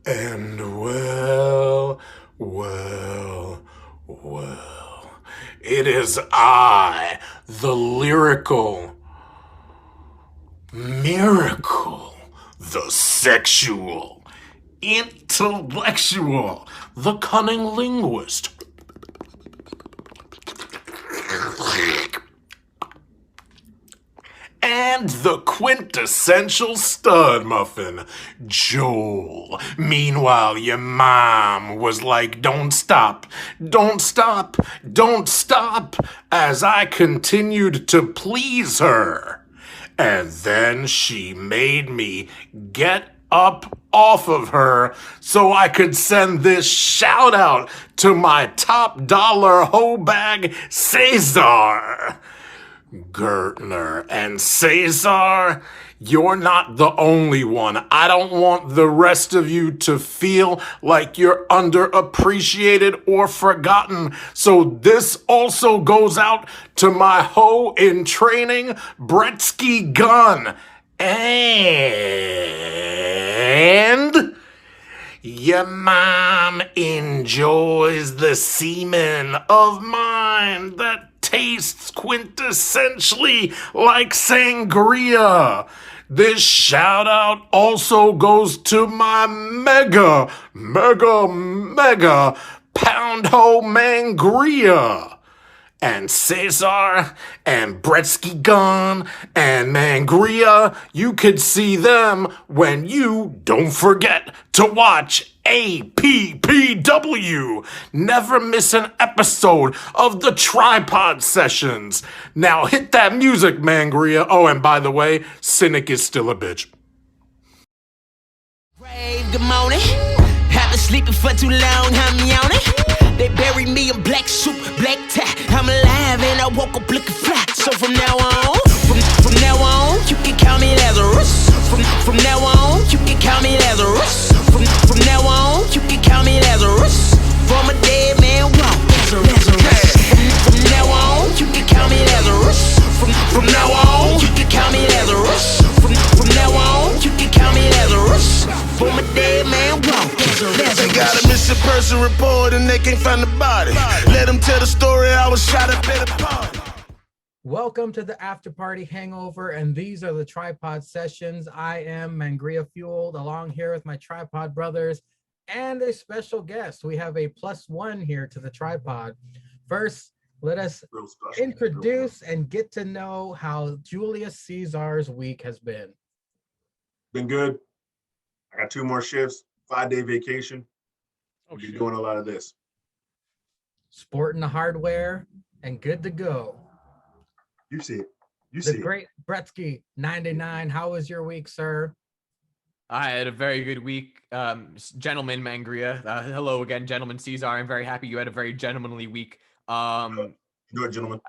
And well, it is I, the lyrical miracle, the sexual, intellectual, the cunning linguist, and the quintessential stud muffin, Joel. Meanwhile, your mom was like, don't stop, don't stop, don't stop, as I continued to please her. And then she made me get up off of her so I could send this shout out to my top dollar hoe bag, Cesar. Gertner and Cesar, you're not the only one. I don't want the rest of you to feel like you're underappreciated or forgotten. So this also goes out to my hoe in training, Bretsky Gunn. And your mom enjoys the semen of mine that tastes quintessentially like sangria. This shout out also goes to my mega pound ho mangria. And Cesar and Bretsky Gunn and Mangria, you could see them when you don't forget to watch APPW. Never miss an episode of the Tripod Sessions. Now hit that music, Mangria. Oh, and by the way, Cynic is still a bitch. Good morning. Have been sleeping for too long, I'm yawning. They buried me in black soup, black tie. I'm alive and I woke up looking fly. So from now on, from now on, you can call me Lazarus. From now on, you can call me Lazarus. From now on, you can call me Lazarus. From a dead man walk, Lazarus. From now on, you can call me Lazarus. From now on, you can call me Lazarus. From now on, you can call me Lazarus. From a dead man walk, Lazarus. They got a missing person report and they can't find the body. Let them tell the story, I was shot up at a party. Welcome to the After Party Hangover, and these are the Tripod Sessions. I am Mangria Fueled, along here with my Tripod brothers and a special guest. We have a +1 here to the Tripod. First, let us introduce and get to know how Julius Caesar's week has been. Been good. I got 2 more shifts, 5-day vacation. We'll be doing a lot of this. Sporting the hardware and good to go. You see it. The great Bretsky 99. How was your week, sir? I had a very good week, gentleman Mangria. Hello again, gentleman Caesar. I'm very happy you had a very gentlemanly week. Good, gentlemen.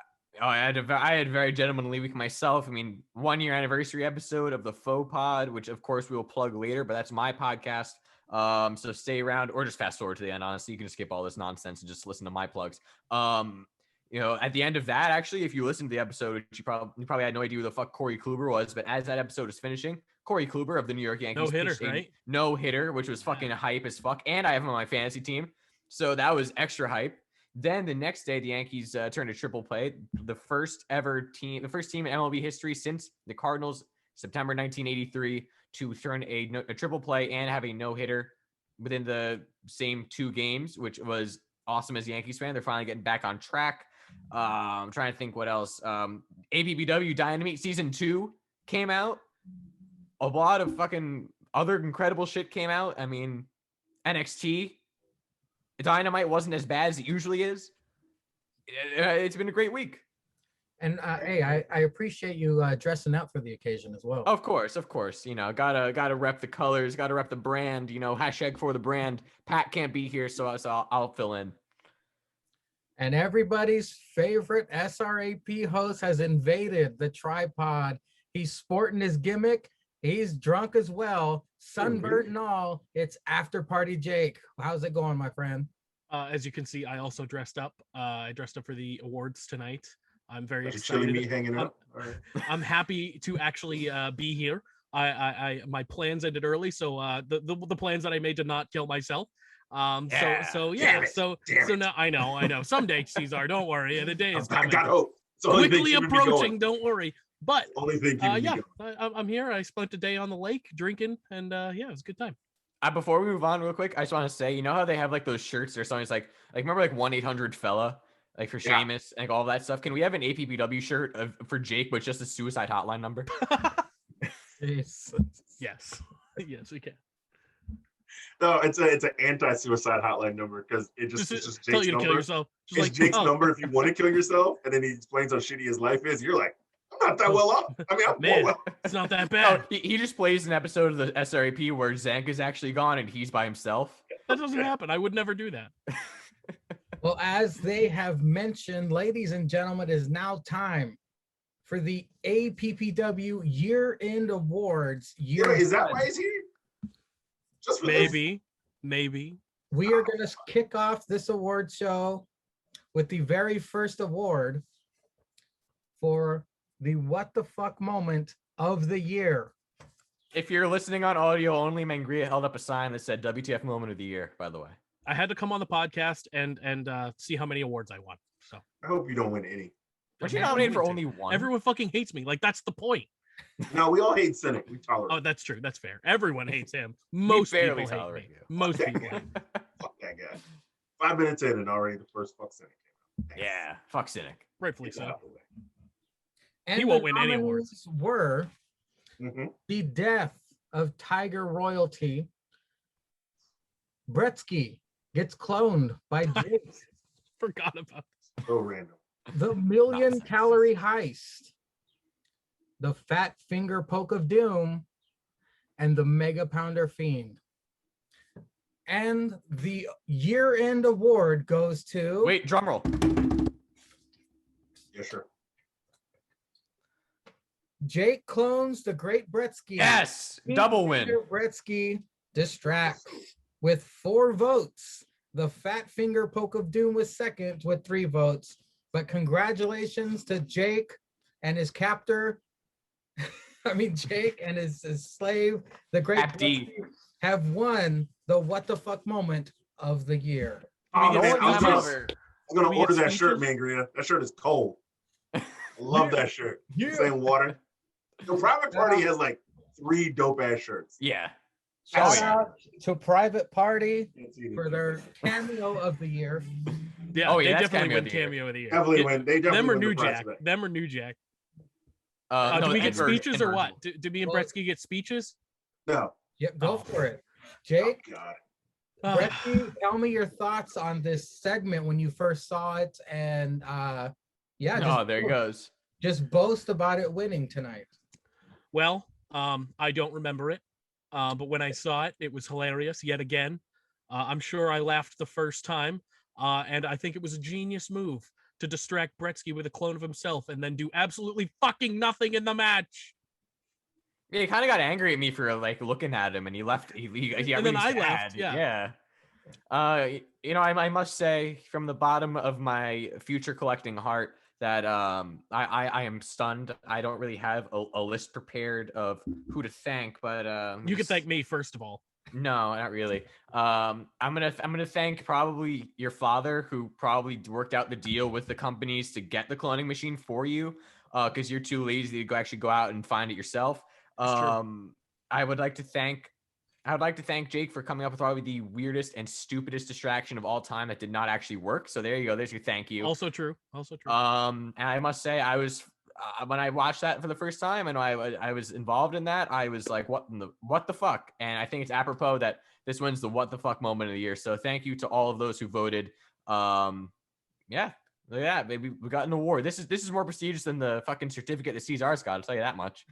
I had a very gentlemanly week myself. I mean, 1-year anniversary episode of the Faux Pod, which of course we will plug later, but that's my podcast. So stay around or just fast forward to the end. Honestly, you can skip all this nonsense and just listen to my plugs. At the end of that, actually, if you listen to the episode, you probably had no idea who the fuck Corey Kluber was, but as that episode is finishing, Corey Kluber of the New York Yankees no hitter, which was fucking hype as fuck, and I have him on my fantasy team, so that was extra hype. Then the next day, the Yankees turned a triple play, the first team in MLB history since the Cardinals, September 1983, to turn a triple play and have a no hitter within the same 2 games, which was awesome as a Yankees fan. They're finally getting back on track. I'm trying to think what else. APPW Dynamite Season 2 came out. A lot of fucking other incredible shit came out. I mean, NXT Dynamite wasn't as bad as it usually is. It's been a great week. And hey, I appreciate you dressing up for the occasion as well. Of course. Gotta rep the colors, gotta rep the brand. Hashtag for the brand. Pat can't be here, so I'll fill in. And everybody's favorite SRAP host has invaded the Tripod. He's sporting his gimmick. He's drunk as well, sunburnt and all. It's After Party Jake. How's it going, my friend? As you can see, I also dressed up. I dressed up for the awards tonight. I'm very excited. Chilling me hanging out. I'm happy to actually be here. my plans ended early, so the plans that I made to not kill myself. Damn So now I know. Someday, Caesar, don't worry. The day is I coming. got hope. It's the only thing Quickly keeping me going. approaching. Don't worry. But Only thing keeping me yeah, going. I'm here. I spent a day on the lake drinking, and yeah, it was a good time. Before we move on real quick, I just want to say, you know how they have like those shirts or something? It's like remember like 1-800-FELLA, like for Yeah. Seamus and like all that stuff. Can we have an APPW shirt for Jake, but just a suicide hotline number? Jesus. Yes, yes, we can. No, it's an anti-suicide hotline number because it's just Tell Jake's you to number. kill yourself. Just It's like, Jake's oh, number if you want to kill yourself, and then he explains how shitty his life is. You're like, I'm not that well off. I mean, I'm Man, well. it's not that Oh, bad. he just plays an episode of the SRAP where Zank is actually gone and he's by himself. That doesn't happen. I would never do that. Well, as they have mentioned, ladies and gentlemen, it is now time for the APPW Year-End Awards. Is that why he's here? Just for this? Maybe. We are going to kick off this award show with the very first award for the what the fuck moment of the year. If you're listening on audio only, Mangria held up a sign that said WTF moment of the year, by the way. I had to come on the podcast and see how many awards I won. So I hope you don't win any. Weren't you nominated for only one? everyone fucking hates me. Like, that's the point. No, we all hate Cynic. We tolerate. Oh, that's true. That's fair. Everyone hates him. Most barely people hate tolerate me. you. Most people hate me. Fuck that guy. 5 minutes in and already the first fuck Cynic came out. Yeah, fuck Cynic. Rightfully Get that so. out of the way. And He won't the win any awards. nominees were Mhm. the death of Tiger royalty. Bretsky gets cloned by Jake. Forgot about this. So random. The million Nonsense. calorie heist. The fat finger poke of doom. And the mega pounder fiend. And the year-end award goes to Wait, drum roll. Yeah, sure. Jake clones the great Bretsky. Yes, Pink double win. Finger Bretsky distracts with 4 votes. The fat finger poke of doom was second with 3 votes. But congratulations to Jake and his captor. Jake and his slave, the great Capty. Bretsky, have won the what the fuck moment of the year. Oh, get man, speeches? I'm gonna we get order that shirt, speeches? Mangria. That shirt is cold. I love that shirt. Yeah. Same water. The Private Party has like 3 dope ass shirts. Yeah. Shout yeah. out to Private Party Can't see for it. their cameo of the year. Yeah, Oh, yeah, they that's definitely cameo win of the year. cameo of the year. Definitely Get- win. They definitely Them or win the New prize Jack. for that. Them or New Jack. No, Do we get Edward- speeches or Edward what? will. Do me and Well- Bretsky get speeches? No. Yep, go Oh. for it. Oh, Jake, God. Bretsky, tell me your thoughts on this segment when you first saw it, and Oh, there he goes. Just boast about it winning tonight. Well, I don't remember it, but when I saw it, it was hilarious yet again. I'm sure I laughed the first time, and I think it was a genius move to distract Bretsky with a clone of himself and then do absolutely fucking nothing in the match. Yeah, he kind of got angry at me for like looking at him, and he left. He And then I everything's left, sad. yeah. I must say from the bottom of my future collecting heart that I am stunned. I don't really have a list prepared of who to thank, but You can thank me first of all. No, not really. I'm gonna thank probably your father, who probably worked out the deal with the companies to get the cloning machine for you, because you're too lazy to actually go out and find it yourself. That's true. I would like to thank Jake for coming up with probably the weirdest and stupidest distraction of all time that did not actually work. So there you go. There's your thank you. Also true. And I must say, I was when I watched that for the first time and I was involved in that, I was like, what the fuck? And I think it's apropos that this wins the what the fuck moment of the year. So thank you to all of those who voted. Yeah, look at that, baby. We got an award. This is more prestigious than the fucking certificate that Cesar's got. I'll tell you that much.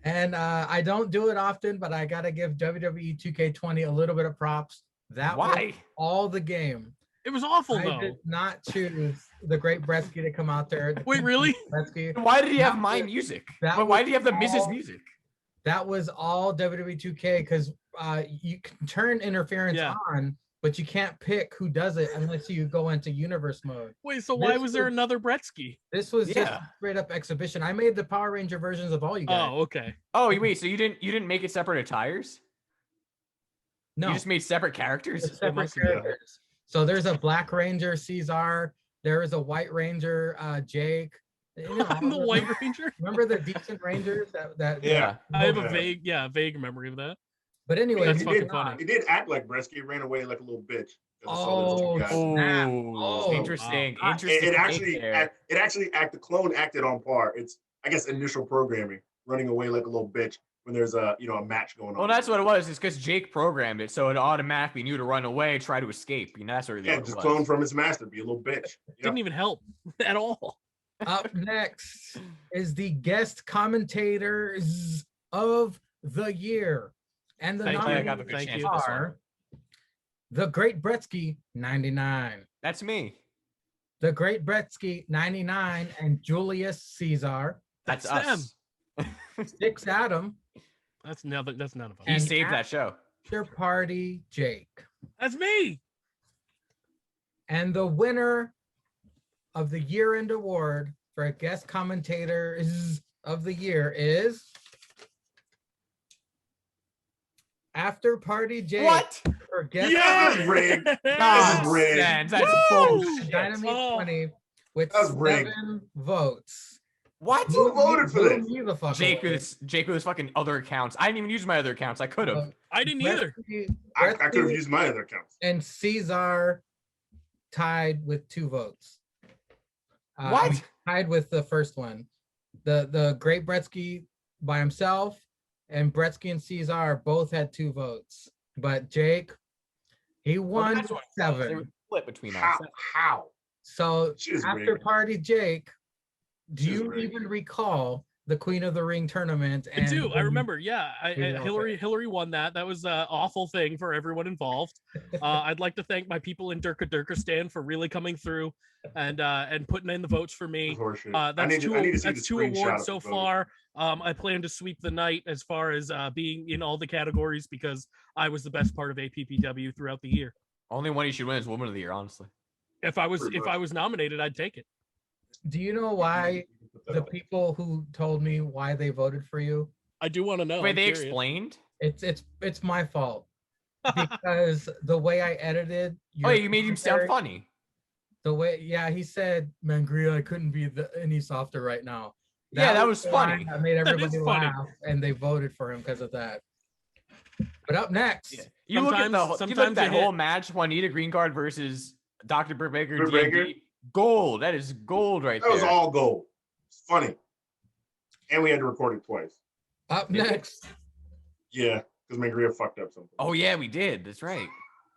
And I don't do it often, but I gotta give WWE 2K20 a little bit of props. That was Why? all the game. It was awful I though. did not choose the great Bretsky to come out there. Wait, really? Bretsky. Why did he have That my was- music? that But why was did he have the Mrs. all- music? That was all WWE 2K because you can turn interference Yeah. on but you can't pick who does it unless you go into universe mode. Wait, so why This was there was- another Bretsky? This was just Yeah. a straight up exhibition. I made the Power Ranger versions of all you guys. Oh, okay. Oh, wait, so you didn't make it separate attires? No, You just made separate characters? it's separate must have been. characters. So there's a Black Ranger, Caesar. There is a White Ranger, Jake. You know, I'm the White Ranger. Remember the decent Rangers that Yeah. I have Okay. a vague memory of that. But anyway, That's he fucking did, funny. He did act like Bresky. He ran away like a little bitch. 'Cause I saw those two guys. snap. Oh, Oh, interesting. wow. Interesting. It take actually, there. the clone acted on par. It's, I guess, initial programming, running away like a little bitch when there's a match going on. Well, that's what it was. It's because Jake programmed it, so it automatically knew to run away, try to escape. That's what Yeah, it just was. clone from his master, be a little bitch. Didn't even help at all. Up next is the guest commentators of the year. And the Thank you. I got a nominees good Thank chance you. for this one. are the Great Bretsky 99, That's me. the Great Bretsky 99, and Julius Caesar, That's That's us. Six Adam, That's none of us. He And saved that show. After Party Jake. That's me. And the winner of the year-end award for guest commentators of the year is After Party Jake. What? For guest This is rigged. Nonsense. That's Woo! bullshit. Dynamite Oh. 20 with That's rigged. 7 votes. What? Who voted for this? Blew me the fuck Jake away. with his fucking other accounts. I didn't even use my other accounts. I could have. I didn't either. I could have Bretsky used my other accounts. and Caesar tied with 2 votes. What? Tied with the first one. The Great Bretsky by himself and Bretsky and Caesar both had 2 votes. But Jake, he won That's what it was. They 7. were split between us. How? So Shit is after rigged. Party Jake, do Shit is you rigged. even recall the Queen of the Ring tournament? I do. I remember. Yeah, You know, Hillary won that. That was an awful thing for everyone involved. I'd like to thank my people in Durkistan for really coming through and putting in the votes for me. Horseshit. That's I need to see that's the 2 screenshot awards of so the vote. far. I plan to sweep the night as far as being in all the categories because I was the best part of APPW throughout the year. Only one you should win is Woman of the Year, honestly. If I was Pretty much. nominated, I'd take it. Do you know why the people who told me why they voted for you? I do want to know. Wait, I'm they curious. explained? It's my fault because the way I edited. Oh, your you made him sound commentary, funny. The way, yeah, he said, Mangria, I couldn't be any softer right now. Yeah, that was the line funny. That made That is everybody funny. laugh, and they voted for him because of that. But up next, Yeah. You look at Sometimes that they hit. whole match, Juanita Greencard versus Dr. Britt Baker, Britt Baker? DMD. Gold. That is gold right That was there. all gold. It's funny. And we had to record it twice. up next, Yeah, because Mangria fucked up something. Oh yeah, we did. That's right.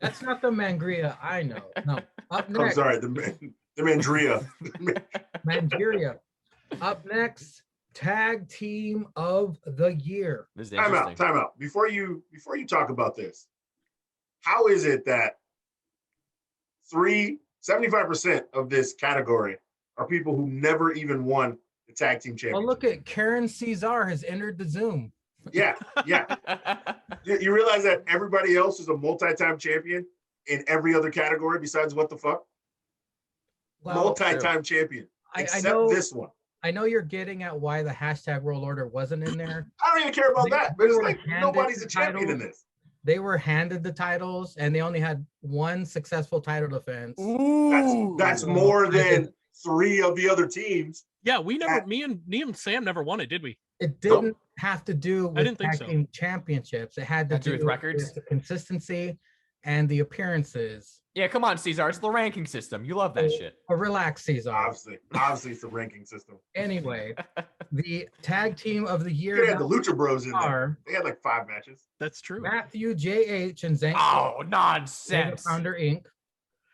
that's not the Mangria I know. No, up I'm next, sorry, the Mandria. Mangeria. Up next, tag team of the year. This is Time interesting. out. Before you talk about this, how is it that 75% of this category are people who never even won the tag team Oh, championship? look at Karen Caesar has entered the Zoom. Yeah. You realize that everybody else is a multi-time champion in every other category besides what the fuck? Well, Multi-time champion, I except know this one. I know you're getting at why the hashtag World Order wasn't in there. I don't even care about They- that. But it's they were like handed nobody's the a champion in title. this. They were handed the titles and they only had 1 successful title defense. Ooh. That's more than 3 of the other teams. Yeah, we never. Me and Sam never won it, did we? It didn't have to do with didn't think tag so. team championships. It had to do with records? the consistency and the appearances. Yeah, come on, Caesar. It's the ranking system. You love that shit. Relax, Caesar. Obviously, it's the ranking system. Anyway, the tag team of the You year could have the Lucha Bros in there. are They had like 5 matches. That's true. Matthew J.H. and Zank Oh, nonsense. Founder Inc.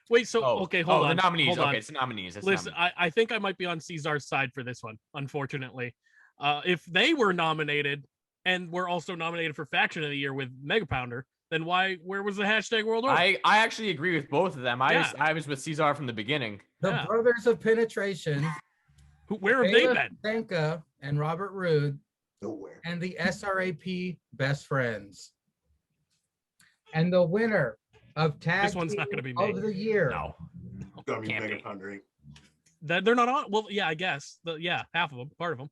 Wait, so Oh, okay, hold on. The nominees. Hold on. Okay, it's the nominees. It's Listen, nominees. I think I might be on Caesar's side for this one, unfortunately. If they were nominated and were also nominated for Faction of the Year with Mega Pounder, then where was the hashtag World Order? I actually agree with both of them. Yeah. I was with Caesar from the beginning. The Yeah. Brothers of Penetration, Where have they Ayla been? Stanka and Robert Roode, Nowhere. and the SRAP Best Friends. And the winner of tag This one's not team gonna be me. of the year. No. Gonna be Can't Mega be. Pundering. That they're not on. Well, yeah, I guess. Yeah, half of them, part of them.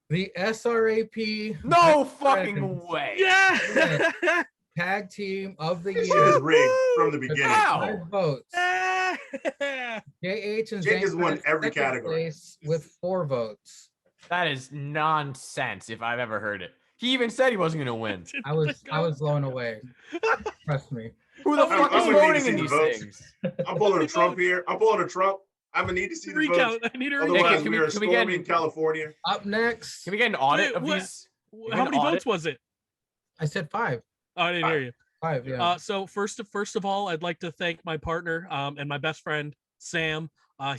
The SRAP No Best fucking Friends way. Yeah. tag team of the This shit is year. rigged from the with beginning. How? 5 votes. Yeah. JH and Jake has Zane won in every second category. place with 4 votes. That is nonsense if I've ever heard it. He even said he wasn't going to win. I was blown away. Trust me. Who the I'm fuck is gonna need to voting see in the these votes. things? I'm pulling a many Trump votes? here. I'm pulling a Trump. I'm gonna need to see the votes. Recount. I need to recount. Otherwise, Can we we- are can we get- storming California. Up next, Can we get an audit Wait, of what? these? How an many audit? votes was it? I said 5. Oh, I didn't hear you. 5, yeah. So first of all, I'd like to thank my partner and my best friend Sam.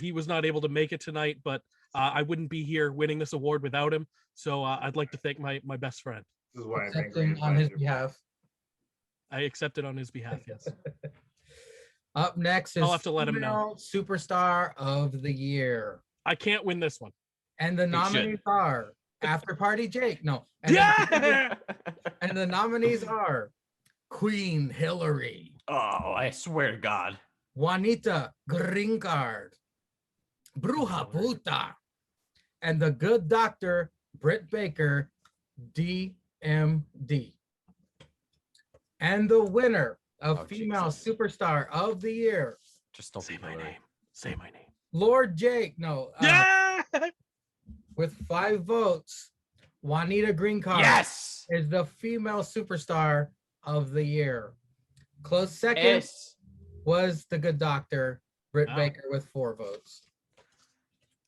He was not able to make it tonight, but I wouldn't be here winning this award without him. So I'd like to thank my best friend. This is why I'm Accepting angry. on his behalf. I accepted on his behalf. Yes. Up next is I'll have to let him know. Female Superstar of the Year. I can't win this one. And the should. nominees are After Party Jake. No. And the nominees are Queen Hillary, Oh, I swear to God. Juanita Green Card, Bruja Puta, and the Good Doctor Britt Baker, DMD. And the winner of Oh, Female Jesus. Superstar of the Year, Just don't Say be my Hillary. name. Say my name. Lord Jake. No. Yeah. With 5 votes, Juanita Green Card Yes. is the Female Superstar of the Year. Close second Yes. was the Good Doctor Britt Wow. Baker with 4 votes.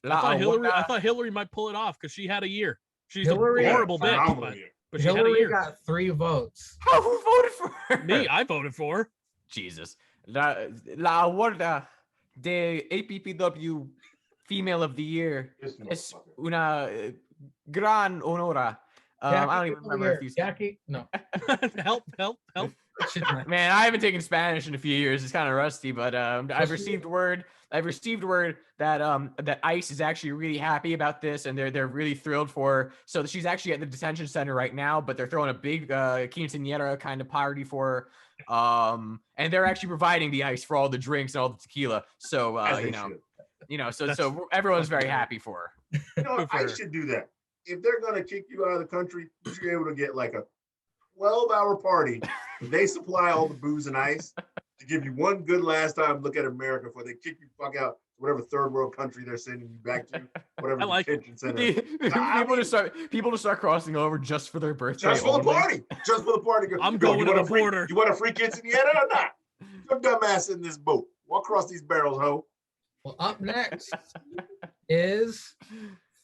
I thought Hillary might pull it off because she had a year. She's Hillary- a horrible bitch, Phenomenal year. but she had a Hillary year. got 3 votes. Who voted for her? Me, I voted for her. Jesus. La award de APPW Female of the Year This es motherfucker. una gran honora. I don't even remember if these. Jackie, no. help. She's not. Man, I haven't taken Spanish in a few years. It's kind of rusty, but I've received word that that ICE is actually really happy about this, and they're really thrilled for her. So she's actually at the detention center right now, but they're throwing a big quinceañera kind of party for her. And they're actually providing the ice for all the drinks and all the tequila. So As they should. so everyone's very happy for her. You know, Good for I her. should do that. If they're gonna kick you out of the country, you should be able to get like a 12-hour party. They supply all the booze and ice to give you one good last time look at America before they kick you fuck out to whatever third world country they're sending you back to, whatever I like detention center. People just start crossing over just for their birthday. Just for the only. party. Just for the party. I'm Yo, going you to want the a free- border. You want a free quinceañera or not? Your dumb ass in this boat. Walk across these barrels, ho. Well, up next is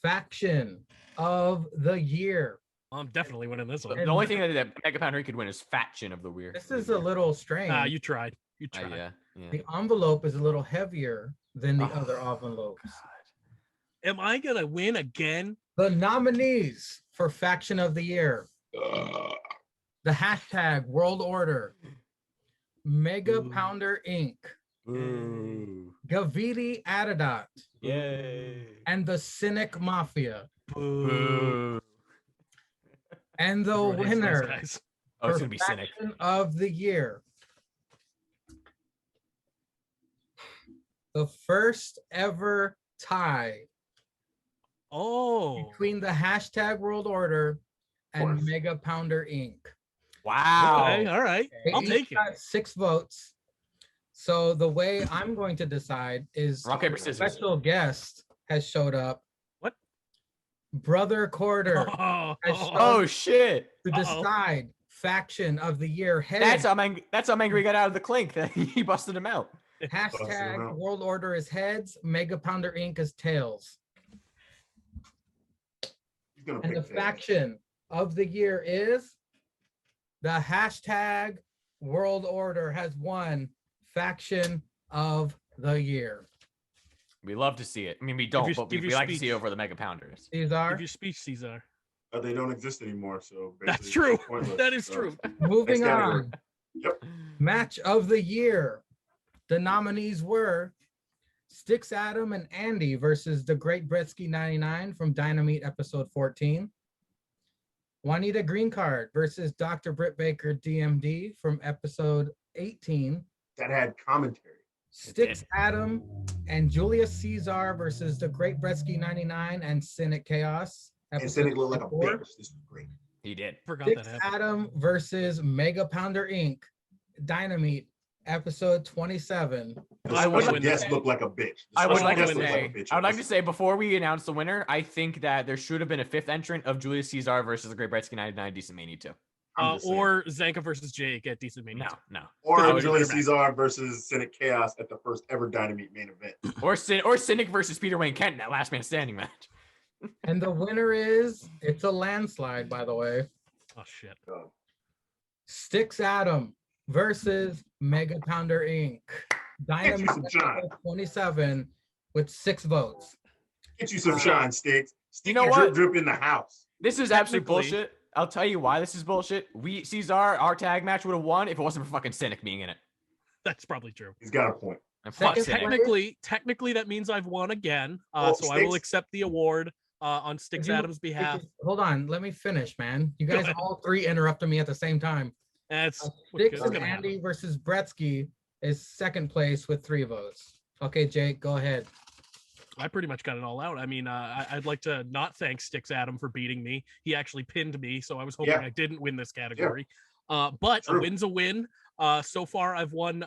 Faction of the Year. I'm definitely winning this one. The only thing that Mega Pound could win is Faction of the Weird. This is a little strange. You tried. You tried. Yeah. The envelope is a little heavier than the Oh, other envelopes. Am I gonna win again? The nominees for Faction of the Year: the hashtag World Order, Mega Ooh. Pounder Inc., Boo. Gaviti Adidat, Yay. and the Cynic Mafia. Boo. Boo. And the Everyone hates those winner guys. Oh, it's for gonna be Cynic. Faction of the Year, the first ever tie Oh. between the hashtag World Order and course. Mega Pounder Inc. Wow. Okay, all right. They I'll each take it. got 6 votes. So the way I'm going to decide is Rock, paper, a scissors. special guest has showed up. What? Brother Quarter Oh, has Oh shit. to Uh-oh. decide Faction of the Year head. That's how Mangry got out of the clink. That he busted him out. Busted him Hashtag out. World Order is heads, Mega Pounder Inc. is tails. He's gonna And the pick that. Faction of the Year is the hashtag World Order has won Faction of the Year. We love to see it. I mean, we don't, your- but we give your like to see speech. it over the Mega Pounders. These are Give your speech, Caesar. They don't exist anymore, so That's basically true. it's pointless. That is So, true. moving Next category. on. Yep. Match of the Year. The nominees were Styx Adam and Andy versus the Great Bretsky 99 from Dynamite episode 14. Juanita Green Card versus Dr. Britt Baker DMD from episode 18. That had commentary. Styx Adam and Julius Caesar versus the Great Bretsky 99 and Cynic Chaos. And Cynic looked like a 24. bitch. This was great. He did. Forgot Styx that happened. Adam versus Mega Pounder Inc. Dynamite, episode 27. The I would special like guest to say- looked like a bitch. The I would special like to guest looked say, a bitch. I would like to say before we announce the winner, I think that there should have been a fifth entrant of Julius Caesar versus the Great Bretsky 99 Decent Mania 2. I'm just saying. Or Zanka versus Jake at Decent Mania. No. Or I would Julius agree. Caesar versus Cynic Chaos at the first ever Dynamite main event. Or Cynic versus Peter Wayne Kent in that last man standing match. And the winner is, it's a landslide, by the way, Oh shit. Styx Adam versus Mega Pounder Inc. Get you some Dynamite shine. episode 27 with 6 votes. Get you some shine, Sticks. Stick know your what? drip in the house. This is absolute Technically- bullshit. I'll tell you why this is bullshit. Caesar, our tag match would have won if it wasn't for fucking Cynic being in it. That's probably true. He's got a point. And fuck Second Cynic. Technically, that means I've won again. Well, So I will Styx- accept the award on Styx You- Adams' behalf. Hold on, let me finish, man. You Go guys ahead. all 3 interrupted me at the same time. That's Styx what's and gonna happen. Andy versus Bretsky is second place with 3 votes. Okay, Jake, go ahead. I pretty much got it all out. I mean, I'd like to not thank Styx Adam for beating me. He actually pinned me, so I was hoping Yeah. I didn't win this category. But True. a win's a win. So far, I've won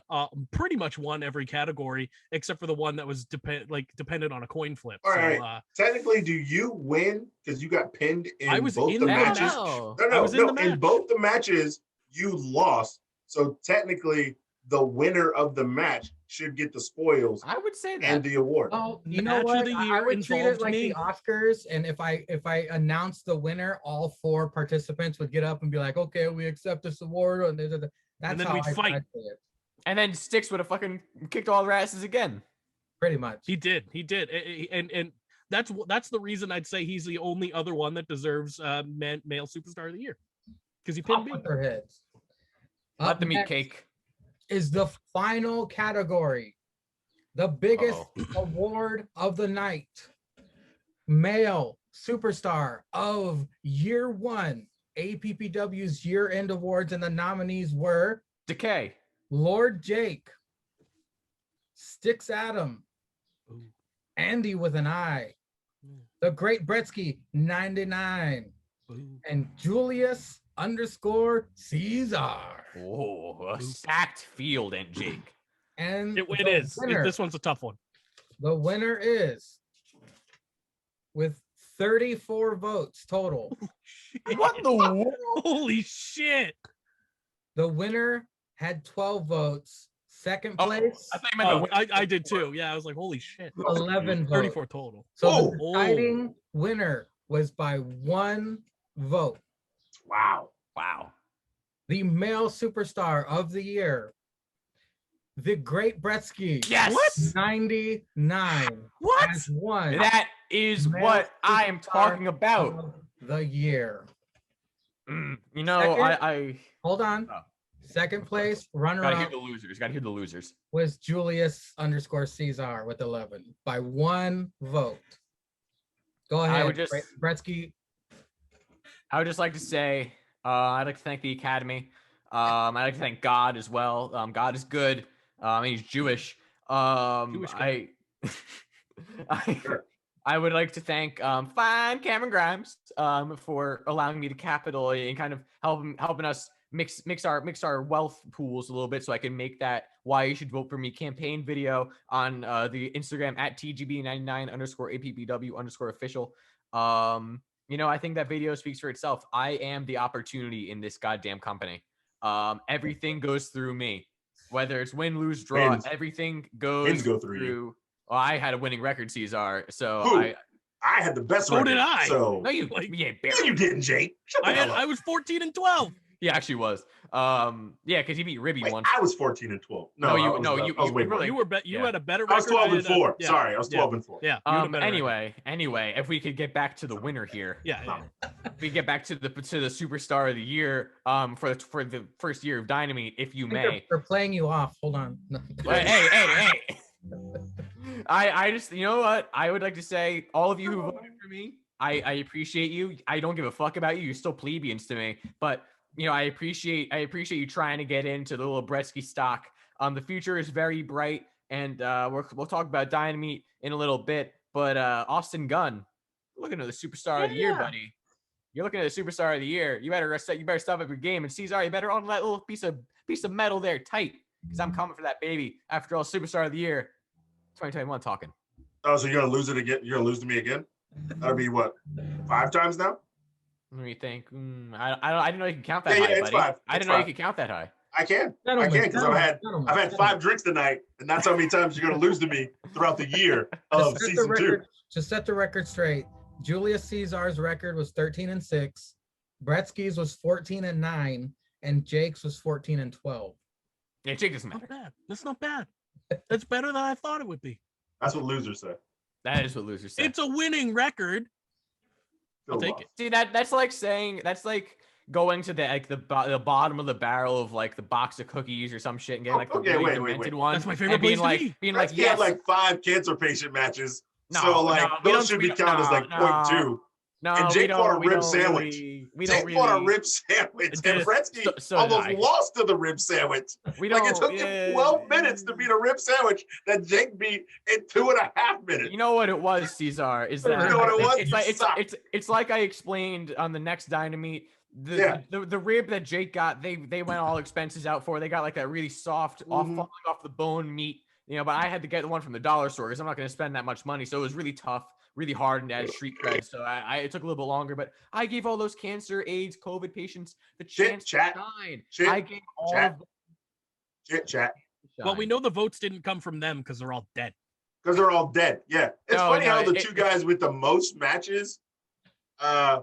pretty much won every category except for the one that was dependent on a coin flip. All so, right. Technically, do you win because you got pinned in I was both in the the matches? match. No. No, I was in the In match. both the matches, you lost. So technically, the winner of the match should get the spoils I would say that. and the award. Oh, you know Match of what? the I year would treat it involved like me. the Oscars, and if I announce the winner, all 4 participants would get up and be like, "Okay, we accept this award." And that's And then how we'd fight. I'd say it, And then Styx would have fucking kicked all their asses again. pretty much. He did. And that's the reason I'd say he's the only other one that deserves male superstar of the year because he pinned Off me. with their heads. Let Up them eat next cake. is the final category, the biggest Uh-oh. award of the night, male superstar of year 1, APPW's year-end awards, and the nominees were Decay. Lord Jake, Styx Adam, Ooh. Andy with an I, the Great Bretsky 99, Ooh. and Julius _ Caesar. Oh, a stacked field, and Jake. And It the is. winner- This one's a tough one. The winner is with 34 votes total. What the world? Holy shit! The winner had 12 votes. Second Oh, place, I thought you meant the Oh, winner. I did too. Yeah, I was like, holy shit. 11 votes. 34 total. So Oh. the deciding winner was by 1 vote. Wow. Wow. The male superstar of the year, the Great Bretsky, Yes. 99, What? has won That is Male what I am superstar talking about. of the year. You know, Second? I Hold on. Oh. Second place, runner gotta hear up the losers. Gotta hear the losers. was Julius _ Caesar with 11 by 1 vote. Go I ahead, would just- Bretsky. I would just like to say, I'd like to thank the Academy. I'd like to thank God as well. God is good. He's Jewish. Jewish I would like to thank fine Cameron Grimes for allowing me to capital and kind of helping us mix our wealth pools a little bit so I can make that why you should vote for me campaign video on the Instagram at TGB99_APPW_official. You know, I think that video speaks for itself. I am the opportunity in this goddamn company. Everything goes through me. Whether it's win, lose, draw, Wins. everything goes Wins go through you. Well, I had a winning record, Caesar. So Who? I I had the best So record. did I. So no, you Like- yeah, no, barely. you didn't, Jake. Shut the hell up. I was 14 and 12. He actually was. Yeah, because he beat Ribby Wait, once. I was 14 and 12. No, you- I was, no, I you- was you way were more. like- You were you Yeah. had a better I was record. 12 and than, 4. yeah, Sorry, I was yeah. 12 and 4. Yeah. you had a better record. Anyway, if we could get back to the winner here, Yeah. if we get back to the superstar of the year, for the first year of Dynamite, if you I think may. they're playing you off. Hold on. No. Hey. I just, you know what? I would like to say, all of you who voted for me, I appreciate you. I don't give a fuck about you. You're still plebeians to me. But I appreciate you trying to get into the little Bretsky stock. The future is very bright, and we'll talk about Dynamite in a little bit. But Austin Gunn, looking at the superstar of the year, buddy. You're looking at the superstar of the year. You better step up your game. And Cesar, you better on that little piece of metal there tight, because I'm coming for that baby. After all, superstar of the year, 2021 talking. Oh, so you're gonna lose it again? You're gonna lose to me again? That'll be what, 5 times now? Let me think. I didn't know you could count that high, it's buddy. 5. I didn't know you could count that high. I can Gentlemen, because I've had 5 drinks tonight, and that's how many times you're gonna lose to me throughout the year of season 2. To set the record straight, Julius Caesar's record was 13-6, Bretsky's was 14-9, and Jake's was 14-12. Yeah, Jake doesn't matter. Not bad. That's not bad. That's better than I thought it would be. That's what losers say. That is what losers say. It's a winning record. I'll take it. See, that's like going to the bottom of the barrel of like the box of cookies or some shit and getting like the really demented one. That's my favorite and being place like to be. being like He had yes. like 5 cancer patient matches. No, so like we those don't- should we be don't- counted as like no, 0.2. No, And Jake bought a rib sandwich. Jake bought a rib sandwich, and Bretsky so almost did I. lost to the rib sandwich. We Like don't. it took him 12 minutes to beat a rib sandwich that Jake beat in 2.5 minutes. You know what it was, Cesar? Is that You know what it was? It's You like suck. it's like I explained on the next Dynamite. The rib that Jake got, they went all expenses out for. They got like that really soft, falling off the bone meat. But I had to get the one from the dollar store because I'm not going to spend that much money. So it was really tough, really hard, and added street cred. So it took a little bit longer, but I gave all those cancer, AIDS, COVID patients the chance to shine. I gave all of them Chat. Well, we know the votes didn't come from them because they're all dead. Because they're all dead. Yeah. It's No, funny no, how the two guys with the most matches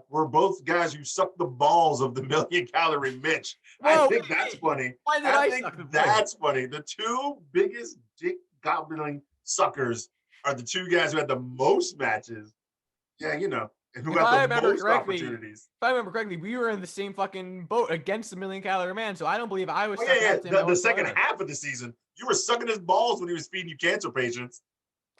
were both guys who sucked the balls of the 1,000,000-calorie Mitch. Whoa, I think wait. that's funny. Why did I think suck the balls? that's funny. The 2 biggest dick gobbling suckers are the 2 guys who had the most matches. Yeah, and who If I got the remember most correctly, opportunities. If I remember correctly, we were in the same fucking boat against the 1,000,000-calorie man. So I don't believe I was. Oh, yeah. The second half of the season, you were sucking his balls when he was feeding you cancer patients.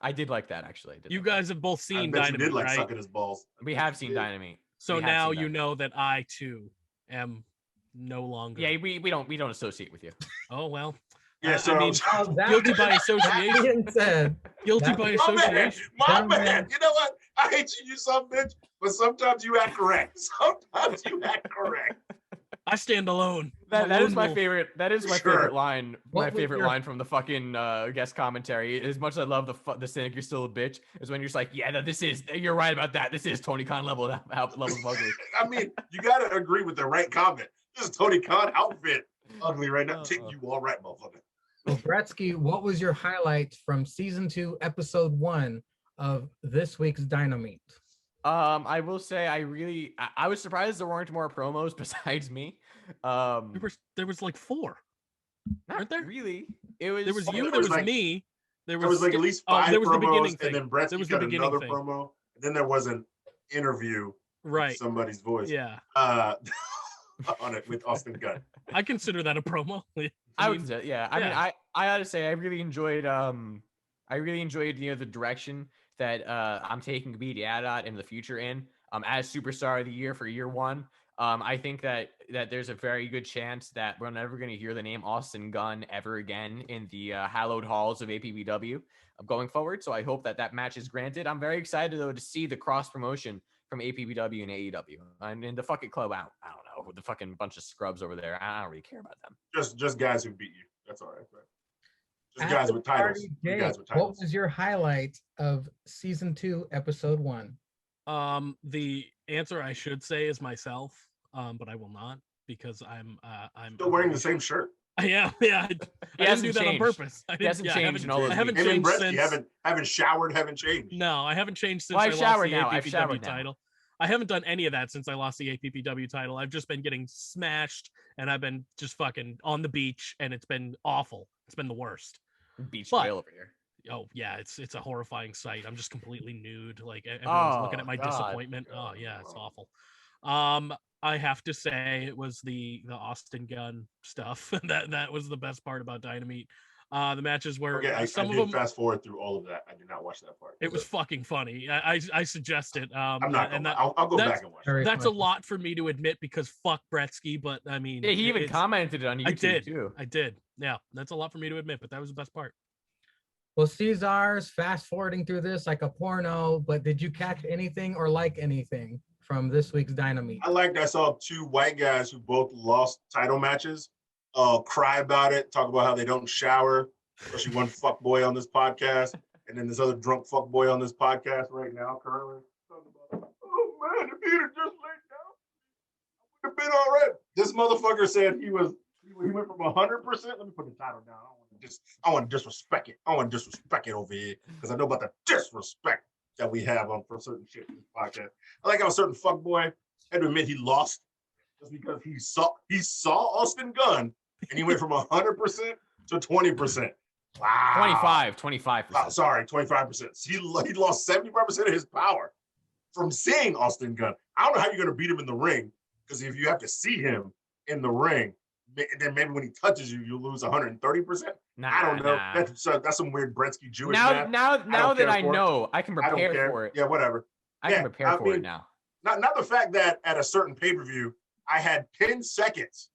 I did like that actually. You guys have both I seen bet you Dynamite, did like right? sucking his balls. We have seen Dynamite. So We have now seen you that. know that I too am no longer. Yeah, we don't associate with you. Oh well. Yeah, so I mean, guilty by association. Being said, Guilty that- by my man, association. my Gentlemen. man. You know what? I hate you some bitch, but sometimes you act correct. Sometimes you act correct. I stand alone. That I'm a is my lone wolf. favorite. That is my Sure. favorite line. What My was favorite your- line from the fucking guest commentary. As much as I love the cynic, you're still a bitch. Is when you're just like, yeah, no, you're right about that. This is Tony Khan level of ugly. I mean, you gotta agree with the right comment. This is Tony Khan outfit. Ugly right now. You all right, motherfucker. Well, Bretsky, what was your highlight from season 2, episode 1 of this week's Dynamite? I will say I was surprised there weren't more promos besides me. There was like 4. Not Aren't there? really. It was There was There you. There was was like- me. There was like at least Oh, 5 there was the beginning promos, thing. and then There Bretsky was the got beginning another thing. promo. And then there was an interview Right. with somebody's voice. Yeah. On it with Austin Gunn. I consider that a promo. I would say, yeah. I mean, yeah. I ought to say I really enjoyed the direction that I'm taking Beat Adat in the future in as superstar of the year for year 1. I think that there's a very good chance that we're never going to hear the name Austin Gunn ever again in the hallowed halls of APPW going forward. So I hope that match is granted. I'm very excited though to see the cross promotion from APPW and AEW. And in the fucking club, I don't know, the fucking bunch of scrubs over there. I don't really care about them. Just guys who beat you. That's all right. Just After guys with titles. Party Just Jake, guys with what titles. was your highlight of season 2, episode 1? The answer I should say is myself, but I will not because I'm Still wearing the same shirt. I am. Yeah. I didn't hasn't do that changed. on purpose. I He hasn't I changed haven't- in all those I haven't weeks. Him and changed Bretsky since. haven't showered, haven't changed. No, I haven't changed since Well, I I've lost showered the now. I've APPW showered now. title. I haven't done any of that since I lost the APPW title. I've just been getting smashed, and I've been just fucking on the beach, and it's been awful. It's been the worst. Beach But- trail over here. Oh yeah, it's a horrifying sight. I'm just completely nude. Like everyone's looking at my God. disappointment. Oh yeah, it's awful. I have to say it was the Austin Gunn stuff. that was the best part about Dynamite. The matches where Okay, I some of did them fast forward through all of that. I did not watch that part. it was fucking funny. I suggest it. I'm not and gonna. I'll go that's- back and watch. Very that's a funny. lot for me to admit because fuck Bretsky, but I mean, Yeah, he even it's- commented it on YouTube I did. too. I did. Yeah, that's a lot for me to admit, but that was the best part. Well, Caesar's fast forwarding through this like a porno, but did you catch anything or like anything from this week's Dynamite? I saw two white guys who both lost title matches cry about it, talk about how they don't shower, especially one fuck boy on this podcast, and then this other drunk fuck boy on this podcast right now currently. Talking about, oh man, if he'd have just laid down, I would have been all right. This motherfucker said he went from 100%. Let me put the title down. I want to disrespect it. I want to disrespect it over here because I know about the disrespect that we have on for certain shit in this podcast. I like how a certain fuckboy had to admit he lost just because he saw Austin Gunn and he went from 100% to 20%. Wow. 25%. Wow, sorry, 25%. He lost 75% of his power from seeing Austin Gunn. I don't know how you're going to beat him in the ring because if you have to see him in the ring, then maybe when he touches you, you lose 130%. I don't know. Nah. That's some weird Bretsky Jewish Now math. that I care for it. know, I can I don't prepare care. for it. Yeah, whatever. I Yeah, can prepare for it now. Not the fact that at a certain pay-per-view, I had 10 seconds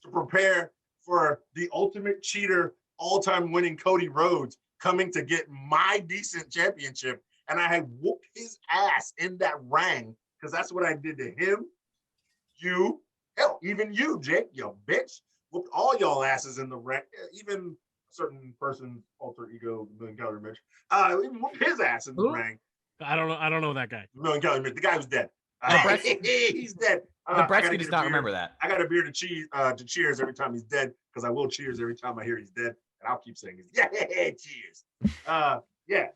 to prepare for the ultimate cheater, all-time winning Cody Rhodes coming to get my decent championship. And I had whooped his ass in that ring because that's what I did to him, you, hell, even you, Jake, you bitch. Whooped all y'all asses in the ring, even a certain person's alter ego, Million Calorie Mitch. Even whooped his ass in the ring. I don't know that guy. Million Calorie Mitch. The guy was dead. He's dead. The Bretsky does not remember that. I got a beer to cheers every time he's dead because I will cheers every time I hear he's dead, and I'll keep saying yeah, cheers. Yeah,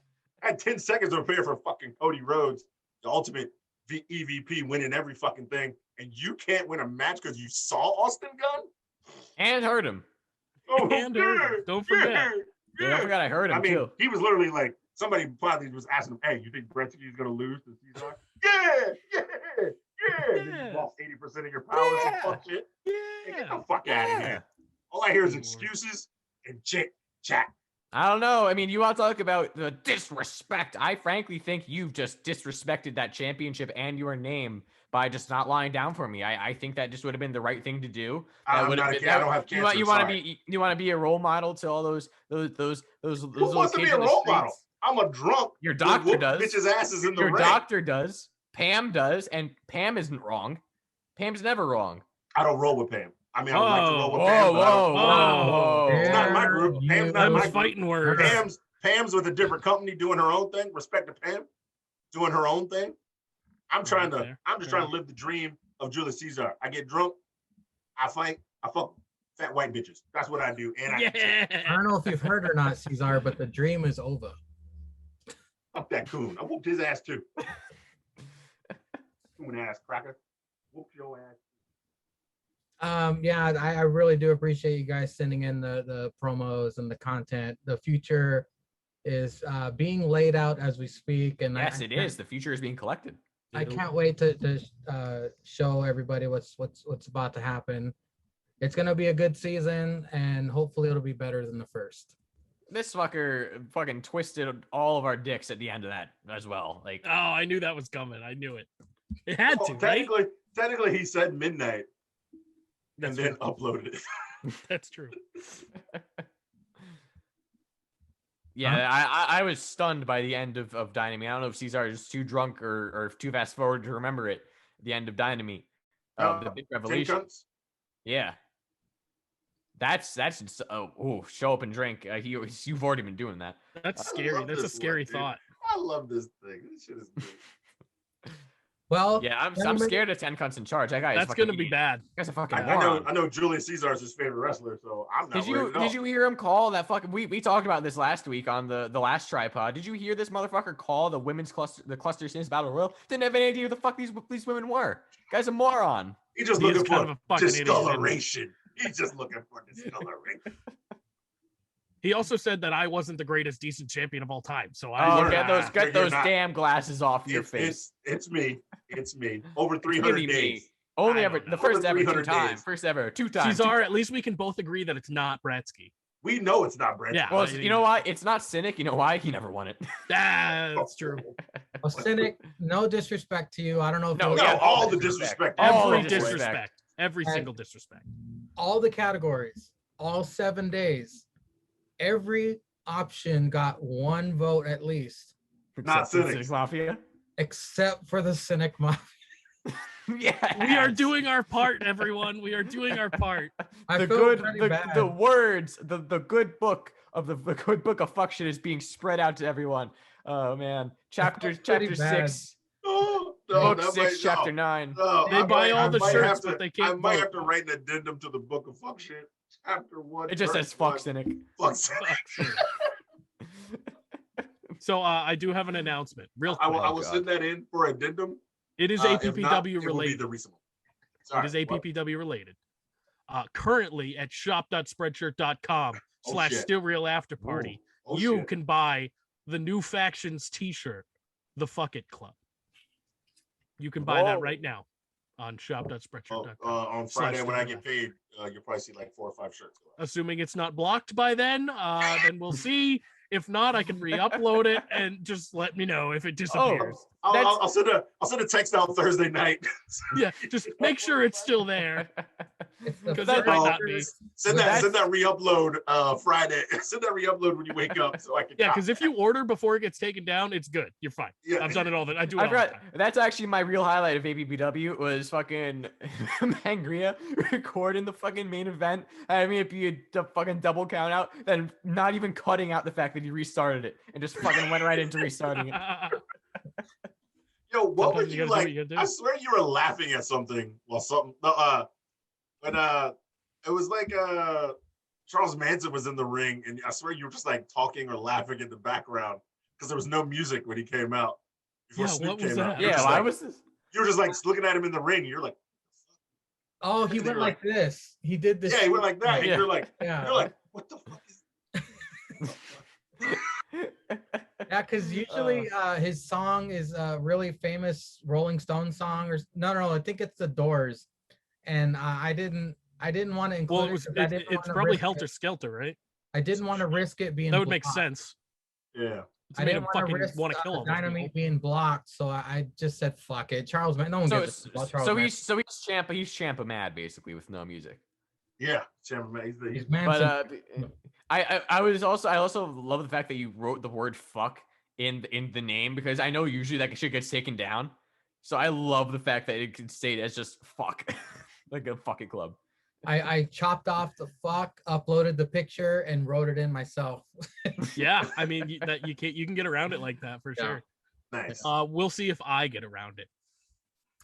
I had 10 seconds to prepare for fucking Cody Rhodes, the ultimate EVP, winning every fucking thing, and you can't win a match because you saw Austin Gunn And heard him. Oh, And heard him. Don't forget. Yeah, don't forget I heard him I mean, too. he was literally like, somebody probably was asking him, "Hey, you think Bretsky is gonna lose to Cesar?" Yeah. You lost 80% of your power. Yeah. Fuck shit. Hey, Yeah. get the fuck out of here. All I hear is excuses and chit chat. I don't know. I mean, you want to talk about the disrespect. I frankly think you've just disrespected that championship and your name by just not lying down for me. I think that just would have been the right thing to do. I'm not a kid. I don't have cancer. You want to be a role model to all those Who little wants to be kids a on the role streets? model? I'm a drunk. Your who doctor whooped does. Bitches' asses in the Your ring. doctor does. Pam does, and Pam isn't wrong. Pam's never wrong. I don't roll with Pam. I mean, I would like to roll with Whoa, Pam, but I don't. whoa. It's not my group. Pam's not Them's my group. fighting words. Pam's with a different company doing her own thing. Respect to Pam, doing her own thing. I'm just trying to live the dream of Julius Caesar. I get drunk, I fight, I fuck fat white bitches. That's what I do. And I don't know if you've heard or not, Cesar, but the dream is over. Fuck that coon. I whooped his ass too. Coon ass cracker. Whooped your ass. Yeah, I really do appreciate you guys sending in the promos and the content. The future is being laid out as we speak, and Yes, it is. The future is being collected. I can't wait to show everybody what's about to happen. It's gonna be a good season, and hopefully it'll be better than the first. This fucker fucking twisted all of our dicks at the end of that as well. Like, Oh, I knew that was coming. I knew it. It had to, Well, right? technically, he said midnight That's and then true. uploaded it. That's true. yeah, I was stunned by the end of Dynamite. I don't know if Cesar is just too drunk or too fast forward to remember it. The end of Dynamite, the big revelation. Yeah, that's show up and drink. You've already been doing that. That's I scary. love That's a this scary one, dude. thought. I love this thing. This shit is good. Well, Yeah, I'm gentlemen, scared of 10 cunts in charge. That guy is That's fucking gonna be idiot. bad. That guy's a fucking I moron. know Julius Caesar is his favorite wrestler, so I'm not worried at all. Did you hear him call that fucking? We talked about this last week on the last tripod. Did you hear this motherfucker call the women's cluster Sins Battle Royal? Didn't have any idea who the fuck these women were. Guy's a moron. He's just He is looking kind for of a fucking idiot, isn't he? discoloration. He's just looking for discoloration. He also said that I wasn't the greatest decent champion of all time. So Oh, I get you're those not. damn glasses off your face. It's me. It's me. Over It's 300 really me. days. Only I ever don't the know. first Over ever 300 two times. days. First ever two times. Cesar, at least we can both agree that it's not Bretsky. We know it's not Branch. Yeah. Well, you know why? It's not Cynic. You know why? He never won it. That's true. Well, Cynic, no disrespect to you. I don't know if No, you- No, yeah, all the disrespect. All Every the disrespect. Every And- single disrespect. all the categories, all 7 days, every option got 1 vote at least, Not Except for Cynics. Mafia. except for the Cynic Mafia. Yeah. We are doing our part, everyone. We are doing our part. I the feel good pretty the, bad. the words the good book of the good book of fuck shit is being spread out to everyone. Oh man, chapter pretty bad. 6, Oh, book that 6, might- chapter no. 9. No, They I buy all the might shirts, have to- but they can't I might vote. have to write an addendum to the book of fuck shit. Chapter 1. It just verse says fuck 1. Cynic. Fuck Cynic. Fuck, shit. So I do have an announcement, real I quick. will, I will send that in for addendum. It is If not, APPW it will be related. the recent one. It Sorry, is what? APPW related. Currently at shop.spreadshirt.com / shit. still real after party, Oh, you shit. can buy the new factions t-shirt, the Fuck It Club. You can buy that Whoa. right now on shop.spreadshirt.com. On Friday when I Still get Real paid, you'll probably see like 4 or 5 shirts. Go out. Assuming it's not blocked by then we'll see. If not, I can re-upload it and just let me know if it disappears. I'll send a text out Thursday night. Yeah, just make sure it's still there. It's the Because it might not be. Send that re-upload Friday. Send that re-upload when you wake up so I can. Yeah, copy because if you order before it gets taken down, it's good. You're fine. Yeah. I've done it all. I do it I all the forgot. time. That's actually my real highlight of APPW was fucking Mangria recording the fucking main event, having it be a fucking double count out, then not even cutting out the fact that he restarted it and just fucking went right into restarting it. Yo, what were Sometimes you you gotta do like? what you gotta do. I swear you were laughing at something while something. When it was like Charles Manson was in the ring, and I swear you were just like talking or laughing in the background because there was no music when he came out. Before Yeah, Snoop what was came that? out. You were Yeah, just why like- was this? You were just like looking at him in the ring. You're like, Oh, he And went you're like this. He did this. yeah, he went like that, and Yeah. you're like, Yeah. what the fuck is? Yeah, because usually his song is a really famous Rolling Stone song, or no, I think it's The Doors, and I didn't want to include Well, it. it was. 'cause I didn't It's wanna probably risk Helter it. Skelter, right? I didn't want to risk it being. That would make blocked. sense. Yeah. It's I made didn't him want to fucking risk want to kill all those Dynamite people. being blocked, so I just said fuck it. Charles, man, no one So, gives a fuck about Charles. so Manson. he's Champa mad basically with no music. Yeah, Chamberlain. He's But Manson. I also love the fact that you wrote the word fuck in the name, because I know usually that shit gets taken down. So I love the fact that it can stay as just fuck, like a fucking club. I chopped off the fuck, uploaded the picture, and wrote it in myself. Yeah, I mean you can get around it like that for Yeah. sure. Nice. We'll see if I get around it.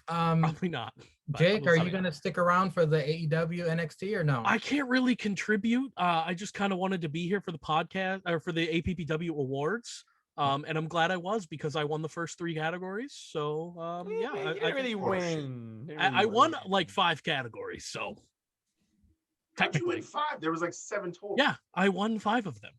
Um, Probably not. but Jake, we'll are see. you gonna stick around for the AEW NXT or no? I can't really contribute. I just kind of wanted to be here for the podcast or for the APPW awards. And I'm glad I was, because I won the first 3 categories. So yeah, you didn't really win. You didn't I really won win. like 5 categories. So How'd you win technically, 5? There was like 7 total. yeah, I won 5 of them.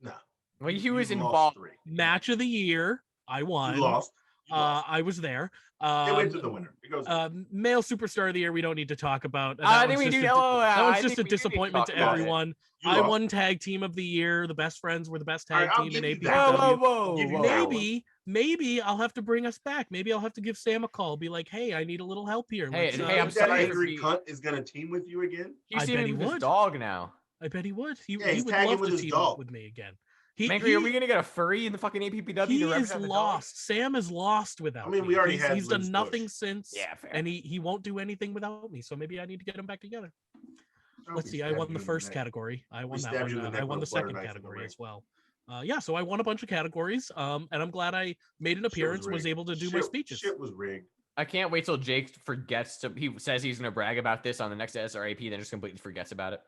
No. Well, he You was lost involved. 3. Match of the year, I won. You lost. You lost. I was there. It went to the winner. It goes. Male superstar of the year, we don't need to talk about. I That think was we just do. a- that was I just think a we do need to disappointment talk to about it. everyone. You I lost. won tag team of the year. The best friends were the best All tag right, I'll team in give you APPW. that. Whoa, Give you whoa, that whoa. one. Maybe I'll have to bring us back. Maybe I'll have to give Sam a call. Be like, hey, I need a little help here. Hey, Let's, hey, You I'm think that sorry for angry being- cunt is gonna team with you again? He's I bet teaming he with his would. dog now. I bet he would. He he's would tagging love with to his team dog. up with me again. Mangry, are we gonna get a furry in the fucking APPW? He to is represent the dog? lost. Sam is lost without I mean, me. we already he's, had he's done Liz nothing Bush. since. Yeah, fair. And he won't do anything without me. So maybe I need to get him back together. Oh, Let's we see. I stabbed won you the in first neck. category. I won that stabbed you in one. the I neck won with the a butter second knife in the category ring. as well. Yeah, so I won a bunch of categories. And I'm glad I made an appearance. Was rigged. able to do my speeches. Shit was rigged. I can't wait till Jake forgets to. He says he's gonna brag about this on the next SRAP, then just completely forgets about it.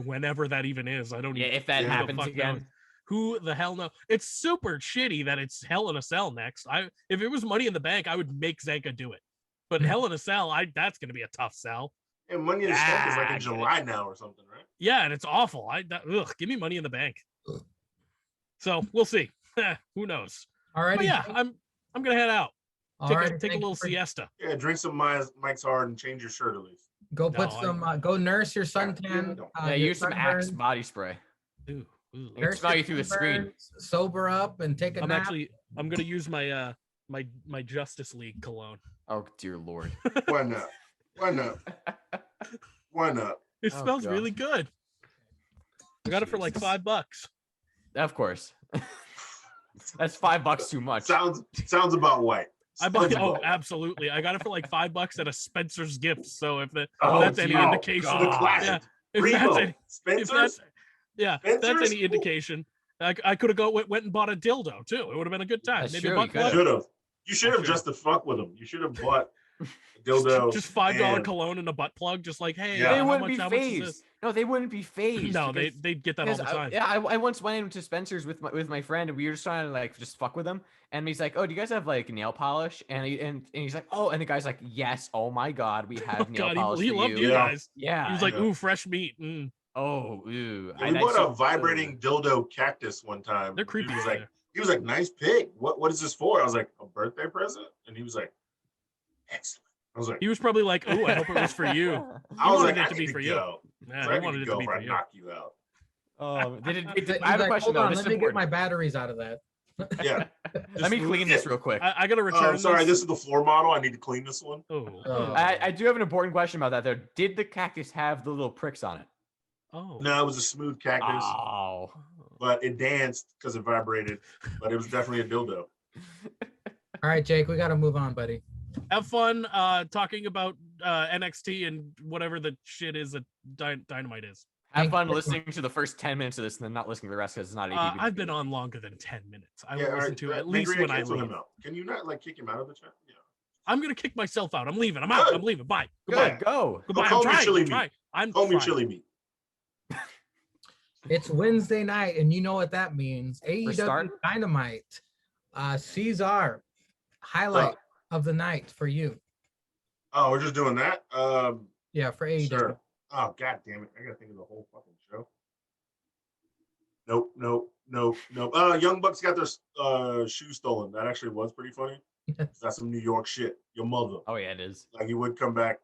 Whenever that even is, I don't. Yeah, even if that who the happens fuck again. knows. Who the hell knows? It's super shitty that it's Hell in a Cell next. If it was Money in the Bank, I would make Zanka do it. But Hell in a Cell, that's gonna be a tough sell. And Money in the Bank is like Ah, in July now or something, right? Yeah, and it's awful. Give me Money in the Bank. So we'll see. Who knows? All right. But yeah, I'm gonna head out. Take a little siesta. siesta. Yeah, drink some Mike's Hard and change your shirt at least. Go put No, some. Go nurse your suntan. Yeah, Your use some Axe sunburn. body spray. Ooh, ooh. It can Nurse smell your you through the screen. sunburns, sober up and take a nap. I'm gonna use my my Justice League cologne. Oh dear lord. Why not? Why not? Why not? It Oh, smells God. really good. I got it for like Jesus. $5. Of course. That's $5 too much. Sounds about white. Absolutely. I got it for like $5 at a Spencer's Gifts. So if Oh, that's any dear indication, God. The classic. yeah, if Remo. that's any, if Spencer's. that's if that's Spencer's? any indication, I could have went and bought a dildo too. It would have been a good time. That's Maybe true, a you butt could've. plug. Should have. You should I have should've. just to fuck with them. You should have bought a dildo. Just $5 and- cologne and a butt plug. Just like, hey, Yeah. They how wouldn't much? be How much is phased. this? No, they wouldn't be phased. No, because- they'd get that all the because time. I once went into Spencer's with my friend and we were just trying to like just fuck with him and he's like, oh, do you guys have like nail polish? And he's like, oh, and the guy's like, yes, oh my god, we have nail God, polish he for loved you Yeah. guys. Yeah. He was like, Yeah. ooh, fresh meat. Mm. oh, ooh. Yeah, we bought a vibrating dildo cactus one time. They're creepy. He was like, nice pig. What is this for? I was like, a birthday present? And he was like, excellent. I was like, He was probably like, ooh, I hope it was for you. I was wanted like, it to be for you. go. Yeah, I he need wanted to it go to be or for I you. knock you out. I have a question Hold though. on, This let is me get my important. batteries out of that. Yeah. Let me clean this real quick. I gotta return. Sorry, this is the floor model. I need to clean this one. Oh, I do have an important question about that though. Did the cactus have the little pricks on it? oh. No, it was a smooth cactus, Oh. but it danced because it vibrated. But it was definitely a dildo. All right, Jake, we got to move on, buddy. Have fun talking about NXT and whatever the shit is that Dynamite is. Have fun listening to the first 10 minutes of this and then not listening to the rest because it's not APPW. I've been on longer than 10 minutes. I will all listen right, to it at Meg, least when I cancel leave. him out. Can you not like kick him out of the chat? Yeah. I'm gonna kick myself out. I'm leaving. I'm out. Good. I'm leaving. Bye. Goodbye. Good, go. Goodbye. Call I'm me trying. chili I'm meat. trying. I'm Call me trying. chili meat. It's Wednesday night, and you know what that means. AEW start? Dynamite. Caesar, highlight of the night for you. Oh, we're just doing that? Yeah, for AEW. Sure. Oh, god damn it. I gotta think of the whole fucking show. Nope. Young Bucks got their shoes stolen. That actually was pretty funny. That's some New York shit. Your mother. Oh yeah, it is. Like he would come back.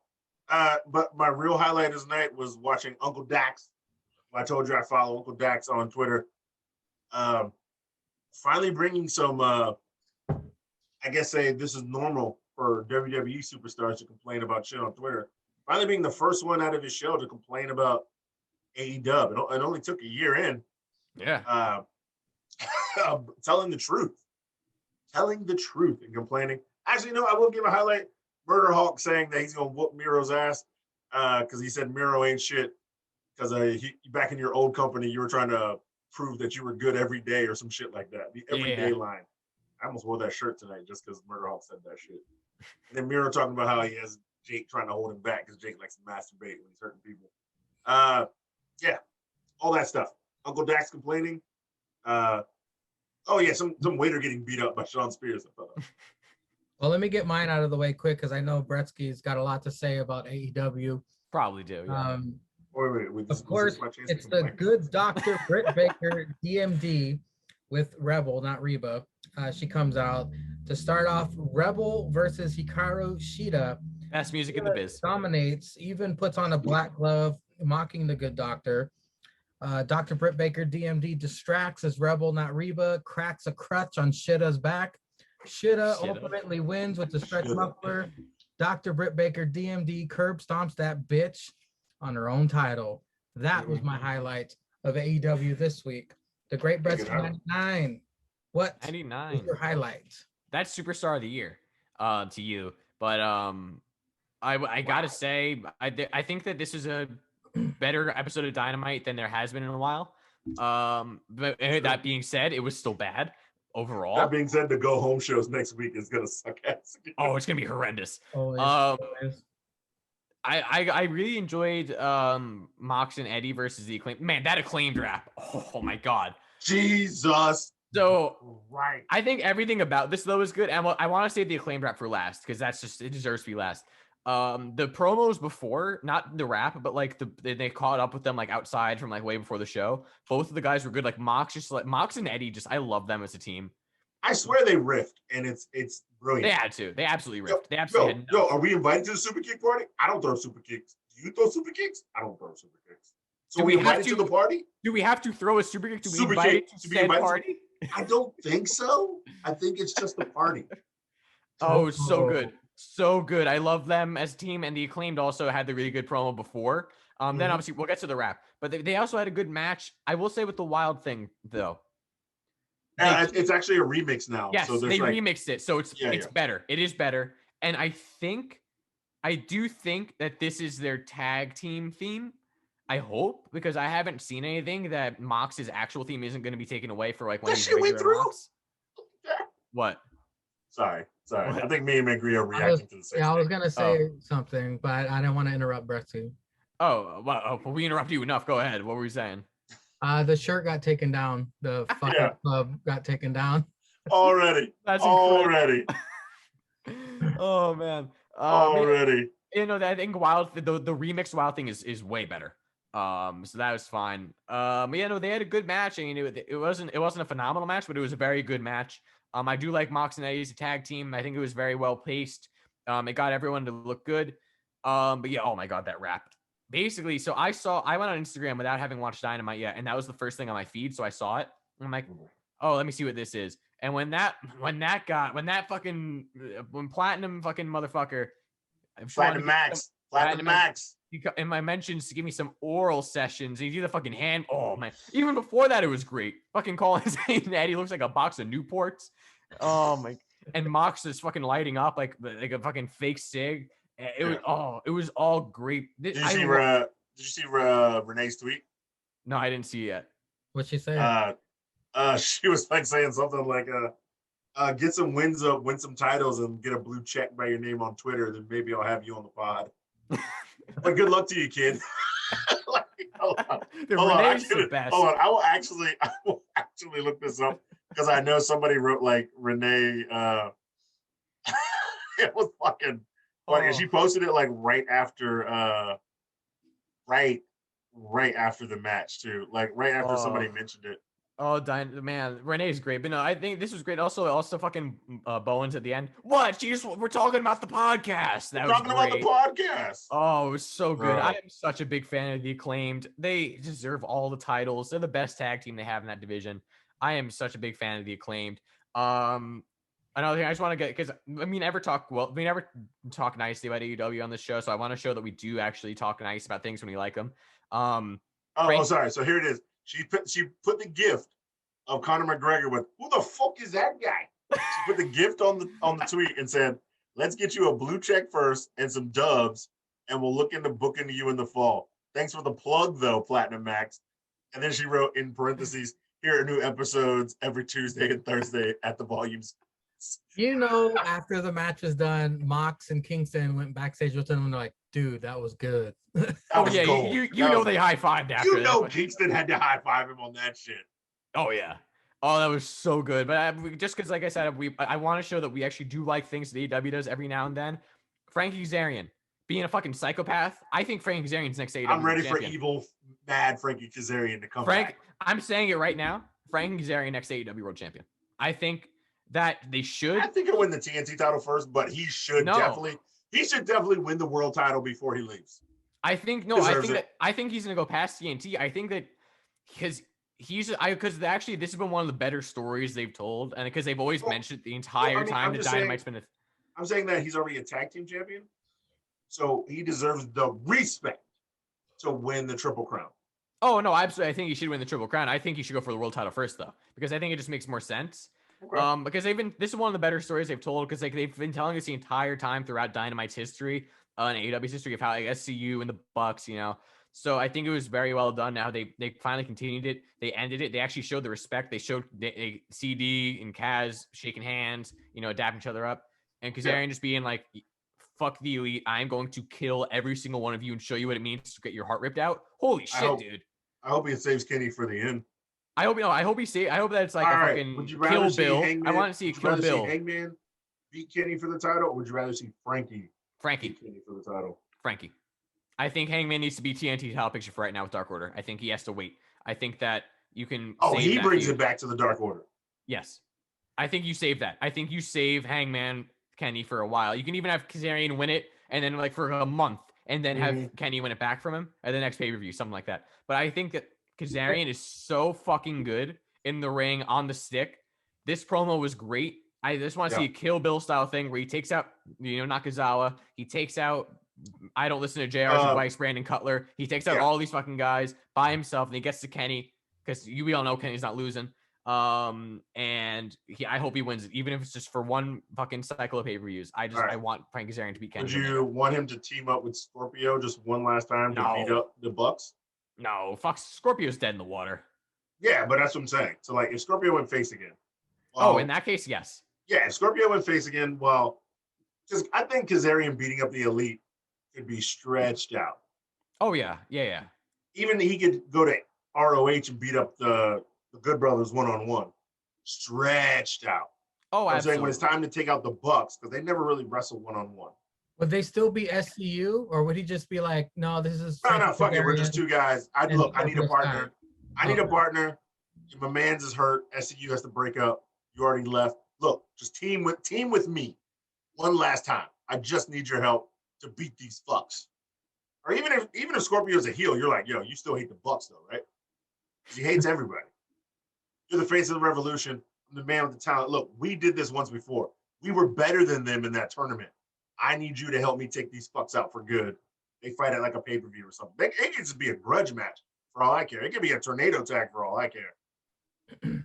But my real highlight of the night was watching Uncle Dax. I told you I follow Uncle Dax on Twitter. Finally bringing some, I guess this is normal for WWE superstars to complain about shit on Twitter. Finally being the first one out of his show to complain about AEW. It only took a year in. Yeah. Telling the truth and complaining. Actually, no, I will give a highlight. Murder Hawk saying that he's gonna whoop Miro's ass because he said Miro ain't shit because back in your old company you were trying to prove that you were good every day or some shit like that. The everyday line. I almost wore that shirt tonight just because Murder Hawk said that shit. And then Miro talking about how he has Jake trying to hold him back because Jake likes to masturbate when he's hurting people. Yeah, all that stuff. Uncle Dax complaining. Some waiter getting beat up by Sean Spears. I thought. Well, let me get mine out of the way quick because I know Bretsky's got a lot to say about AEW. Probably do. Yeah. Wait, Of course, it's the good Dr. Britt Baker, DMD, with Rebel, not Reba. She comes out to start off Rebel versus Hikaru Shida. Best music in the biz. Dominates, even puts on a black glove, mocking the good doctor. Dr. Britt Baker, DMD, distracts as Rebel, not Reba, cracks a crutch on Shida's back. Shida ultimately wins with the stretch muffler. Dr. Britt Baker, DMD, curb stomps that bitch on her own title. That was my highlight of AEW this week. The Great Best 99. What 99. was your highlight? That's Superstar of the Year to you. But I gotta say, I think that this is a better episode of Dynamite than there has been in a while. But that being said, it was still bad overall. That being said, the go home shows next week is gonna suck ass. Oh, it's gonna be horrendous. Always. I really enjoyed Mox and Eddie versus the Acclaim. Man, that Acclaimed rap. Oh my god. Jesus. So Right. I think everything about this though is good. And I want to save the Acclaimed rap for last because that's just it deserves to be last. The promos before, not the rap, but like they caught up with them like outside from like way before the show. Both of the guys were good. Like Mox and Eddie, I love them as a team. I swear they riffed, and it's brilliant. They had to. They absolutely riffed. They absolutely had Yo, are we invited to the super kick party? I don't throw super kicks. Do you throw super kicks? I don't throw super kicks. So Do we we have invited to to- the party? Do we have to throw a super kick to be Super invited kick to to be said invited to- party? I don't think so. I think it's just a party. Oh, so good. So good. I love them as a team, and the Acclaimed also had the really good promo before. Then Mhm. obviously we'll get to the rap, but they also had a good match. I will say with the Wild thing though. It's actually a remix now. Yes, So they there's like, remixed it, so it's Yeah. better. It is better, and I do think that this is their tag team theme. I hope, because I haven't seen anything that Mox's actual theme isn't going to be taken away for like when That he's shit went regular through? Mox. What? Sorry. What? I think me and Mangri are reacting to the same Yeah, I was thing. gonna say something, but I didn't want to interrupt Brexy. Oh, well, we interrupted you enough. Go ahead. What were you saying? The shirt got taken down. The fucking Yeah. club got taken down. Already. That's incredible. Already. Oh man. Already. I think Wild the remixed Wild thing is way better. So that was fine. They had a good match. I mean, it wasn't a phenomenal match, but it was a very good match. I do like Mox and Eddie as a tag team. I think it was very well paced. It got everyone to look good. But yeah, oh my god, that rap. Basically, so I went on Instagram without having watched Dynamite yet, and that was the first thing on my feed. So I saw it. I'm like, oh, let me see what this is. And when Platinum fucking motherfucker, Platinum Max. he in my mentions to give me some oral sessions. He did the fucking hand. Oh man, even before that, it was great. Fucking calling his Eddie looks like a box of Newports. Oh my, and Mox is fucking lighting up like a fucking fake cig. It was all great. Did you see Renee's tweet? No, I didn't see it yet. What'd she say? She was like saying something like get some wins up, win some titles, and get a blue check by your name on Twitter, then maybe I'll have you on the pod. But good luck to you, kid. Hold on. The best. Hold on. I will actually look this up because I know somebody wrote like Renee. It was fucking funny. She posted it like right after the match too. Like right after somebody mentioned it. Oh, man, Renee's great, but no, I think this was great. Also, fucking Bowens at the end. What? We're talking about the podcast. That was great. About the podcast. Oh, it was so good. Bro. I am such a big fan of the Acclaimed. They deserve all the titles. They're the best tag team they have in that division. I am such a big fan of the Acclaimed. Another thing I just want to get, because we never talk nicely about AEW on this show, so I want to show that we do actually talk nice about things when we like them. Sorry. So here it is. She put the gift of Conor McGregor with, who the fuck is that guy? She put the gift on the tweet and said, let's get you a blue check first and some dubs, and we'll look into booking you in the fall. Thanks for the plug though, Platinum Max. And then she wrote in parentheses, here are new episodes every Tuesday and Thursday at the volumes. After the match was done, Mox and Kingston went backstage with them and they're like, dude, that was good. Oh yeah, they high-fived after that. Kingston had to high-five him on that shit. Oh yeah. Oh, that was so good. But just because, like I said, I want to show that we actually do like things that AEW does every now and then. Frankie Kazarian being a fucking psychopath. I think Frankie Kazarian's next AEW I'm ready champion. for evil, mad Frankie Kazarian to come back. I'm saying it right now. Frankie Kazarian next AEW World Champion. I think that they should. I think he'll win the TNT title first, but he should definitely win the world title before he leaves. I think he's gonna go past TNT. I think that because actually this has been one of the better stories they've told, and because they've always mentioned the entire time that Dynamite's been. I'm saying that he's already a tag team champion, so he deserves the respect to win the Triple Crown. Oh no, absolutely. I think he should win the Triple Crown. I think he should go for the world title first though, because I think it just makes more sense. Okay. Because this is one of the better stories they've told, because they've been telling us the entire time throughout Dynamite's history, and AEW's history, of how SCU and the Bucks, So I think it was very well done. Now they finally continued it. They ended it. They actually showed the respect. They showed CD and Kaz shaking hands, dapping each other up, and Kazarian just being like, "Fuck the Elite. I'm going to kill every single one of you and show you what it means to get your heart ripped out." Holy shit, dude! I hope he saves Kenny for the end. I hope that it's like a fucking Kill Bill. I want to see a Kill Bill. See Hangman beat Kenny for the title, or would you rather see Frankie beat Kenny for the title? Frankie. I think Hangman needs to be TNT title picture for right now with Dark Order. I think he has to wait. I think that you can. He brings it back to the Dark Order. Yes, I think you save that. I think you save Hangman Kenny for a while. You can even have Kazarian win it, and then like for a month, and then have Kenny win it back from him at the next pay-per-view, something like that. But I think that Kazarian is so fucking good in the ring, on the stick. This promo was great. I just want to see a Kill Bill style thing where he takes out, Nakazawa. He takes out, I don't listen to JR's advice, Brandon Cutler. He takes out all these fucking guys by himself, and he gets to Kenny because we all know Kenny's not losing. And I hope he wins it, even if it's just for one fucking cycle of pay-per-views. I want Frank Kazarian to beat Kenny. Would you want him to team up with Scorpio just one last time to beat up the Bucks? No, fuck, Scorpio's dead in the water. Yeah, but that's what I'm saying. So, like, if Scorpio went face again. In that case, yes. Yeah, if Scorpio went face again, well, just I think Kazarian beating up the Elite could be stretched out. Oh, yeah. Even he could go to ROH and beat up the Good Brothers one-on-one. Stretched out. Oh, I'm absolutely. saying when it's time to take out the Bucks, because they never really wrestle one-on-one. Would they still be SCU, or would he just be like, no, this is... No, fuck it. We're just two guys. I need a partner. I need a partner. If my man's is hurt, SCU has to break up. You already left. Look, just team with me one last time. I just need your help to beat these fucks. Or even if Scorpio's a heel, you're like, yo, you still hate the Bucks though, right? He hates everybody. You're the face of the revolution. I'm the man with the talent. Look, we did this once before. We were better than them in that tournament. I need you to help me take these fucks out for good. They fight at like a pay-per-view or something. It could just be a grudge match for all I care. It could be a tornado tag for all I care.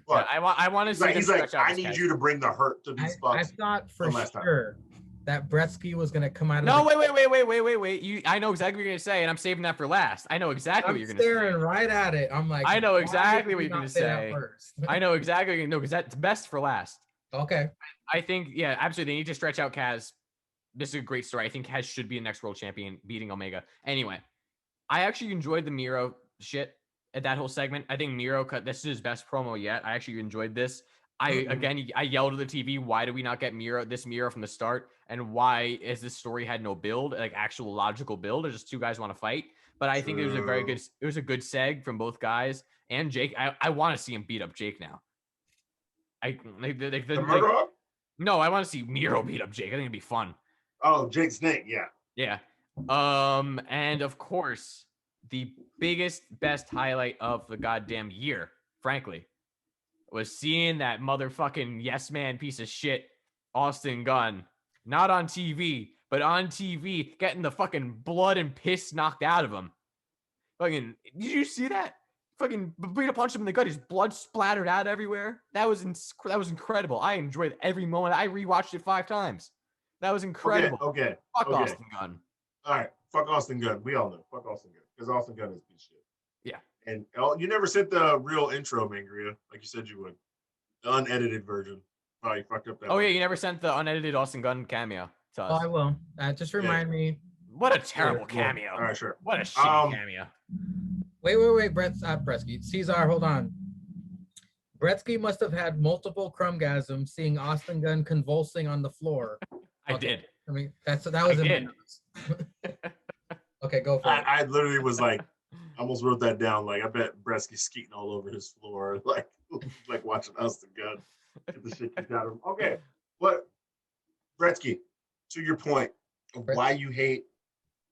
But I want to see. He's like, I need you to bring the hurt to these fucks. I thought for sure that Bretsky was going to come out of wait. I know exactly what you're going to say, and I'm saving that for last. I know exactly what you're going to say. I'm staring right at it. I'm like, I know exactly what you're going to say. I know exactly what you're going to know, because that's best for last. Okay. I think, yeah, absolutely. They need to stretch out Kaz. This is a great story. I think Kaz should be the next world champion, beating Omega. Anyway, I actually enjoyed the Miro shit at that whole segment. I think Miro this is his best promo yet. I actually enjoyed this. I yelled at the TV, why do we not get this Miro from the start? And why is this story had no build, like actual logical build, or just two guys want to fight? But I think it was a good seg from both guys. And Jake, I want to see him beat up Jake now. No, I want to see Miro beat up Jake. I think it'd be fun. Oh, Jake Snake, yeah. Yeah. And of course, the best highlight of the goddamn year, frankly, was seeing that motherfucking yes man piece of shit, Austin Gunn, not on TV, but on TV, getting the fucking blood and piss knocked out of him. Fucking, did you see that? Fucking Brita punched him in the gut. His blood splattered out everywhere. That was incredible. I enjoyed every moment. I rewatched it 5 times. That was incredible. Okay. Fuck Austin Gunn. All right. Fuck Austin Gunn. We all know. Fuck Austin Gunn. Because Austin Gunn is piece of shit. Yeah. And you never sent the real intro, Mangria, like you said you would. The unedited version. Probably fucked up that one. Yeah, you never sent the unedited Austin Gunn cameo to us. Oh, I will. Just remind me. What a terrible cameo. All right, sure. What a shitty cameo. Wait, Bretsky. Cesar, hold on. Bretsky must have had multiple crumgasms seeing Austin Gunn convulsing on the floor. I did. I mean, that was in my notes. Okay, go for it. I literally was like, I almost wrote that down. Like, I bet Bretsky's skeeting all over his floor, like watching Austin Gunn get the shit kicked out of him. Okay, but Bretsky, to your point of why you hate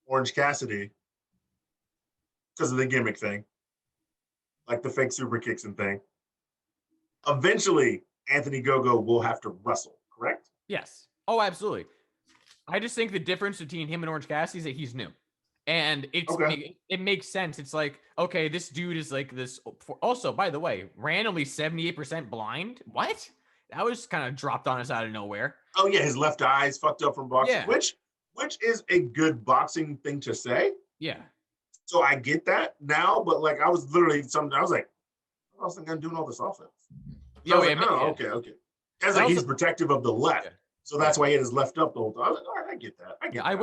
Orange Cassidy, because of the gimmick thing, like the fake super kicks and thing. Eventually, Anthony Gogo will have to wrestle, correct? Yes. Oh, absolutely. I just think the difference between him and Orange Cassidy is that he's new. And it makes sense. It's like, okay, this dude is like this. Also, by the way, randomly 78% blind. What? That was kind of dropped on us out of nowhere. Oh, yeah. His left eye is fucked up from boxing, Yeah. which is a good boxing thing to say. Yeah. So I get that now, but like I was literally I was like, I was thinking I'm doing all this offense. So okay. It's like he's protective of the left. Yeah. So that's why he had his left up the whole time. I was like, all right, I get that. I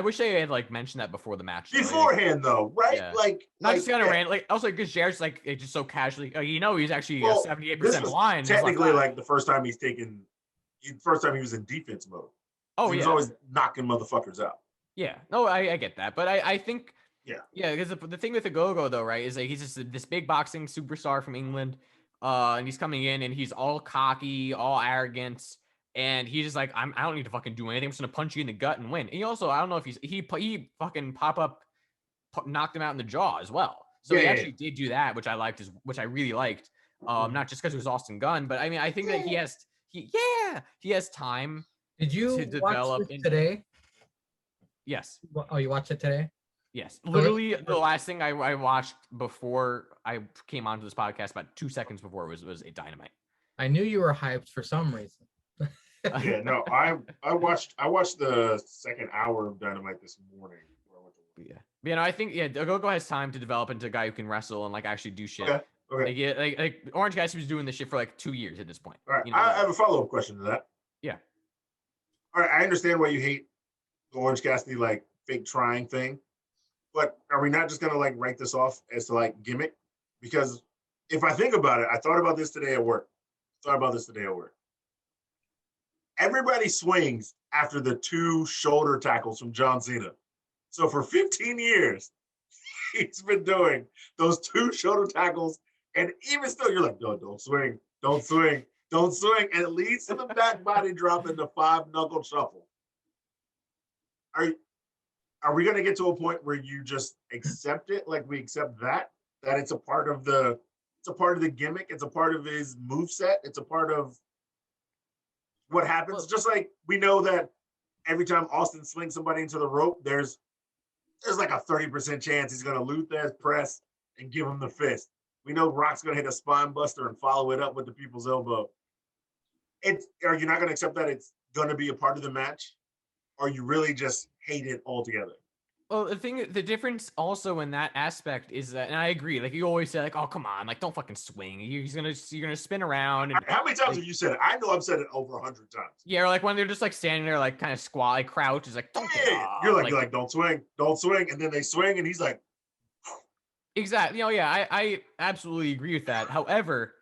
wish they had like mentioned that before the match. Beforehand, though, right? Yeah. Like not just kind of random. Like also because Jared's like just so casually, he's actually 78% blind. Technically, like the first time he was in defense mode. Oh, he was always knocking motherfuckers out. Yeah, no, I get that, but I think because the thing with the Go-Go though, right, is like he's just this big boxing superstar from England, and he's coming in and he's all cocky, all arrogant. And he's just like, I don't need to fucking do anything. I'm just gonna punch you in the gut and win. And he also, I don't know if he fucking knocked him out in the jaw as well. So he actually did do that, which I really liked. Not just because it was Austin Gunn, but I mean, I think that he has time. Did you to develop watch it today? Yes. Oh, you watched it today? Yes. Literally, the last thing I watched before I came onto this podcast, about 2 seconds before, was a Dynamite. I knew you were hyped for some reason. Yeah, no, I watched the second hour of Dynamite this morning. Yeah, no, I think Gogo has time to develop into a guy who can wrestle and like actually do shit. Okay. Like Orange Cassidy was doing this shit for like 2 years at this point. All right, you know? I have a follow-up question to that. Yeah. All right, I understand why you hate the Orange Cassidy like fake trying thing, but are we not just gonna like write this off as to like gimmick? Because if I think about it, I thought about this today at work. Everybody swings after the 2 shoulder tackles from John Cena. So for 15 years, he's been doing those 2 shoulder tackles, and even still, you're like, no, don't swing, and it leads to the back body drop in the 5-knuckle shuffle. Are we going to get to a point where you just accept it, like we accept that it's a part of the gimmick, it's a part of his moveset, it's a part of what happens? Just like we know that every time Austin slings somebody into the rope, there's like a 30% chance he's going to Luthez press and give him the fist. We know Rock's going to hit a spine buster and follow it up with the people's elbow. Are you not going to accept that it's going to be a part of the match? Or you really just hate it altogether? Well, the difference also in that aspect is that, and I agree, like you always say, like, oh, come on, like, don't fucking swing. You're gonna spin around. And, how many times have you said it? I know I've said it over 100 times. Yeah, or like when they're just like standing there, like kind of squat, like crouch, is like, don't get up. You're like, don't swing, and then they swing, and he's like, exactly. I absolutely agree with that. However,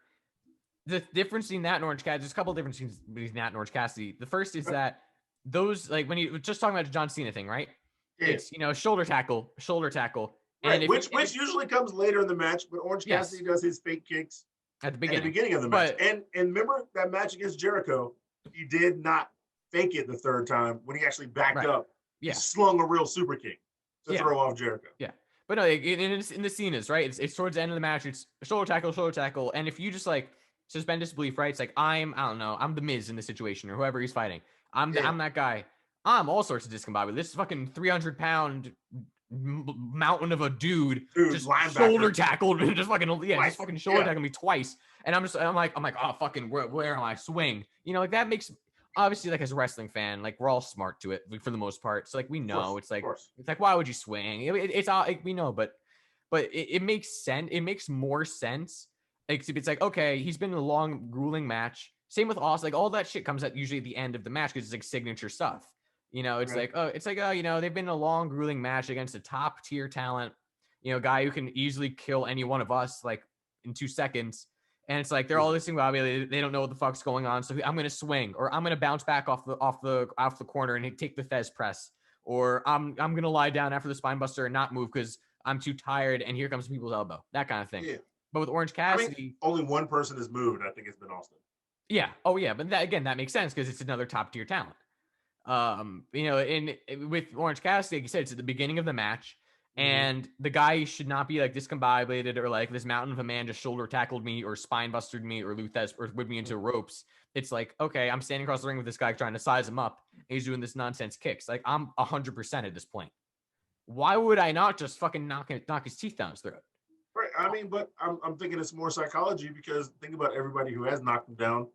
the difference between that and Orange Cassidy, there's a couple of differences between that and Orange Cassidy. The first is that those, like when you just talking about the John Cena thing, right? Yeah. It's shoulder tackle, right? And which usually comes later in the match, but Orange Cassidy does his fake kicks at the beginning of the match. And remember that match against Jericho, he did not fake it the third time when he actually backed up. Yeah, he slung a real super kick to throw off Jericho. Yeah, but no, in the Cena's, right? It's towards the end of the match. It's shoulder tackle, and if you just like suspend disbelief, right? It's like I'm the Miz in this situation or whoever he's fighting. I'm that guy. I'm all sorts of discombobulated. This fucking 300-pound mountain of a dude just shoulder tackled and just fucking shoulder tackled me twice. And I'm like, oh fucking where am I? Swing. Like that makes, obviously, like as a wrestling fan, like we're all smart to it for the most part. So like we know it's like why would you swing? It's all we know, but it makes sense. It makes more sense. It's like, okay, he's been in a long, grueling match. Same with Austin. Like all that shit comes at usually at the end of the match because it's like signature stuff. It's like, they've been in a long, grueling match against a top tier talent, guy who can easily kill any one of us like in 2 seconds. And it's like they're all listening about me. They don't know what the fuck's going on. So I'm gonna swing, or I'm gonna bounce back off the corner and take the Fez press, or I'm gonna lie down after the spine buster and not move because I'm too tired. And here comes people's elbow, that kind of thing. Yeah. But with Orange Cassidy, only one person has moved. I think it's been Austin. Yeah. Oh yeah. But that makes sense because it's another top tier talent. With Orange Cassidy, like you said, it's at the beginning of the match, and the guy should not be like discombobulated or like this mountain of a man just shoulder tackled me or spine busted me or Luthez or whipped me into ropes. It's like, okay, I'm standing across the ring with this guy trying to size him up, and he's doing this nonsense kicks. Like I'm 100% at this point. Why would I not just fucking knock his teeth down his throat? Right. I mean, but I'm thinking it's more psychology because think about everybody who has knocked him down.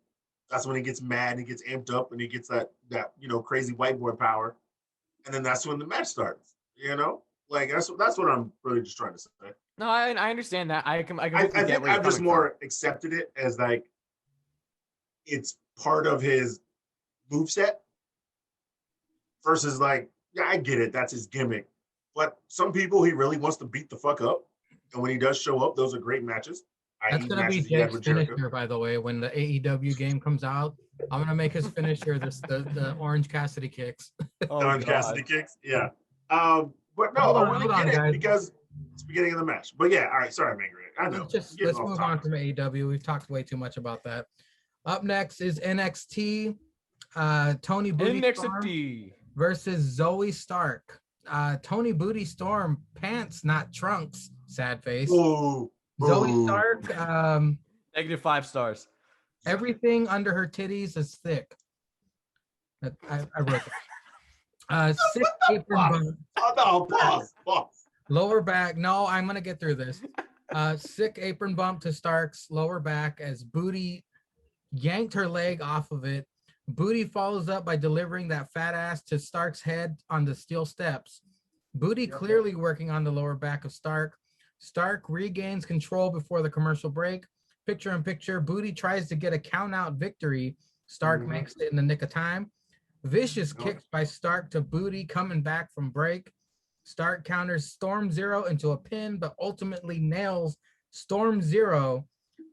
That's when he gets mad and he gets amped up and he gets that crazy white boy power, and then that's when the match starts. Like that's what I'm really just trying to say. No, I understand that. I think I've just more accepted it as like it's part of his moveset versus like, yeah, I get it, that's his gimmick. But some people he really wants to beat the fuck up, and when he does show up, those are great matches. That's going to be Jake's finisher, by the way. When the AEW game comes out, I'm going to make his finisher the Orange Cassidy kicks. Orange Cassidy kicks? Yeah. But no, I really get it because it's the beginning of the match. But yeah, all right. Sorry, I'm angry. I know. Let's move on from AEW. We've talked way too much about that. Up next is NXT. Tony Booty Storm NXT. versus Zoe Stark. Tony Booty Storm, pants, not trunks. Sad face. Ooh, Zoe ooh. Stark, -5 stars. everything under her titties is thick. I wrote that. Sick apron bump. Oh, no, pause. Lower back. No, I'm gonna get through this. Sick apron bump to Stark's lower back as Booty yanked her leg off of it. Booty follows up by delivering that fat ass to Stark's head on the steel steps. Booty clearly working on the lower back of Stark. Stark regains control before the commercial break. Picture in picture, Booty tries to get a count out victory. Stark makes it in the nick of time. Vicious kicks by Stark to Booty coming back from break. Stark counters Storm Zero into a pin, but ultimately nails Storm Zero.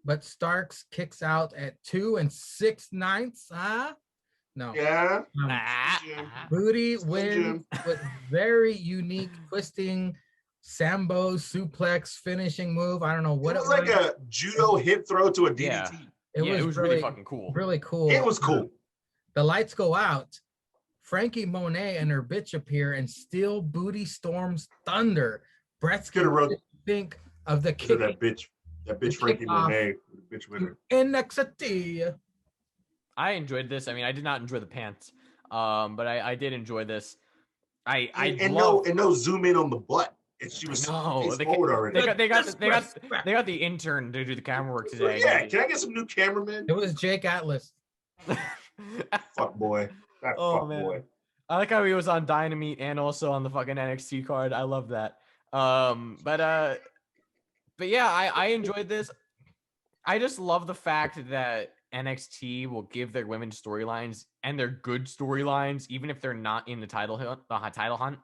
But Starks kicks out at 2 6/9. No. Yeah. Booty wins with very unique twisting Sambo suplex finishing move. I don't know what it was like a judo hip throw to a DDT. Yeah. It was really fucking cool. Really cool. It was cool. The lights go out. Frankie Monet and her bitch appear and steal Booty Storm's thunder. Brett's gonna think of the kick. That bitch Frankie Monet, bitch winner. NXT. I enjoyed this. I mean, I did not enjoy the pants, but I did enjoy this. No zoom in on the butt. She was forward already. They got the intern to do the camera work today. Yeah, can I get some new cameramen? It was Jake Atlas. Fuck boy. That fuck boy. I like how he was on Dynamite and also on the fucking NXT card. I love that. But yeah, I enjoyed this. I just love the fact that NXT will give their women storylines, and they're good storylines, even if they're not in the title hunt.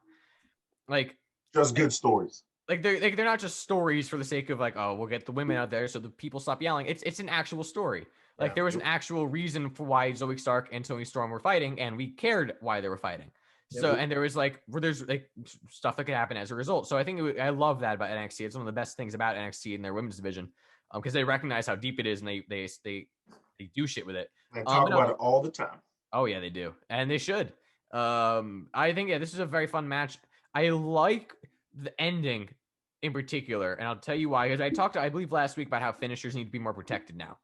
Like, just good stories. Like they're not just stories for the sake of like, oh, we'll get the women out there so the people stop yelling. It's an actual story. Like there was an actual reason for why Zoe Stark and Toni Storm were fighting, and we cared why they were fighting. So and there was like there's like stuff that could happen as a result. So I think I love that about NXT. It's one of the best things about NXT in their women's division, because they recognize how deep it is and they do shit with it. They talk about it all the time. Oh yeah, they do, and they should. I think this is a very fun match. I like the ending in particular, and I'll tell you why. Because I believe last week about how finishers need to be more protected now.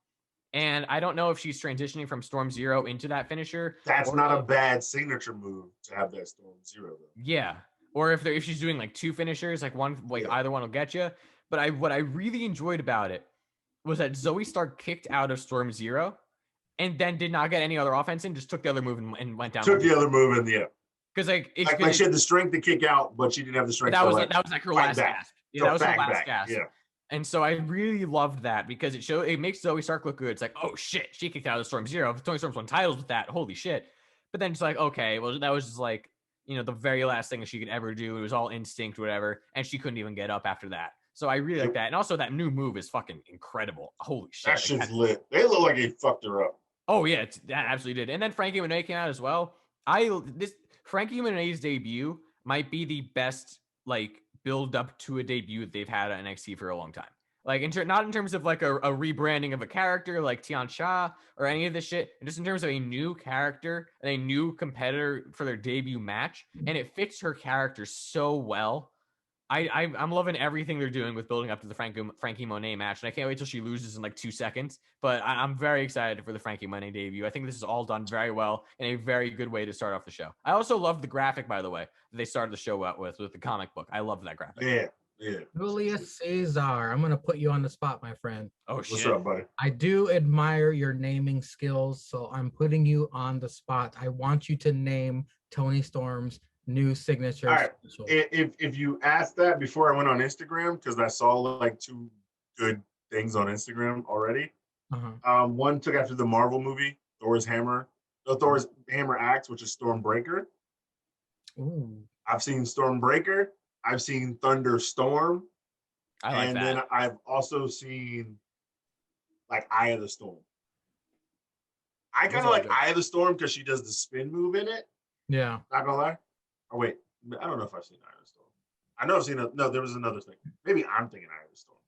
And I don't know if she's transitioning from Storm Zero into that finisher. That's not a bad signature move to have that Storm Zero, though. Yeah. Or if she's doing like two finishers, like one, either one will get you. But what I really enjoyed about it was that Zoe Stark kicked out of Storm Zero and then did not get any other offense in, just took the other move and went down. Took the other move and because like she had the strength to kick out, but she didn't have the strength. That was like her last gasp. Yeah, that was her last gasp. Yeah. And so I really loved that because it makes Zoe Stark look good. It's like, oh shit, she kicked out of Storm Zero. Toni Storm's won titles with that. Holy shit. But then it's like, okay, well, that was just like, the very last thing that she could ever do. It was all instinct, whatever. And she couldn't even get up after that. So I really like that. And also that new move is fucking incredible. Holy shit. That shit's lit. They look like he fucked her up. Oh yeah, that absolutely did. And then Frankie Monet came out as well. Frankie Monet's debut might be the best build up to a debut that they've had at NXT for a long time. Like not in terms of like a rebranding of a character like Tian Sha or any of this shit, just in terms of a new character and a new competitor for their debut match, and it fits her character so well. I'm loving everything they're doing with building up to the Frankie Monet match, and I can't wait till she loses in like 2 seconds. But I'm very excited for the Frankie Monet debut. I think this is all done very well and a very good way to start off the show. I also love the graphic, by the way, that they started the show out with the comic book. I love that graphic. Yeah. Julius Caesar, I'm gonna put you on the spot, my friend. Oh shit! What's up, buddy? I do admire your naming skills, so I'm putting you on the spot. I want you to name Toni Storm's new signature. All right. If you asked that before I went on Instagram, because I saw like 2 good things on Instagram already. One took after the Marvel movie, Thor's Hammer Axe, which is Stormbreaker. Ooh. I've seen Stormbreaker. I've seen Thunderstorm. I like that. And then I've also seen like Eye of the Storm. I kind of like Eye of the Storm because she does the spin move in it. Yeah. Not gonna lie. Oh wait, I don't know if I've seen Eye of the Storm. I know I've seen no. There was another thing. Maybe I'm thinking Eye of the Storm,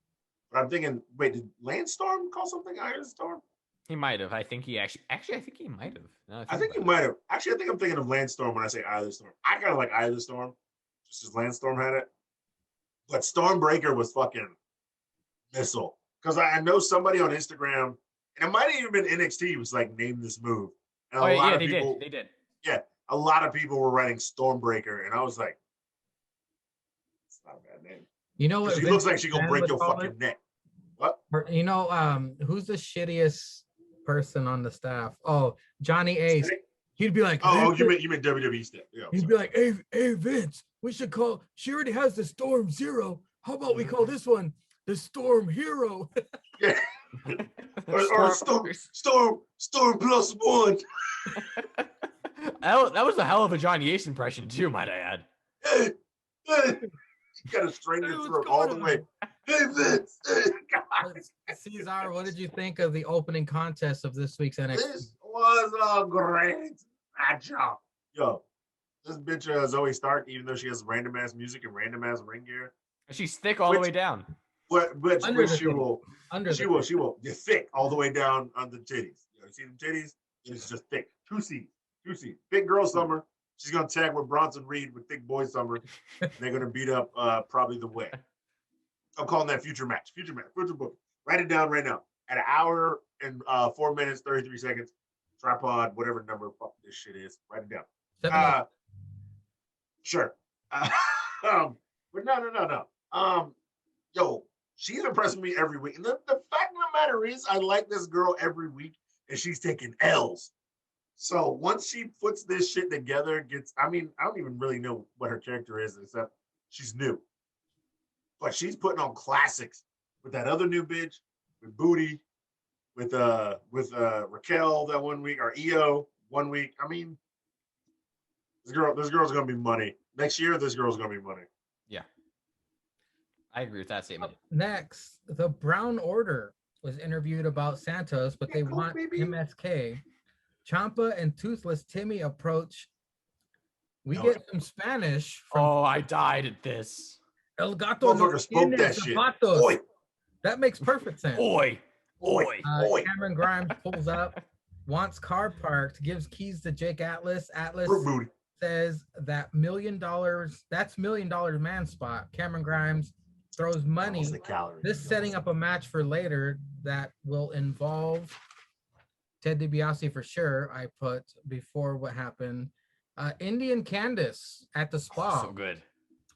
but I'm thinking. Wait, did Lance Storm call something Eye of the Storm? He might have. I think he actually. I think he might have. No, I think you might have. Actually, I think I'm thinking of Landstorm when I say Eye of the Storm. I kind of like Eye of the Storm, just as Landstorm had it. But Stormbreaker was fucking missile. Because I know somebody on Instagram, and it might have even been NXT, was like, name this move. And a lot of people, They did. Yeah, a lot of people were writing Stormbreaker, and I was like, it's not a bad name. You know what? She looks like she's gonna break your fucking neck. What? You know, who's the shittiest person on the staff? Oh, Johnny Ace. He'd be like, oh, you meant WWE stuff. Yeah, he'd be like, hey, Vince, we should call. She already has the Storm Zero. How about we call this one the Storm Hero? Yeah. or Storm plus one. That was a hell of a Johnny Ace impression too, might I add. Hey, you got to strain your throat all the way. Hey, Vince. Cesar, what did you think of the opening contest of this week's NXT? This was a great matchup. Yo, this bitch Zoe Stark, even though she has random ass music and random ass ring gear, she's thick all the way down. Which she will. You're thick all the way down on the titties. You see the titties? It's just thick. Two C's. Big girl summer. She's gonna tag with Bronson Reed with thick boy summer. They're gonna beat up probably the way. I'm calling that future match. Future book. Write it down right now. At an hour and 4 minutes, 33 seconds. Tripod, whatever number fuck this shit is. Write it down. Sure. But no. Yo, she's impressing me every week. And the fact of the matter is, I like this girl every week, and she's taking L's. So once she puts this shit together, I don't even really know what her character is, except she's new. But she's putting on classics with that other new bitch, with Booty, with Raquel that 1 week, or EO 1 week. I mean, this girl's gonna be money. Next year, this girl's gonna be money. Yeah. I agree with that statement. Next, the Brown Order was interviewed about Santos, but they want MSK. Ciampa and Toothless Timmy approach. We get some Spanish. I died at this. El Gato no spoke that shit. Oi. That makes perfect sense. Oi. Cameron Grimes pulls up, wants car parked, gives keys to Jake Atlas. Atlas says that $1 million, that's $1 million man spot. Cameron Grimes throws money. This setting up a match for later that will involve Ted DiBiase for sure. I put before what happened. Indian Candace at the spa. So good.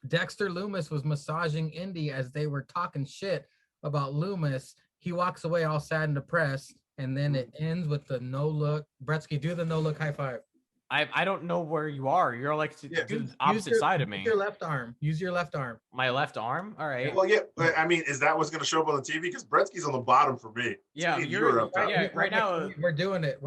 Dexter Loomis was massaging Indy as they were talking shit about Loomis. He walks away all sad and depressed, and then it ends with the no look. Bretsky, do the no look high five. I don't know where you are. You're like the opposite side of me. Use your left arm. Use your left arm. My left arm? All right. Well, yeah, but I mean, is that what's going to show up on the TV? Because Bretsky's on the bottom for me. Yeah, you're up top. Yeah, right now. We're doing it.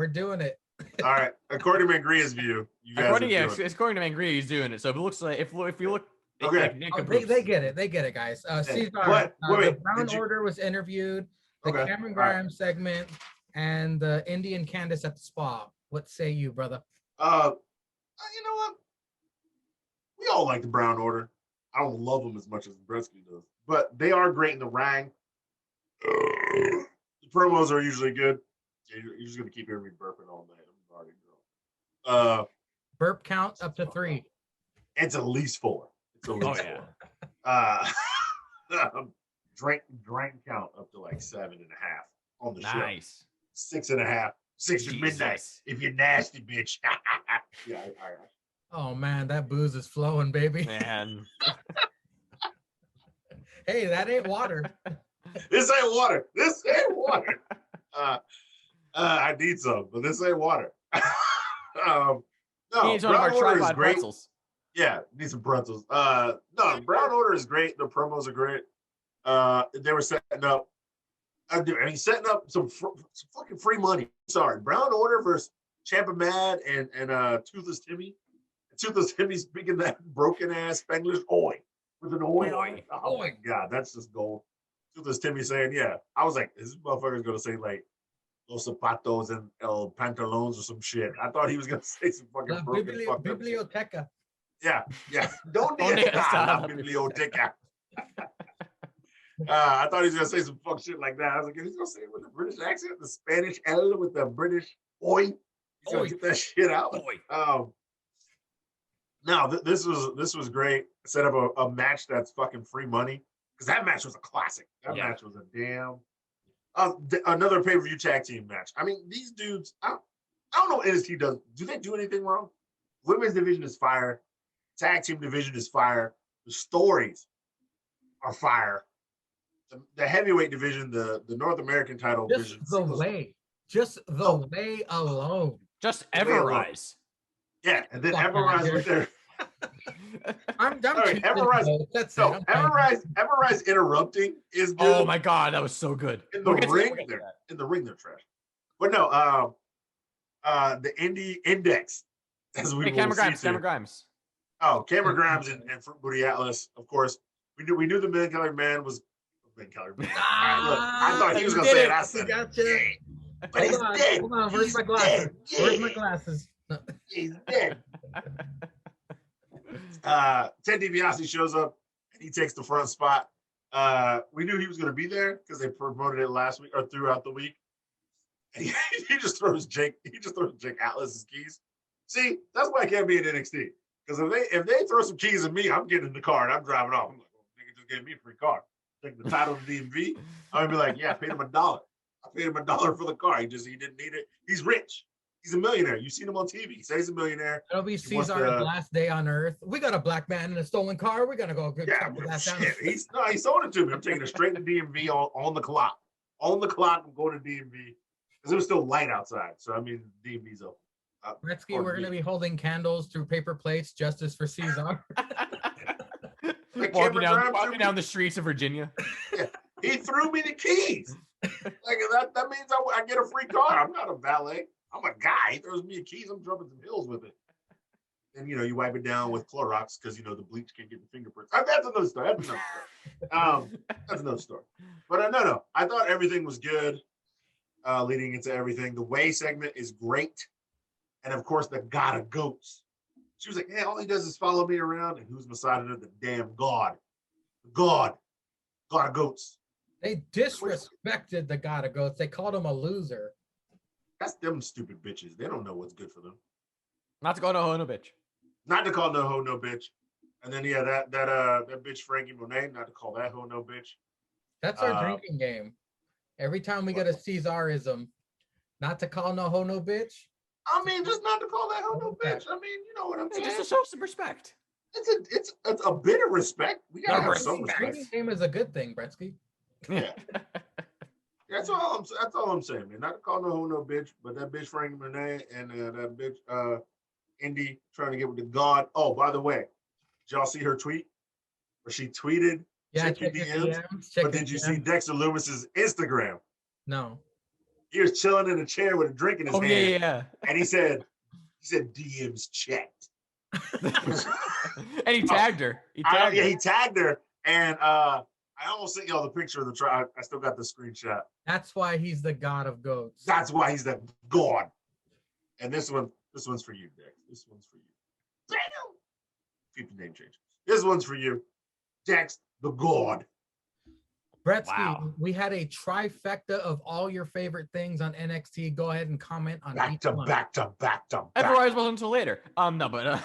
All right. According to Mangria's view, you guys according to Mangria, he's doing it. So if it looks like if you look. Okay. They get it, guys. Cesar, the Brown Order was interviewed, the Cameron Grimes segment, and the Indian Candace at the spa. What say you, brother? You know what? We all like the Brown Order. I don't love them as much as Bretsky does, but they are great in the ring. The promos are usually good. You're just gonna keep hearing me burping all night. I'm already drunk. Burp count up to 3. It's at least 4. It's at least 4. Drink count up to like 7.5 on the show. Nice. 6.5. 6 at midnight. If you're nasty, bitch. Yeah. All right. Oh man, that booze is flowing, baby. Man. Hey, that ain't water. This ain't water. I need some, but this ain't water. No, Brown Order is great. Pretzels. Yeah, need some pretzels. No, Brown Order is great. The promos are great. They were setting up. Setting up some fucking free money. Sorry, Brown Order versus Ciampa Mad and Toothless Timmy. Toothless Timmy speaking that broken ass Spanglish oi with an oi. Oh my god, that's just gold. Toothless Timmy saying, yeah. I was like, this motherfucker's gonna say like los zapatos and el pantalones or some shit. I thought he was gonna say some fucking broken biblioteca. Yeah. Donde está la biblioteca? I thought he was gonna say some fuck shit like that. I was like, he's gonna say it with the British accent, the Spanish L with the British oi. He's gonna Oi. get that shit out. Oi. No, this was great. Set up a match that's fucking free money because that match was a classic. That match was a damn. Another pay-per-view tag team match. I mean, these dudes. I don't know what NXT does. Do they do anything wrong? Women's division is fire. Tag team division is fire. The stories are fire. The heavyweight division, the North American title division. Just the way alone. Just Everrise. Yeah, and then Everrise with their. I'm sorry, Everrise. That's no, it. Everrise interrupting is good. Oh my god, that was so good. In the ring, they're trash. But no, the indie index, as we Cameron Grimes. Oh, Cameron Grimes and Fruit Booty Atlas, of course. We knew the Man Colored Man was Ben Colored Man. I thought he was gonna say it. I said it. But he's dead. Hold on, where's my glasses? Where's my glasses? No. He's dead. Ted DiBiase shows up and he takes the front spot. We knew he was going to be there because they promoted it last week or throughout the week. And he just throws Jake Atlas's keys. See, that's why I can't be in NXT. Because if they throw some keys at me, I'm getting in the car and I'm driving off. I'm like, well, nigga just gave me a free car. Take the title of the DMV. I'm gonna be like, yeah, I paid him $1. I paid him $1 for the car. He didn't need it. He's rich. He's a millionaire. You've seen him on TV. He says he's a millionaire. It'll be Caesar's last day on Earth. We got a black man in a stolen car. We're gonna go good. Yeah, shit. He sold it to me. I'm taking it straight to DMV on the clock. On the clock, I'm going to DMV because it was still light outside. So I mean, DMV's open. Gretzky, we're gonna be holding candles through paper plates. Justice for Caesar. walking down the streets of Virginia. Yeah. He threw me the keys. Like that means I get a free car. I'm not a valet. I'm a guy. He throws me the keys. I'm jumping some hills with it. And you wipe it down with Clorox because the bleach can't get the fingerprints. That's another story. That's another story. But no. I thought everything was good leading into everything. The way segment is great. And of course, the God of Goats. She was like, "Yeah, all he does is follow me around." And who's beside her? The damn God. The God of Goats. They disrespected the God of Goats. They called him a loser. That's them stupid bitches. They don't know what's good for them. Not to call no ho, no bitch. Not to call no ho, no bitch. And then that bitch Frankie Monet, not to call that ho, no bitch. That's our drinking game. Every time we get a Caesarism, not to call no ho, no bitch. I mean, just not to call that ho, no bitch. I mean, you know what I'm saying. Just to show some respect. It's a bit of respect. We gotta have some respect. Drinking game is a good thing, Bretsky. Yeah. That's all I'm saying, man. Not to call no ho, no bitch, but that bitch Frankie Monet and that bitch Indy trying to get with the God. Oh, by the way, did y'all see her tweet? Where she tweeted, check your DMs. But did you see Dexter Lewis's Instagram? No. He was chilling in a chair with a drink in his hand. Yeah. And he said DMs checked. And he tagged her. He tagged her. And I almost sent y'all the picture of the try. I still got the screenshot. That's why he's the God of Goats. That's why he's the God. And this one's for you, Dex. This one's for you. Damn. Keep the name change. This one's for you, Dex, the God. Bretsky, we had a trifecta of all your favorite things on NXT. Go ahead and comment on back to back. Everrise wasn't until later. No, but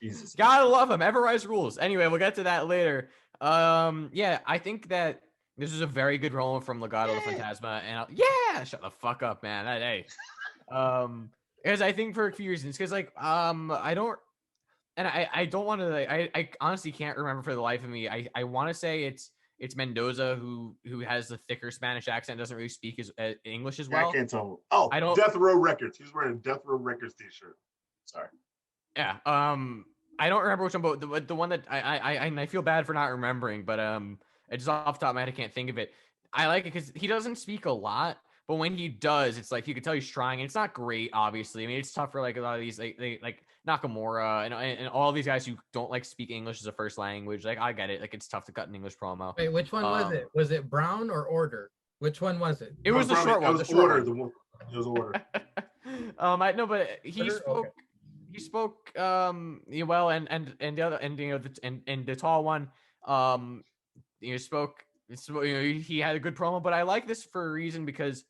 Jesus. Gotta love him. Everrise rules. Anyway, we'll get to that later. Yeah, I think that this is a very good role from Legado de Fantasma, and shut the fuck up, man. Hey, because I think for a few reasons, because I don't. And I don't want to. I honestly can't remember for the life of me. I want to say it's Mendoza who has the thicker Spanish accent, doesn't really speak English as well. I can't tell. Oh, I don't. Death Row Records. He's wearing a Death Row Records t-shirt. Sorry. Yeah. I don't remember which one, but the one that I feel bad for not remembering, but it's off the top of my head. I can't think of it. I like it because he doesn't speak a lot, but when he does, it's like you can tell he's trying. And it's not great, obviously. I mean, it's tough for like a lot of these like Nakamura and all these guys who don't like speak English as a first language. Like I get it. Like it's tough to cut an English promo. Wait, which one was it? Was it Brown or Order? Which one was it? It was the short one. It was Order. It was Order. I know, but he spoke. Okay. He spoke well, and the other, and the tall one. You spoke. He had a good promo, but I like this for a reason because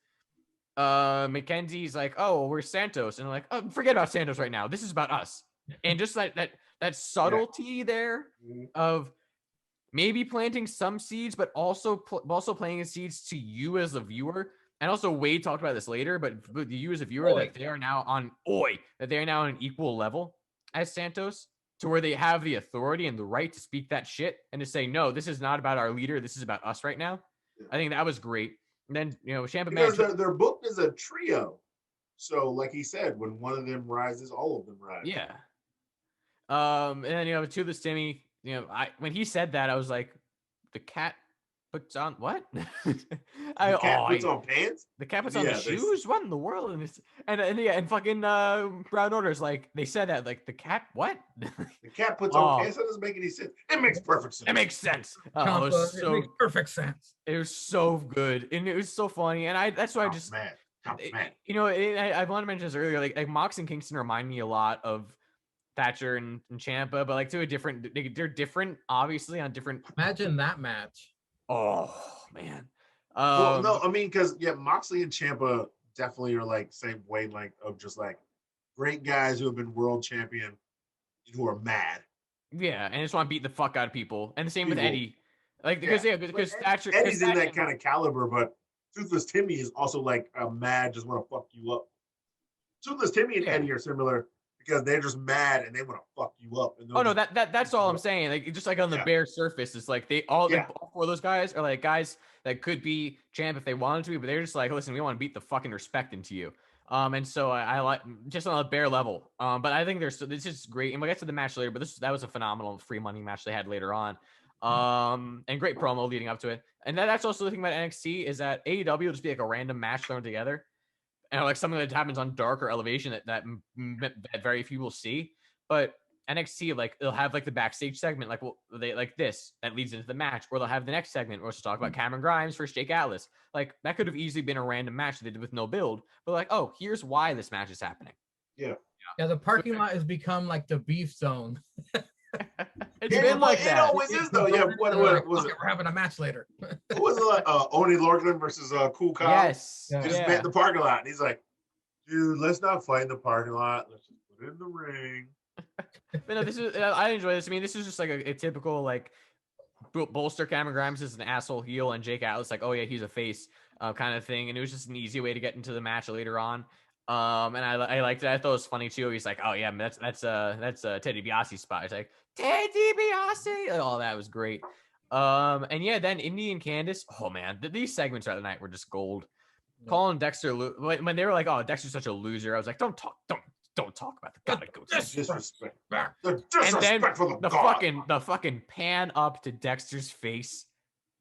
Mackenzie's like, oh, we're Santos, and I'm like, oh, forget about Santos right now. This is about us, and just like that subtlety there of maybe planting some seeds, but also planting seeds to you as a viewer. And also Wade talked about this later, but you as a viewer, that they are now on that they are now on an equal level as Santos, to where they have the authority and the right to speak that shit and to say, no, this is not about our leader. This is about us right now. I think that was great. And then, Ciampa Because match. they're booked as a trio. So, like he said, when one of them rises, all of them rise. Yeah. And then, Toothless Timmy, when he said that, I was like, the cat puts on what? The cat puts on pants? The cat puts on the shoes? What in the world? And fucking Brown Order's like, they said that, like, the cat, what? The cat puts on pants? That doesn't make any sense. It makes perfect sense. It makes sense. It makes perfect sense. It was so good. And it was so funny. And that's why I just, man. I want to mention this earlier, like Mox and Kingston remind me a lot of Thatcher and Ciampa, but like to a different, they're different, obviously, on different. Imagine that match. Oh man. Well, no, I mean, because Moxley and Ciampa definitely are like same way, like of just like great guys who have been world champion, who are mad. Yeah, and just want to beat the fuck out of people, and the same with Eddie, like because Thatcher. Eddie's in that kind of caliber, but Toothless Timmy is also like a mad, just want to fuck you up. Toothless Timmy and Eddie are similar because they're just mad and they want to fuck you up. And no, that's all I'm saying. Like just like on the bare surface, it's like all four of those guys are like guys that could be champ if they wanted to be, but they're just like, listen, we want to beat the fucking respect into you. And so I like just on a bare level. But I think this is great, and we'll get to the match later. But that was a phenomenal free money match they had later on. And great promo leading up to it. And that's also the thing about NXT is that AEW will just be like a random match thrown together, and like something that happens on Dark or Elevation that very few will see. But NXT, like they'll have like the backstage segment, like they like this that leads into the match, or they'll have the next segment where it's to talk about Cameron Grimes versus Jake Atlas. Like that could have easily been a random match they did with no build, but like, oh, here's why this match is happening. Yeah. The parking lot has become like the beef zone. It's been like that. It always is though. Yeah, what was it? We're having a match later. What was it like? Oni Lorcan versus Cool Kyle. Yes. They just met in the parking lot, and he's like, "Dude, let's not fight in the parking lot. Let's just put it in the ring." But no, I enjoy this. I mean, this is just like a typical like bolster Cameron Grimes is an asshole heel, and Jake Atlas like, oh yeah, he's a face kind of thing, and it was just an easy way to get into the match later on. And I liked it. I thought it was funny too. He's like, oh yeah, man, that's Teddy DiBiase's spot. It's like Teddy DiBiase. All that was great. And yeah, then Indy and Candice. Oh man, these segments of the night were just gold. Calling Dexter when they were like, oh, Dexter's such a loser. I was like, don't talk about the God of Goats. Disrespect. The disrespect for the God. The fucking pan up to Dexter's face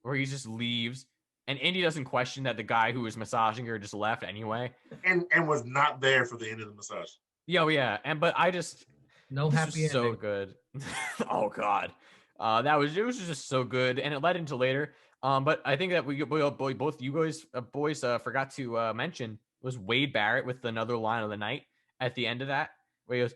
where he just leaves. And Indy doesn't question that the guy who was massaging her just left anyway. And was not there for the end of the massage. Yeah. But I just happy ending. So good. Oh God. It was just so good. And it led into later. But I think that both you guys boys forgot to mention was Wade Barrett with another line of the night at the end of that, where he goes,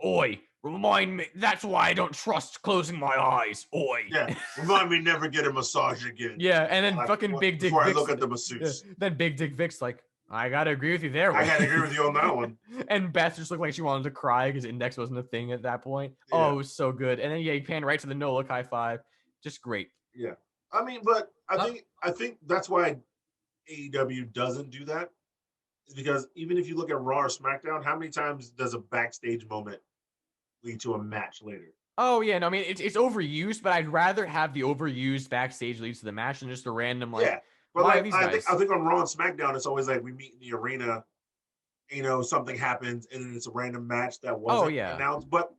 "Oi, remind me. That's why I don't trust closing my eyes. Oi." Yeah, remind me never get a massage again. Yeah, and then fucking Big Dick before Vic's, I look at the masseuse. Then Big Dick Vic's like, I gotta agree with you there. I gotta agree with you on that one. And Beth just looked like she wanted to cry because Index wasn't a thing at that point. Yeah. Oh, it was so good. And then you pan right to the no look high five. Just great. Yeah, I mean, but I think that's why AEW doesn't do that. Because even if you look at Raw or SmackDown, how many times does a backstage moment lead to a match later? Oh yeah, no, I mean it's overused, but I'd rather have the overused backstage leads to the match than just a random like. Yeah, but like I think on Raw and SmackDown, it's always like we meet in the arena, something happens and then it's a random match that wasn't announced, but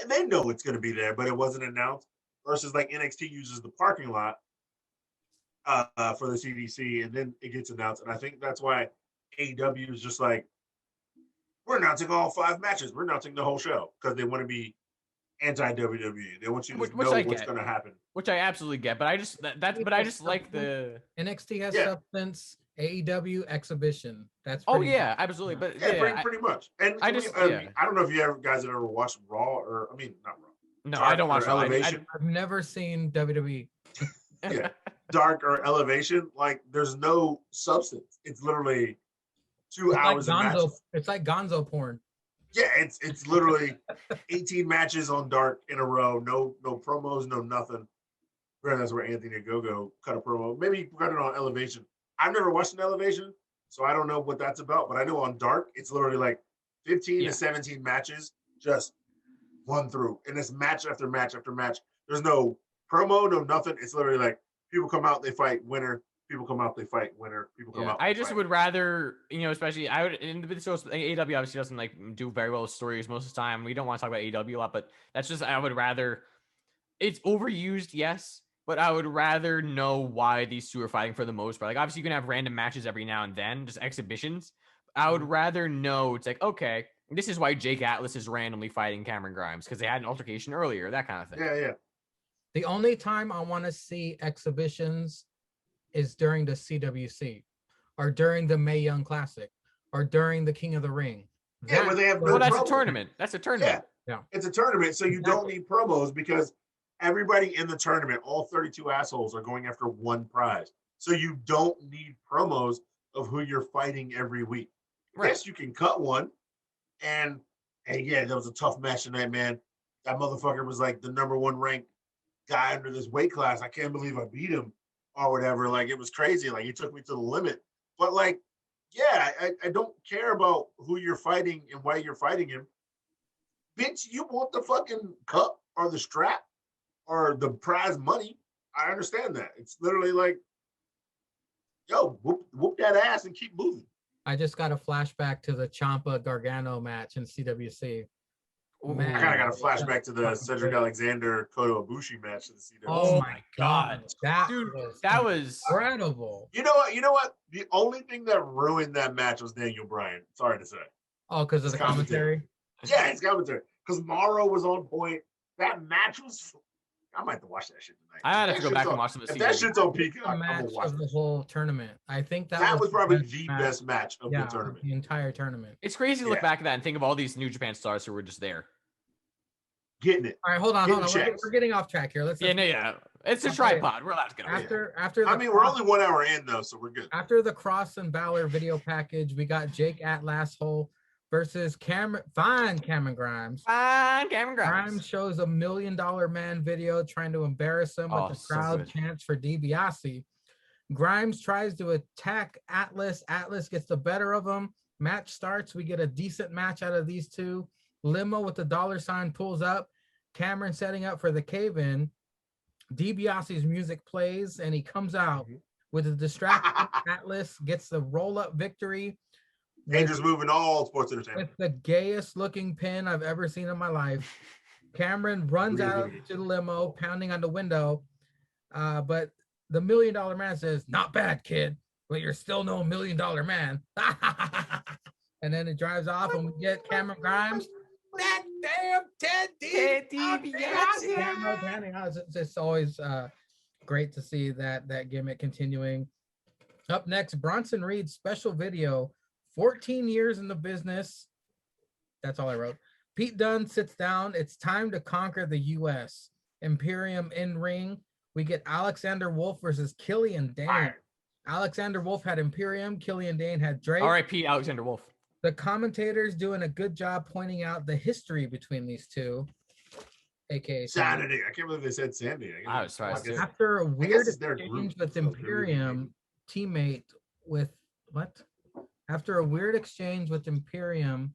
they know it's going to be there, but it wasn't announced. Versus like NXT uses the parking lot for the CDC, and then it gets announced, and I think that's why AEW is just like, we're announcing all 5 matches. We're announcing the whole show because they want to be anti-WWE. They want you to know what's going to happen. Which I absolutely get, but I just like the NXT has substance. AEW exhibition. That's absolutely. But pretty much. And I don't know if you guys have ever watched Raw not Raw. No, Dark I don't or watch Raw. Elevation. I've never seen WWE. Yeah, Dark or Elevation. Like, there's no substance. It's literally 2 It's like hours of Gonzo. matches. It's like Gonzo porn. Yeah, it's literally 18 matches on Dark in a row. No promos, no nothing. Granted, that's where Anthony Ogogo cut a promo. Maybe he cut it on Elevation. I've never watched an Elevation, so I don't know what that's about. But I know on Dark, it's literally like 15 Yeah. to 17 matches, just run through, and it's match after match after match. There's no promo, no nothing. It's literally like people come out, they fight, winner. People come out, they fight, winner. People come Yeah, out. I they just fight. would rather, especially I would in the shows. AEW obviously doesn't like do very well with stories most of the time. We don't want to talk about AEW a lot, but that's just I would rather. It's overused, yes, but I would rather know why these two are fighting for the most part. Like obviously you can have random matches every now and then, just exhibitions. I would rather know it's like okay, this is why Jake Atlas is randomly fighting Cameron Grimes because they had an altercation earlier, that kind of thing. Yeah. The only time I want to see exhibitions is during the CWC or during the Mae Young Classic or during the King of the Ring. Yeah, where they have no Well, that's a promo. tournament. That's a tournament. Yeah. It's a tournament, so you don't Exactly. need promos because everybody in the tournament, all 32 assholes, are going after one prize. So you don't need promos of who you're fighting every week. Right. Yes, you can cut one, and hey, yeah, that was a tough match tonight, man. That motherfucker was like the #1 ranked guy under this weight class. I can't believe I beat him or whatever. Like, it was crazy. Like, he took me to the limit. But like, yeah, I don't care about who you're fighting and why you're fighting him. Bitch, you want the fucking cup or the strap or the prize money. I understand that. It's literally like, yo, whoop that ass and keep moving. I just got a flashback to the Ciampa Gargano match in CWC. Man, I kind of got a flashback to the fucking Cedric great. Alexander Kota Ibushi match in the CW. Oh my god, that Dude, was that was incredible. You know what? The only thing that ruined that match was Daniel Bryan. Sorry to say. Oh, because of the commentary. Yeah, it's commentary. Because Morrow was on point. That match was. I might have to watch that shit tonight. I had If to that go back shit's and on- watch some of the If that CW. shit's on The Peacock, I'm match gonna watch of the it. whole tournament. I think That was probably the match best match of the of tournament. the entire tournament. It's crazy to look Yeah. back at that and think of all these New Japan stars who were just there. Getting it. All right, hold on. Getting We're checks. getting off track here. Let's Yeah, no, yeah. It's a Okay. tripod. We're allowed to get away. after the I mean, we're only 1 hour in though, so we're good. after the Cross and Balor video package, we got Jake Atlasshole versus Cameron Grimes. Fine, Cameron Grimes Grimes. shows a $1 Million Man video trying to embarrass him Oh, with the so crowd good. chants for DiBiase. Grimes tries to attack Atlas. Atlas gets the better of him. Match starts. We get a decent match out of these two. Limo with the $ pulls up. Cameron setting up for the cave-in. DiBiase's music plays and he comes out with a distraction. Atlas gets the roll-up victory. Dangerous move in all sports entertainment. With the gayest looking pin I've ever seen in my life. Cameron runs out to the limo, pounding on the window. But the $1 Million Man says, "Not bad, kid, but you're still no $1 Million Man." And then it drives off, and we get Cameron Grimes. That damn Ted DiBiase. Cameron panning out. It's always great to see that gimmick continuing. Up next, Bronson Reed's special video. 14 years in the business. That's all I wrote. Pete Dunne sits down. It's time to conquer the U.S. Imperium in ring. We get Alexander Wolf versus Killian Dane. Alexander Wolf had Imperium. Killian Dane had Drake. R.I.P. Alexander Wolf. The commentators doing a good job pointing out the history between these two. AKA Sanity. I can't believe they said Sandy. I was surprised too. after a weird it's their exchange group, with so they're really Imperium, teammate with what? After a weird exchange with Imperium,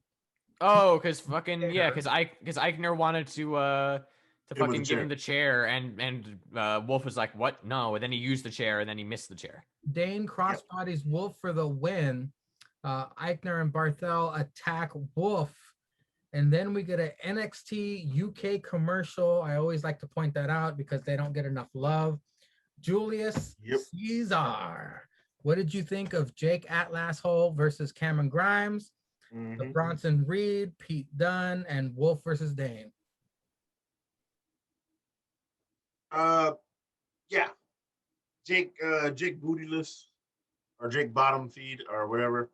Oh, because fucking yeah, because Eichner wanted to Give him fucking the give him the chair, and Wolf was like, "What? No!" And then he used the chair, and then he missed the chair. Dane crossbodies Wolf for the win. Eichner and Barthel attack Wolf. And then we get an NXT UK commercial. I always like to point that out because they don't get enough love. Julius Caesar. What did you think of Jake Atlasshole versus Cameron Grimes? The Bronson Reed, Pete Dunne, and Wolf versus Dane. Yeah. Jake Bootyless or Jake Bottom Feed or whatever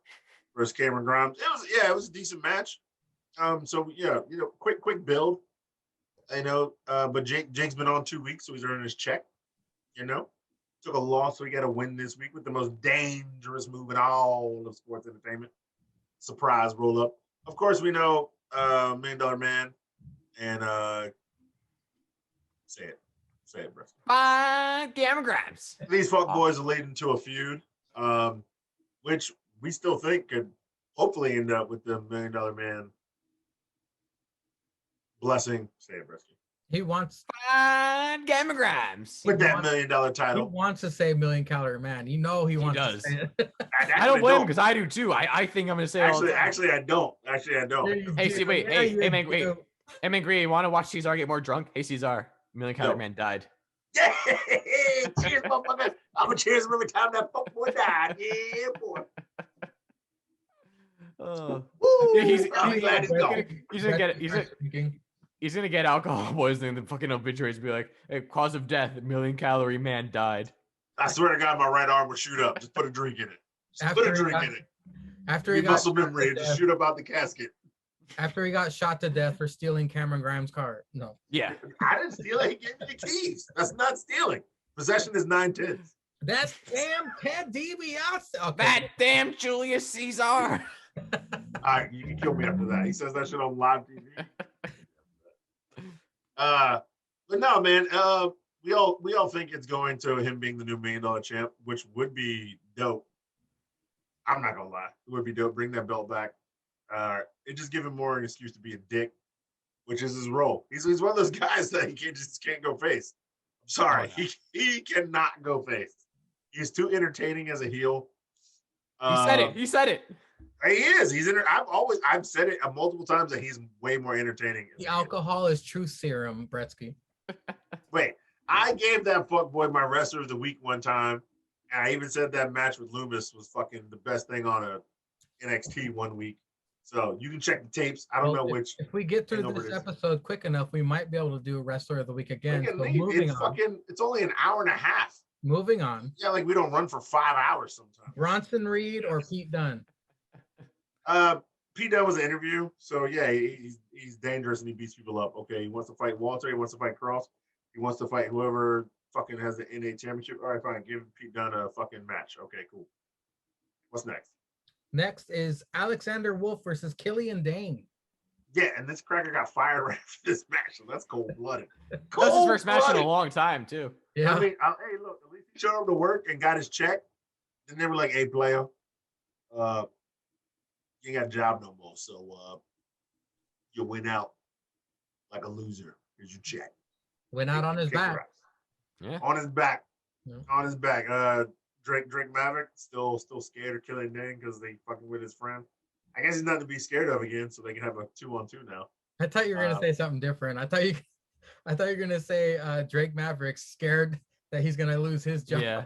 versus Cameron Grimes. It was a decent match. So yeah, quick build. I know, but Jake's been on 2 weeks, so he's earning his check. You know, took a loss, so he got to win this week with the most dangerous move in all of sports entertainment. Surprise roll up. Of course, we know $1 Million Man and say it, bro. Gamma grabs. These fuck boys are leading to a feud, which we still think could hopefully end up with the $1 Million Man blessing. Say it, Bresky. He wants Gamma grabs. With that $1 million he title. wants to say Million Calorie Man. You know he wants does. to say it. I don't blame him because I do too. I think I'm gonna say Actually, I don't. Hey, see, wait, hey, man, wait. Hey, man, Green, you want to watch Cesar get more drunk? Hey, Cesar, Million Calorie Man died. Yeah, cheers, motherfucker. I'm gonna cheers him every time that fuck boy died. Yeah, boy. Oh. Woo! Yeah, he's glad he's gone. He's gonna get alcohol poisoning. The fucking obituaries be like, hey, cause of death, $1 Million Calorie Man died. I swear to God, my right arm would shoot up. Just put a drink in it. After he got muscle memory, just shoot up out the casket. After he got shot to death for stealing Cameron Grimes' car. No. Yeah. I didn't steal it. He gave me the keys. That's not stealing. Possession is 9/10. That's damn Ted DiBiase. Okay. That damn Julius Caesar. All right, you can kill me after that. He says that shit on live TV. But no, man. We all think it's going to him being the new $1 million champ, which would be dope. I'm not gonna lie, it would be dope. Bring that belt back. It just give him more an excuse to be a dick, which is his role. He's one of those guys that he can't go face. I'm sorry, he cannot go face. He's too entertaining as a heel. He said it. He is. I've said it multiple times that he's way more entertaining. The alcohol is truth serum, Bretsky. Wait, I gave that fuckboy my wrestler of the week one time, and I even said that match with Loomis was fucking the best thing on a NXT 1 week. So you can check the tapes. I don't know which. If we get through this episode quick enough, we might be able to do a wrestler of the week again. So it's only an hour and a half. Moving on. Yeah, like we don't run for 5 hours sometimes. Bronson Reed or Pete Dunne? Pete Dunne was an interview, so yeah, he's dangerous and he beats people up. Okay, he wants to fight Walter, he wants to fight Cross, he wants to fight whoever fucking has the NA championship. All right, fine, give Pete Dunne a fucking match. Okay, cool. What's next? Next is Alexander Wolf versus Killian Dane. Yeah, and this cracker got fired right after this match, so that's cold-blooded. That's his first match in a long time, too. Yeah. I mean, hey, look, at least he showed up to work and got his check. Then they were like, hey, player, you ain't got a job no more, so you went out like a loser. Here's your check. Went out on his back. Yeah. On his back. Yeah. On his back. Drake Maverick still scared of Killian Dane because they fucking with his friend. I guess he's nothing to be scared of again, so they can have a 2-on-2 now. I thought you were gonna say something different. I thought you were gonna say Drake Maverick's scared that he's gonna lose his job. Yeah.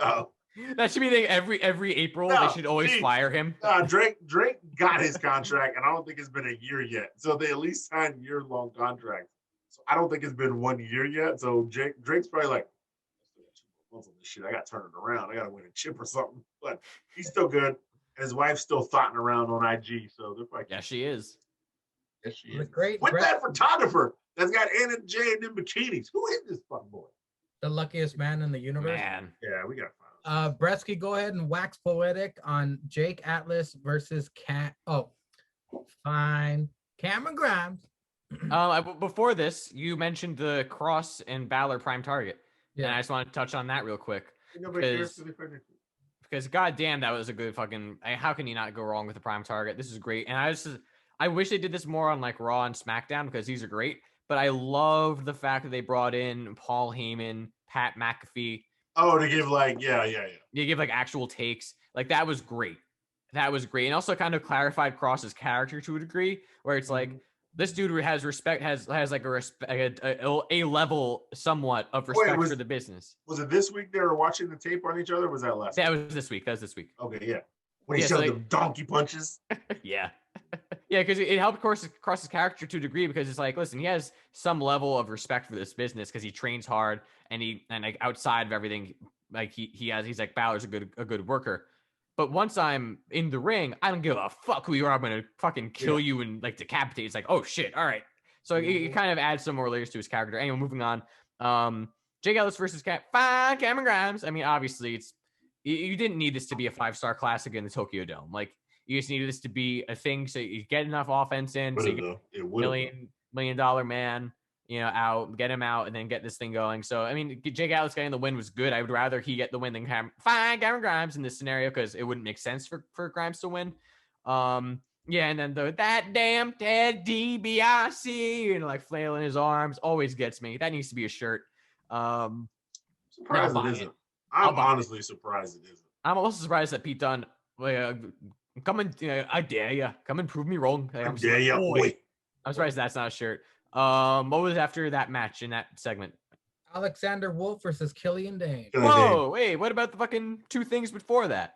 Oh. That should be the every April. They should always fire him. Drake got his contract, and I don't think it's been a year yet. So they at least signed year-long contracts. So I don't think it's been 1 year yet. So Drake's probably like, on this shit. I got to turn it around. I got to win a chip or something. But he's still good. And his wife's still thotting around on IG. So they're probably. Yeah, she is. Yes, she is. Great. With that photographer that's got Anna Jay in them bikinis. Who is this fucking boy? The luckiest man in the universe. Man. Yeah, we got to find out. Bretsky, go ahead and wax poetic on Jake Atlas versus Cameron Grimes. Before this, you mentioned the Cross and Balor Prime Target. Yeah. And I just want to touch on that real quick. Because goddamn, that was a good fucking. How can you not go wrong with the Prime Target? This is great, and I wish they did this more on like Raw and SmackDown because these are great. But I love the fact that they brought in Paul Heyman, Pat McAfee. Oh, to give like yeah. You give like actual takes. Like that was great. That was great, and also kind of clarified Cross's character to a degree, where it's like. This dude has respect, has like a level somewhat of respect for the business. Was it this week they were watching the tape on each other? Or was that last? That was this week. Okay, yeah. When he showed them donkey punches. Yeah, yeah, because it helped Cross's character to a degree because it's like, listen, he has some level of respect for this business because he trains hard and like outside of everything, like he's like Balor's a good worker. But once I'm in the ring, I don't give a fuck who you are. I'm going to fucking kill you and like decapitate. It's like, oh shit. All right. So it kind of adds some more layers to his character. Anyway, moving on. Jake Ellis versus Cameron Grimes. I mean, obviously, you didn't need this to be a 5-star classic in the Tokyo Dome. Like, you just needed this to be a thing so you get enough offense in, so you get $1 million man, out, get him out, and then get this thing going. So, I mean, Jake Ellis getting the win was good. I would rather he get the win than Cameron Grimes in this scenario because it wouldn't make sense for Grimes to win. Yeah, and then that damn Ted DiBiase, like flailing his arms, always gets me. That needs to be a shirt. Surprised it isn't. I'm honestly surprised it isn't. I'm also surprised that Pete Dunne, come and I dare you, come and prove me wrong. I dare you, boy. I'm surprised that's not a shirt. What was after that match in that segment? Alexander Wolf versus Killian Dane. Whoa, wait, what about the fucking 2 things before that?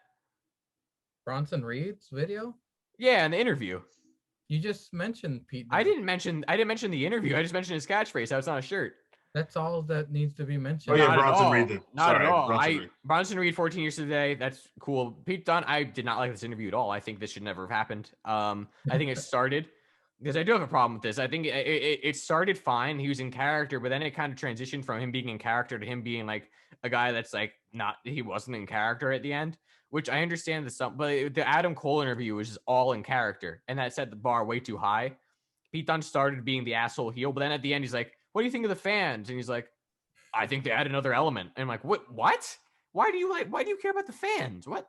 Bronson Reed's video? Yeah, in the interview. You just mentioned Pete Dunne. I didn't mention the interview. I just mentioned his catchphrase. How it's not a shirt. That's all that needs to be mentioned. Oh yeah, Bronson Reed. Not at all. Bronson Reed, 14 years today. That's cool. Pete Dunne, I did not like this interview at all. I think this should never have happened. I think it started because I do have a problem with this. I think it started fine. He was in character, but then it kind of transitioned from him being in character to him being like a guy that's like he wasn't in character at the end, which I understand but the Adam Cole interview was just all in character, and that set the bar way too high. Pete Dunne started being the asshole heel, but then at the end he's like, what do you think of the fans? And he's like, I think they add another element. And I'm like, what? Why do you care about the fans? What?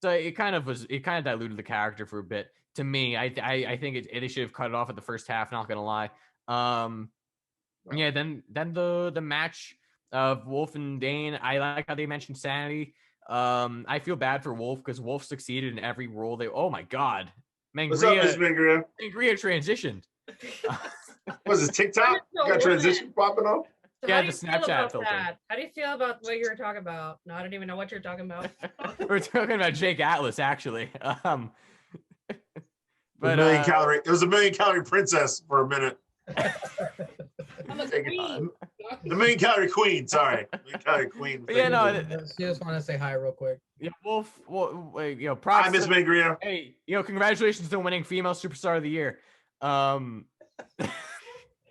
So it kind of diluted the character for a bit. To me, I think they should have cut it off at the first half, not gonna lie. Yeah, then the match of Wolf and Dane, I like how they mentioned sanity. I feel bad for Wolf because Wolf succeeded in every role. Oh my god. What's up, Miss Mangria? Mangria transitioned. Was it TikTok? Got transition popping up? So yeah, the Snapchat filter. How do you feel about what you were talking about? No, I don't even know what you're talking about. We're talking about Jake Atlas, actually. But it was a million calorie princess for a minute. The million calorie queen. Sorry, million calorie queen. Yeah, no. She just want to say hi real quick. Yeah, Wolf. Props. Hi, Miss Mangria. Hey, congratulations on winning Female Superstar of the Year.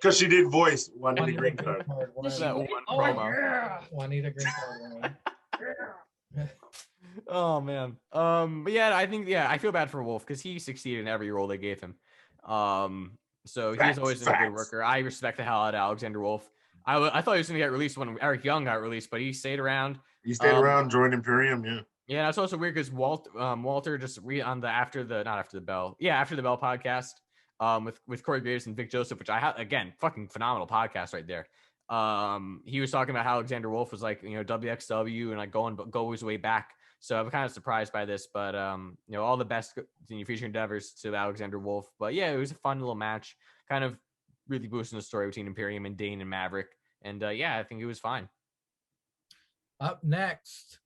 Because she did voice Juanita Green Card. Juanita Green Card. Oh man. But yeah, I feel bad for Wolf because he succeeded in every role they gave him. So he's always been a good worker. I respect the hell out of Alexander Wolf. I thought he was gonna get released when Eric Young got released, but he stayed around. He stayed around, joined Imperium, yeah. Yeah, that's also weird because Walter just on the After the Bell podcast. With Corey Graves and Vic Joseph, which again, fucking phenomenal podcast right there. He was talking about how Alexander Wolf was like, WXW and like go his way back. So I'm kind of surprised by this, but all the best in your future endeavors to Alexander Wolf. But yeah, it was a fun little match, kind of really boosting the story between Imperium and Dane and Maverick. And I think it was fine. Up next,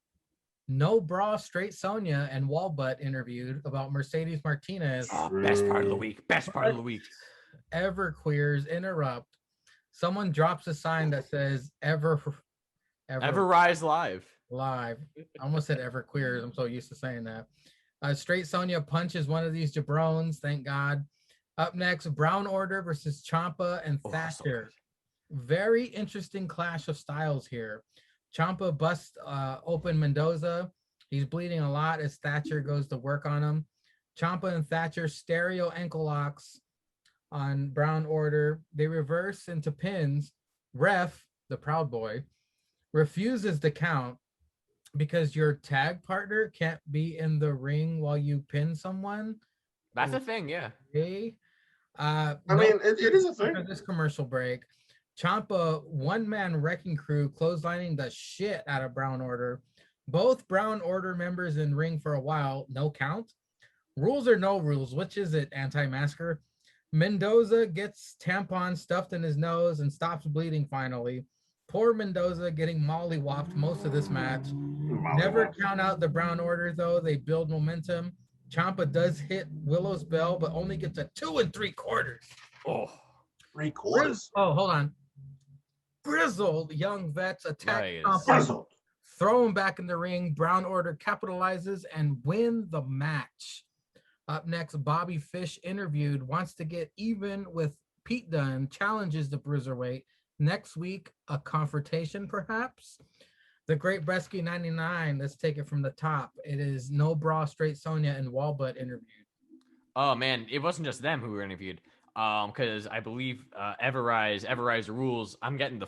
No Bra Straight Sonya and Wallbutt interviewed about Mercedes Martinez. Best part of the week. Everqueers interrupt. Someone drops a sign that says Ever Rise Live. I almost said Everqueers. I'm so used to saying that. Straight Sonya punches one of these jabrones. Thank God. Up next, Brown Order versus Ciampa and Thatcher. Very interesting clash of styles here. Ciampa busts open Mendoza. He's bleeding a lot as Thatcher goes to work on him. Ciampa and Thatcher stereo ankle locks on Brown Order. They reverse into pins. Ref, the Proud Boy, refuses the count because your tag partner can't be in the ring while you pin someone. That's a thing, yeah. Okay. It is a thing. After this commercial break, Ciampa one-man wrecking crew clotheslining the shit out of Brown Order. Both Brown Order members in ring for a while. No count. Rules or no rules? Which is it, anti-masker? Mendoza gets tampon stuffed in his nose and stops bleeding finally. Poor Mendoza getting mollywopped most of this match. Never count out the Brown Order, though. They build momentum. Ciampa does hit Willow's bell, but only gets a 2 3/4. Oh, 3/4. Oh, hold on. Grizzled young vets attack Nice. Ciampa, throw him back in the ring. Brown Order capitalizes and win the match. Up next, Bobby Fish interviewed, wants to get even with Pete Dunne challenges the Bruiserweight. Next week, a confrontation, perhaps. The Great Bresky 99, let's take it from the top. It is No Bra, Straight Sonya, and Wallbutt interviewed. Oh man, it wasn't just them who were interviewed. Because I believe Everrise rules. I'm getting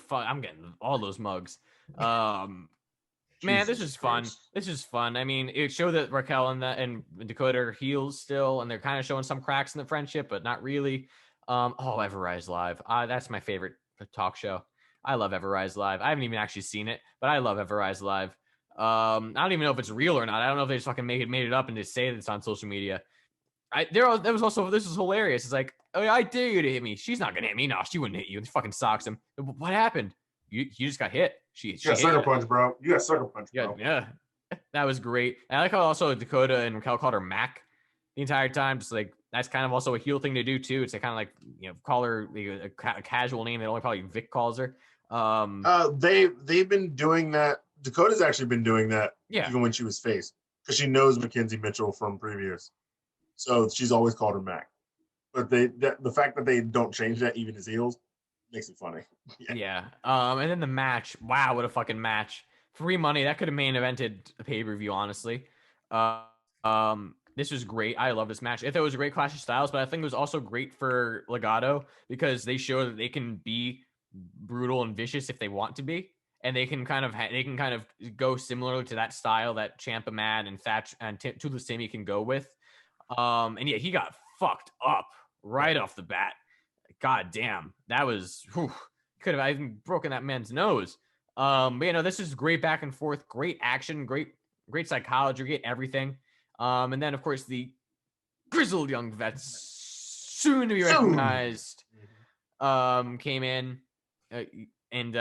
all those mugs. Man, this is fun. Christ. This is fun. I mean, it showed that Raquel and Dakota are heels still, and they're kind of showing some cracks in the friendship, but not really. Everrise Live. That's my favorite talk show. I love Everrise Live. I haven't even actually seen it, but I love Everrise Live. I don't even know if it's real or not. I don't know if they just fucking made it up and just say that it's on social media. This is hilarious. It's like, oh, yeah, I dare you to hit me. She's not gonna hit me. No, she wouldn't hit you. It fucking socks him. What happened? You just got hit. She You got sucker punch, bro. You got sucker punch, bro. Yeah. That was great. And I like how also Dakota and Raquel called her Mac the entire time. Just like that's kind of also a heel thing to do too. It's kind of like call her a casual name that only probably Vic calls her. They've been doing that. Dakota's actually been doing that even when she was face because she knows Mackenzie Mitchell from previous. So she's always called her Mac. But the fact that they don't change that even as heels makes it funny. Yeah. And then the match. Wow, what a fucking match. Free money. That could have main evented the pay-per-view, honestly. This was great. I love this match. I thought it was a great clash of styles, but I think it was also great for Legato because they show that they can be brutal and vicious if they want to be. And they can kind of go similarly to that style that Ciampa Mad and Thatch and Toothless Timmy can go with. And yeah, he got fucked up right off the bat. God damn, that was could have even broken that man's nose. But this is great back and forth, great action, great psychology, great everything. And then of course the grizzled young vets, soon to be recognized, came in and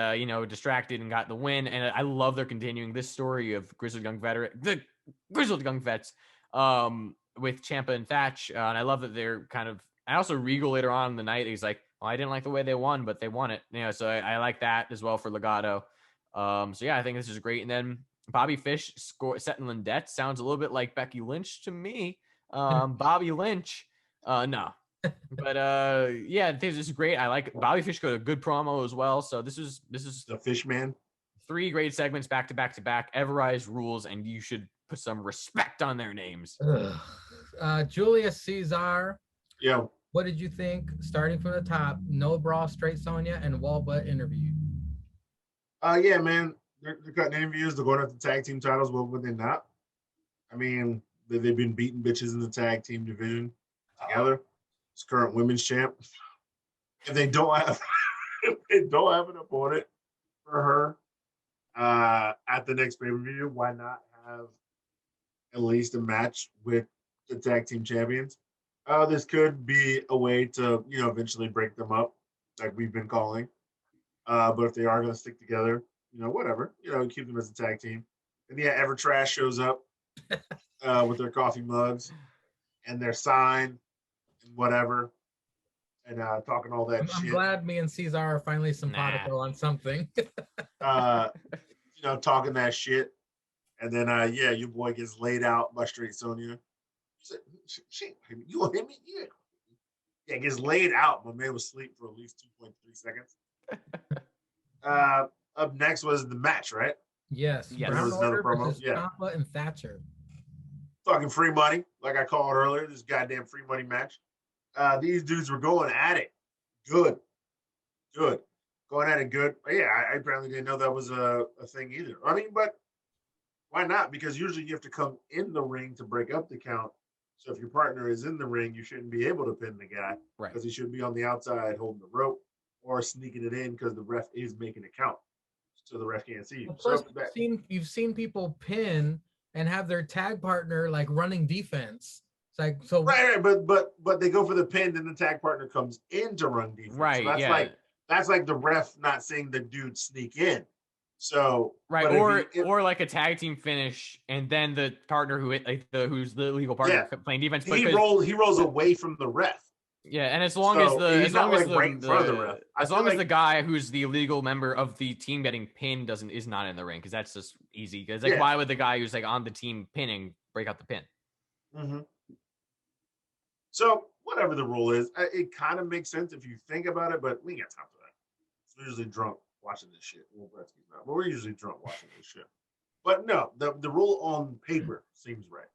distracted and got the win. And I love they're continuing this story of the grizzled young vets. With Ciampa and Thatch, and I love that they're kind of. I also Regal later on in the night. He's like, "Oh, I didn't like the way they won, but they won it." So I like that as well for Legato. So yeah, I think this is great. And then Bobby Fish setting Lindette sounds a little bit like Becky Lynch to me. Bobby Lynch, no, but yeah, this is great. I like Bobby Fish got a good promo as well. So this is the Fish Man. 3 great segments back to back to back. Everrise rules, and you should put some respect on their names. Julius Caesar. Yeah. What did you think? Starting from the top, No Bra, Straight Sonya, and Wallbutt interviewed. Yeah, man. They're cutting interviews. They're going after tag team titles. Well, would they not? I mean, they've been beating bitches in the tag team division together. It's current women's champ. If they don't have, an opponent for her at the next pay-per-view, why not have at least a match with the tag team champions? This could be a way to, eventually break them up, like we've been calling. But if they are going to stick together, whatever, keep them as a tag team. And yeah, Evertrash shows up with their coffee mugs and their sign and whatever, and talking all that shit. I'm glad me and Caesar are finally simpatico on something. Talking that shit. And then, your boy gets laid out by Straight Sonya. You gonna hit me? Yeah, gets laid out. My man was asleep for at least 2.3 seconds. Up next was the match, right? Yes. Brown Order versus Ciampa and Thatcher. Fucking free money, like I called earlier. This goddamn free money match. These dudes were going at it. Good. Going at it good. But yeah, I apparently didn't know that was a thing either. I mean, but why not? Because usually you have to come in the ring to break up the count. So if your partner is in the ring, you shouldn't be able to pin the guy. Right. Because he should be on the outside holding the rope or sneaking it in because the ref is making a count. So the ref can't see you. Well, plus, you've seen people pin and have their tag partner like running defense. It's like so right, but they go for the pin, then the tag partner comes in to run defense. Right. So that's like the ref not seeing the dude sneak in. So right, or like a tag team finish, and then the partner who's the legal partner playing defense. He rolls away from the ref. Yeah, and as long as the guy who's the illegal member of the team getting pinned is not in the ring, because that's just easy. Because why would the guy who's like on the team pinning break out the pin? Mm-hmm. So whatever the rule is, it kind of makes sense if you think about it, but we ain't got time for that. We're usually drunk watching this shit. Well, Gretzky's not, but we're usually drunk watching this shit. But no, the rule on paper seems right.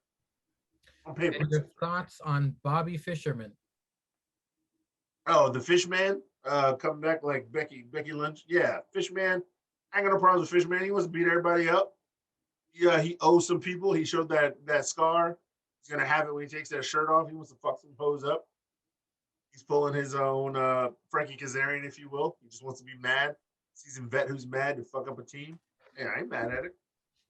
On paper. And your thoughts on Bobby Fischerman? Oh, the Fishman coming back like Becky Lynch. Yeah, Fishman. I ain't got no problems with Fishman. He wants to beat everybody up. Yeah, he owes some people. He showed that scar. He's gonna have it when he takes that shirt off. He wants to fuck some hoes up. He's pulling his own Frankie Kazarian, if you will. He just wants to be mad. Seasoned vet who's mad to fuck up a team. Yeah, I ain't mad at it.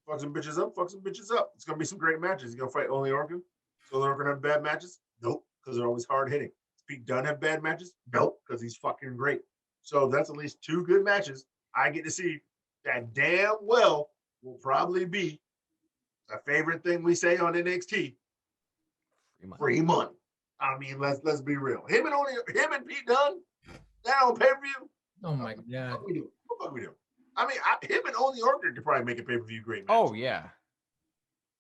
Fuck some bitches up. Fuck some bitches up. It's gonna be some great matches. He's gonna fight Only Orkin. So they're gonna have bad matches? Nope, because they're always hard hitting. Does Pete Dunne have bad matches? Nope, because he's fucking great. So that's at least 2 good matches I get to see that damn well will probably be a favorite thing we say on NXT. Free money. I mean, let's be real. Him and Pete Dunne, that on pay-per-view. Oh my god. What the fuck we doing? I mean, him and Only Orkin could probably make a pay-per-view great match. Oh yeah.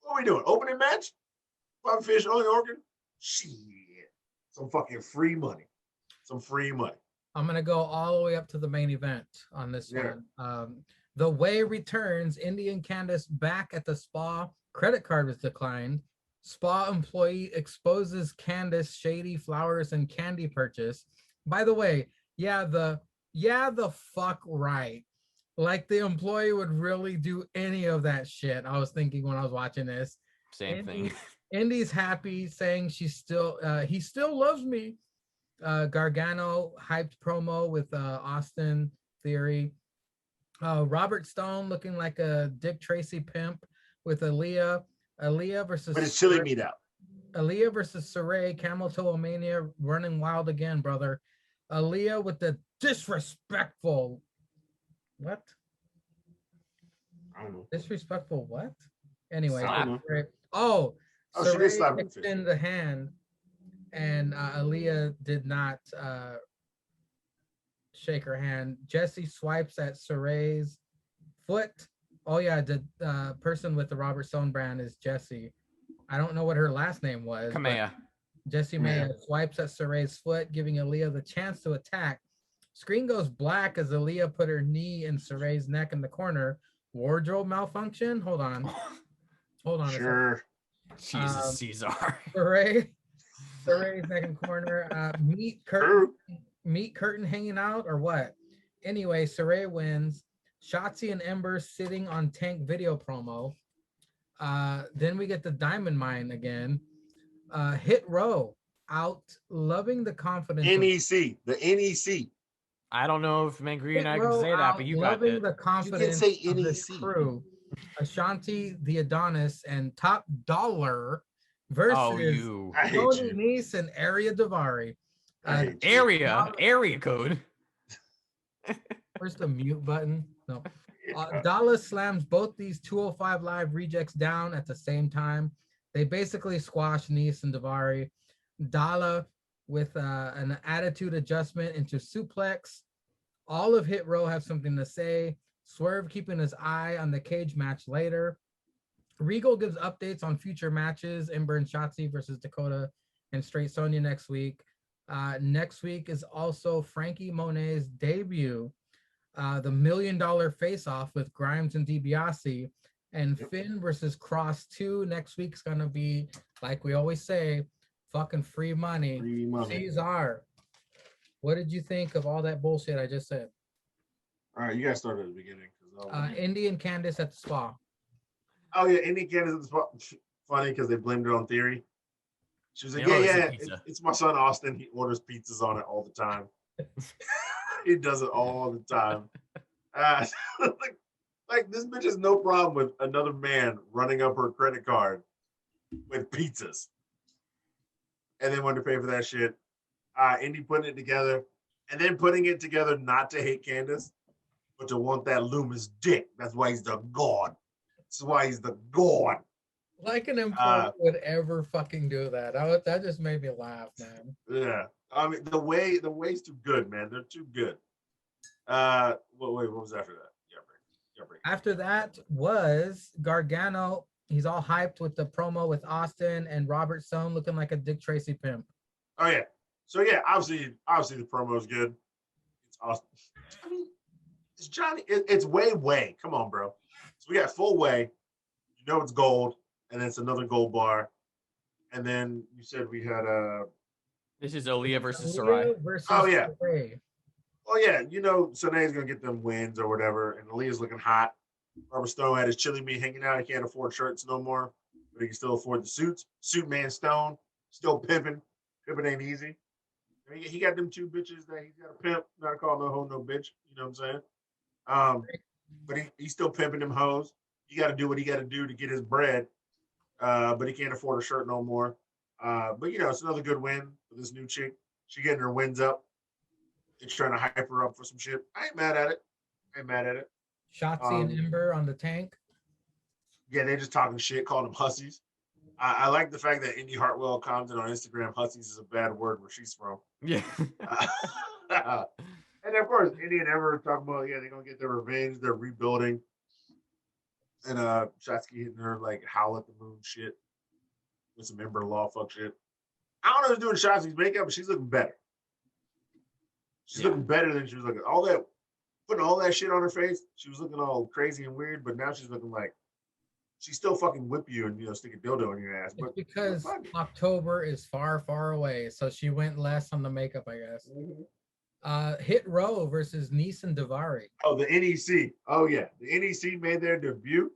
What are we doing? Opening match? Bobby Fish, Only Orkin? Shit. Some fucking free money. Some free money. I'm gonna go all the way up to the main event on this one. The Way returns. Indy and Candice back at the spa. Credit card was declined. Spa employee exposes Candice shady flowers and candy purchase. By the way, the fuck right. Like the employee would really do any of that shit. I was thinking when I was watching this. Same thing. Indy's happy, saying he still loves me. Gargano hyped promo with Austin Theory. Robert Stone looking like a Dick Tracy pimp with Aaliyah. Aaliyah versus. But it's chili meat out. Aaliyah versus Saray. Camel Toe Mania running wild again, brother. Aaliyah with the disrespectful. What? I don't know. Disrespectful what? Anyway. Slap. Saray extended the hand, and Aaliyah did not shake her hand. Jesse swipes at Saray's foot. Oh yeah, the person with the Robert Stone brand is Jesse. I don't know what her last name was. Kamea. Jesse Maya swipes at Saray's foot, giving Aaliyah the chance to attack. Screen goes black as Aaliyah put her knee in Saray's neck in the corner. Wardrobe malfunction? Hold on. Sure. Jesus, Caesar. Saray's neck in corner. Meat curtain hanging out or what? Anyway, Saray wins. Shotzi and Ember sitting on Tank video promo. Then we get the Diamond Mine again. Hit Row out, loving the confidence. The NEC. I don't know if Mangry and I Hit can Row say that, out, but you got loving it. the confidence say of this NEC. crew. Ashanti, the Adonis, and Top Dollar versus I hate Tony you. Nese and Aria Davari. Area code. Where's the mute button? No. Dallas slams both these 205 Live rejects down at the same time. They basically squash Nese and Davari. Dalla with an attitude adjustment into suplex. All of Hit Row have something to say. Swerve keeping his eye on the cage match later. Regal gives updates on future matches. Ember and Shotzi versus Dakota and Straight Sonya next week. Next week is also Frankie Monet's debut. The $1 Million Face-Off with Grimes and DiBiase. And Finn versus Cross 2 next week's going to be, like we always say, fucking free money. Free money. Cesar, what did you think of all that bullshit I just said? All right, you guys start at the beginning. Indy and Candice at the spa. Oh yeah, Indy Candice at the spa. Funny because they blamed it on Theory. She was like, it's my son Austin. He orders pizzas on it all the time. He does it all the time. Like this bitch has no problem with another man running up her credit card with pizzas. And then wanted to pay for that shit. Indy putting it together and then putting it together not to hate Candice, but to want that Loomis dick. That's why he's the god. That's why he's the god. Like an employee would ever fucking do that. That just made me laugh, man. Yeah. I mean, the way's too good, man. They're too good. What was after that? Yeah, break. After that was Gargano. He's all hyped with the promo with Austin and Robert Stone looking like a Dick Tracy pimp. Oh yeah. So yeah, obviously the promo is good. It's awesome. I mean, it's Johnny. It's way. Come on, bro. So we got full way. You know it's gold, and then it's another gold bar, and then you said we had a. This is Aaliyah versus Sarai. Aaliyah versus Oh yeah. Sarai. Oh yeah. You know, Sonea's gonna get them wins or whatever, and Aaliyah's looking hot. Robert Stone had his chili meat hanging out. He can't afford shirts no more, but he can still afford the suits. Suit man Stone still pimping. Pimping ain't easy. He got them 2 bitches that he's got to pimp. Not to call no hoe no bitch. You know what I'm saying? But he's still pimping them hoes. He got to do what he got to do to get his bread. But he can't afford a shirt no more. But you know, it's another good win for this new chick. She getting her wins up. It's trying to hype her up for some shit. I ain't mad at it. Shotzi and Ember on the tank. Yeah, they're just talking shit, calling them hussies. I like the fact that Indy Hartwell commented on Instagram, hussies is a bad word where she's from. Yeah. And of course, Indy and Ember talking about, yeah, they're going to get their revenge. They're rebuilding. And Shotzi hitting her like howl at the moon shit with some Ember law fuck shit. I don't know who's doing Shotzi's makeup, but she's looking better. She's looking better than she was looking. Putting all that shit on her face, she was looking all crazy and weird, but now she's looking like she still fucking whip you and stick a dildo in your ass. But it's because October is far away, so she went less on the makeup, I guess. Hit Row versus Nice and Davari. Oh, the NEC. Oh yeah, the NEC made their debut.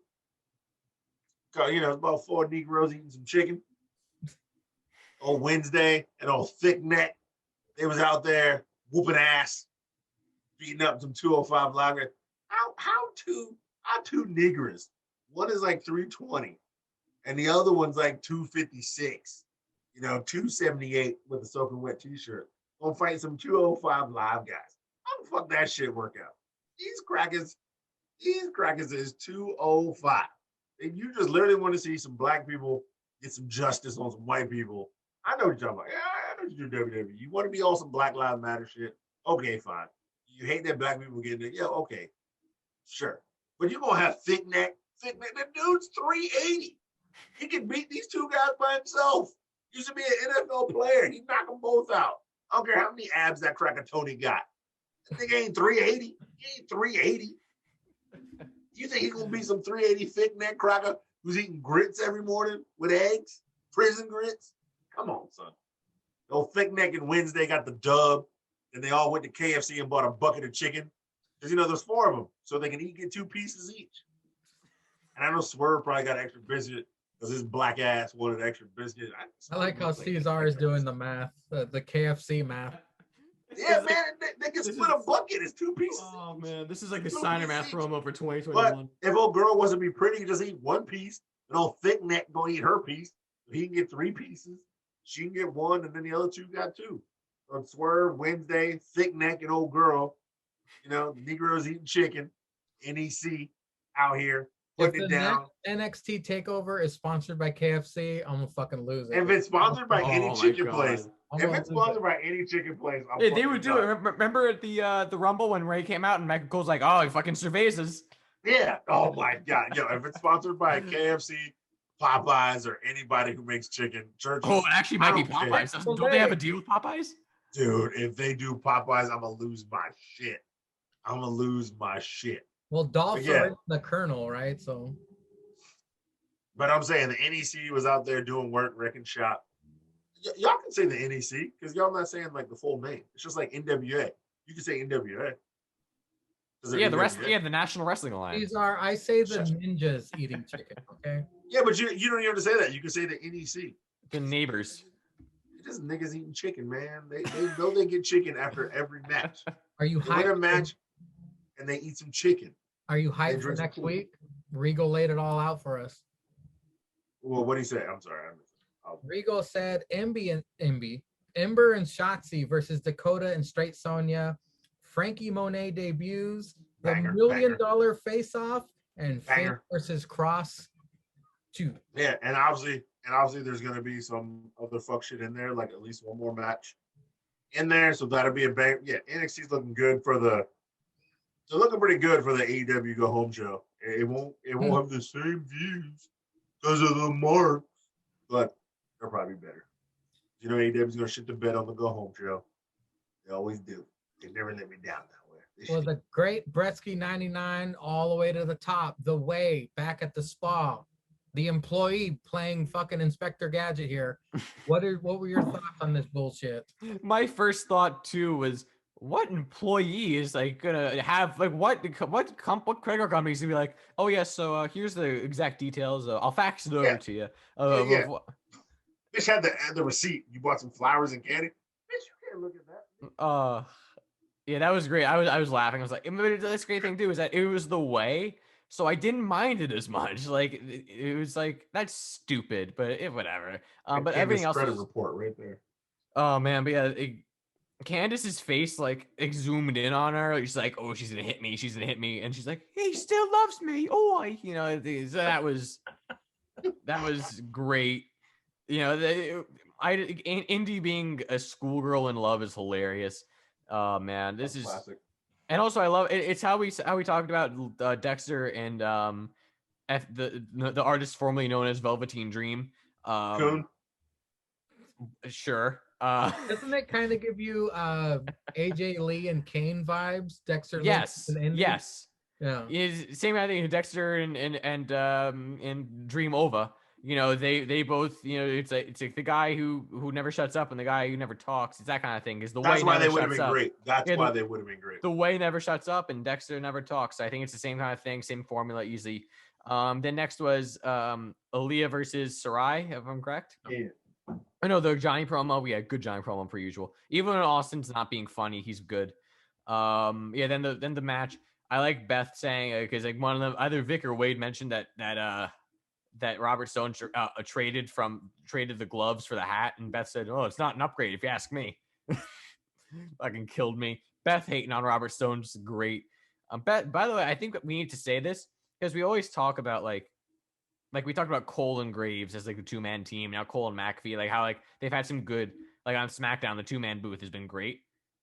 It's about 4 Negroes eating some chicken. On Wednesday, and on Thick Neck, they was out there whooping ass, beating up some 205 lager. How two Negroes? One is like 320, and the other one's like 256. 278 with a soaking wet t-shirt. Gonna fight some 205 live guys. How the fuck that shit work out? These crackers is 205. And you just literally want to see some black people get some justice on some white people. I know what you're talking about. Yeah, I know you do WWE. You want to be on some Black Lives Matter shit? Okay, fine. You hate that black people getting it? Yeah, okay. Sure. But you're going to have Thick Neck. The dude's 380. He can beat these 2 guys by himself. Used to be an NFL player. He knocked them both out. I don't care how many abs that cracker Tony got. That nigga ain't 380. He ain't 380. You think he's going to be some 380 Thick Neck cracker who's eating grits every morning with eggs? Prison grits? Come on, son. Old Thick Neck and Wednesday got the dub, and they all went to KFC and bought a bucket of chicken. Because, there's 4 of them, so they can get 2 pieces each. And I know Swerve probably got extra biscuit because his black ass wanted extra biscuit. I like how Cesar is doing the math, the KFC math. Yeah, man, they can split a bucket. It's 2 pieces. Oh, man, this is like the Signer Math promo for 2021. But if old girl wants to be pretty, just eat 1 piece. And old Thick Neck gonna eat her piece. He can get 3 pieces. She can get 1, and then the other 2 got 2. So Swerve, Wednesday, Thick Neck, and old girl. Negroes eating chicken. NEC out here putting it down. NXT Takeover is sponsored by KFC. I'm gonna fucking lose it. If it's sponsored by any chicken place, Yeah, they would do it. Remember at the Rumble when Ray came out and Michael Cole's like, "Oh, he fucking cervezas." Yeah. Oh my God. If it's sponsored by KFC, Popeyes, or anybody who makes chicken, Churches. Oh, it actually might be Popeyes. Don't they have a deal with Popeyes? Dude, if they do Popeyes, I'm gonna lose my shit. Well, Dolph's already the Colonel, right? So. But I'm saying the NEC was out there doing work, wrecking shop. Y'all can say the NEC because y'all not saying like the full name. It's just like NWA. You can say NWA. Yeah, the National Wrestling Alliance. These are, I say, the ninjas eating chicken. Okay. Yeah, but you don't even have to say that. You can say the NEC. The neighbors. It's just niggas eating chicken, man. They know they get chicken after every match. Are you hyped? They win a match and they eat some chicken. Are you hyped for next week? Regal laid it all out for us. Well, what did he say? I'm sorry. Regal said Ember and Shotzi versus Dakota and Straight Sonya. Frankie Monet debuts. The $1 million face-off and Finn versus Cross 2. Yeah, and obviously there's gonna be some other fuck shit in there, like at least one more match in there. So that'll be a bang. Yeah, NXT's looking good they're looking pretty good for the AEW Go Home show. It won't have the same views because of the marks, but they'll probably be better. You know, AEW's gonna shit the bed on the go home show. They always do. They never let me down that way. Well, the great Bretsky 99 all the way to the top, the way back at the spa, the employee playing fucking Inspector Gadget here. What were your thoughts on this bullshit? My first thought too was, what employee is like gonna have like what credit card companies gonna be like? Oh yeah, so here's the exact details. I'll fax it over to you. Yeah. Bitch had the receipt. You bought some flowers and candy. Bitch, you can't look at that. Yeah, that was great. I was laughing. I was like, but this great thing too is that it was the way, so I didn't mind it as much. Like it was like that's stupid, but whatever. But everything else credit was, report right there. oh man, but yeah, Candace's face like zoomed in on her. She's like, oh, she's gonna hit me. She's gonna hit me, and she's like, he still loves me. Oh, so that was great. You know, Indy being a schoolgirl in love is hilarious. Oh man, this is classic. And also I love it. It's how we talked about Dexter and the artist formerly known as Velveteen Dream. Coon. Sure. Doesn't it kind of give you AJ Lee and Kane vibes? Dexter. Yes. Yes. Yeah. Same kind of thing. Dexter and Dream Ova. You know, they both, you know, it's like the guy who never shuts up and the guy who never talks. It's that kind of thing. Is the That's way why never they would have shuts been up. great. That's Yeah, why they would have been great. The way never shuts up and Dexter never talks. I think it's the same kind of thing, same formula easily. Then next was Aaliyah versus Sarai, if I'm correct. Yeah. I know the Johnny promo. We had good Johnny promo per usual. Even when Austin's not being funny, he's good. Yeah. Then the match. I like Beth saying because like one of them, either Vic or Wade mentioned that Robert Stone traded the gloves for the hat, and Beth said, "Oh, it's not an upgrade if you ask me." Fucking killed me. Beth hating on Robert Stone is great. Beth, by the way, I think we need to say this because we always talk about like we talked about Cole and Graves as like the 2-man team. Now Cole and McAfee, like how like they've had some good, like on SmackDown, the 2-man booth has been great.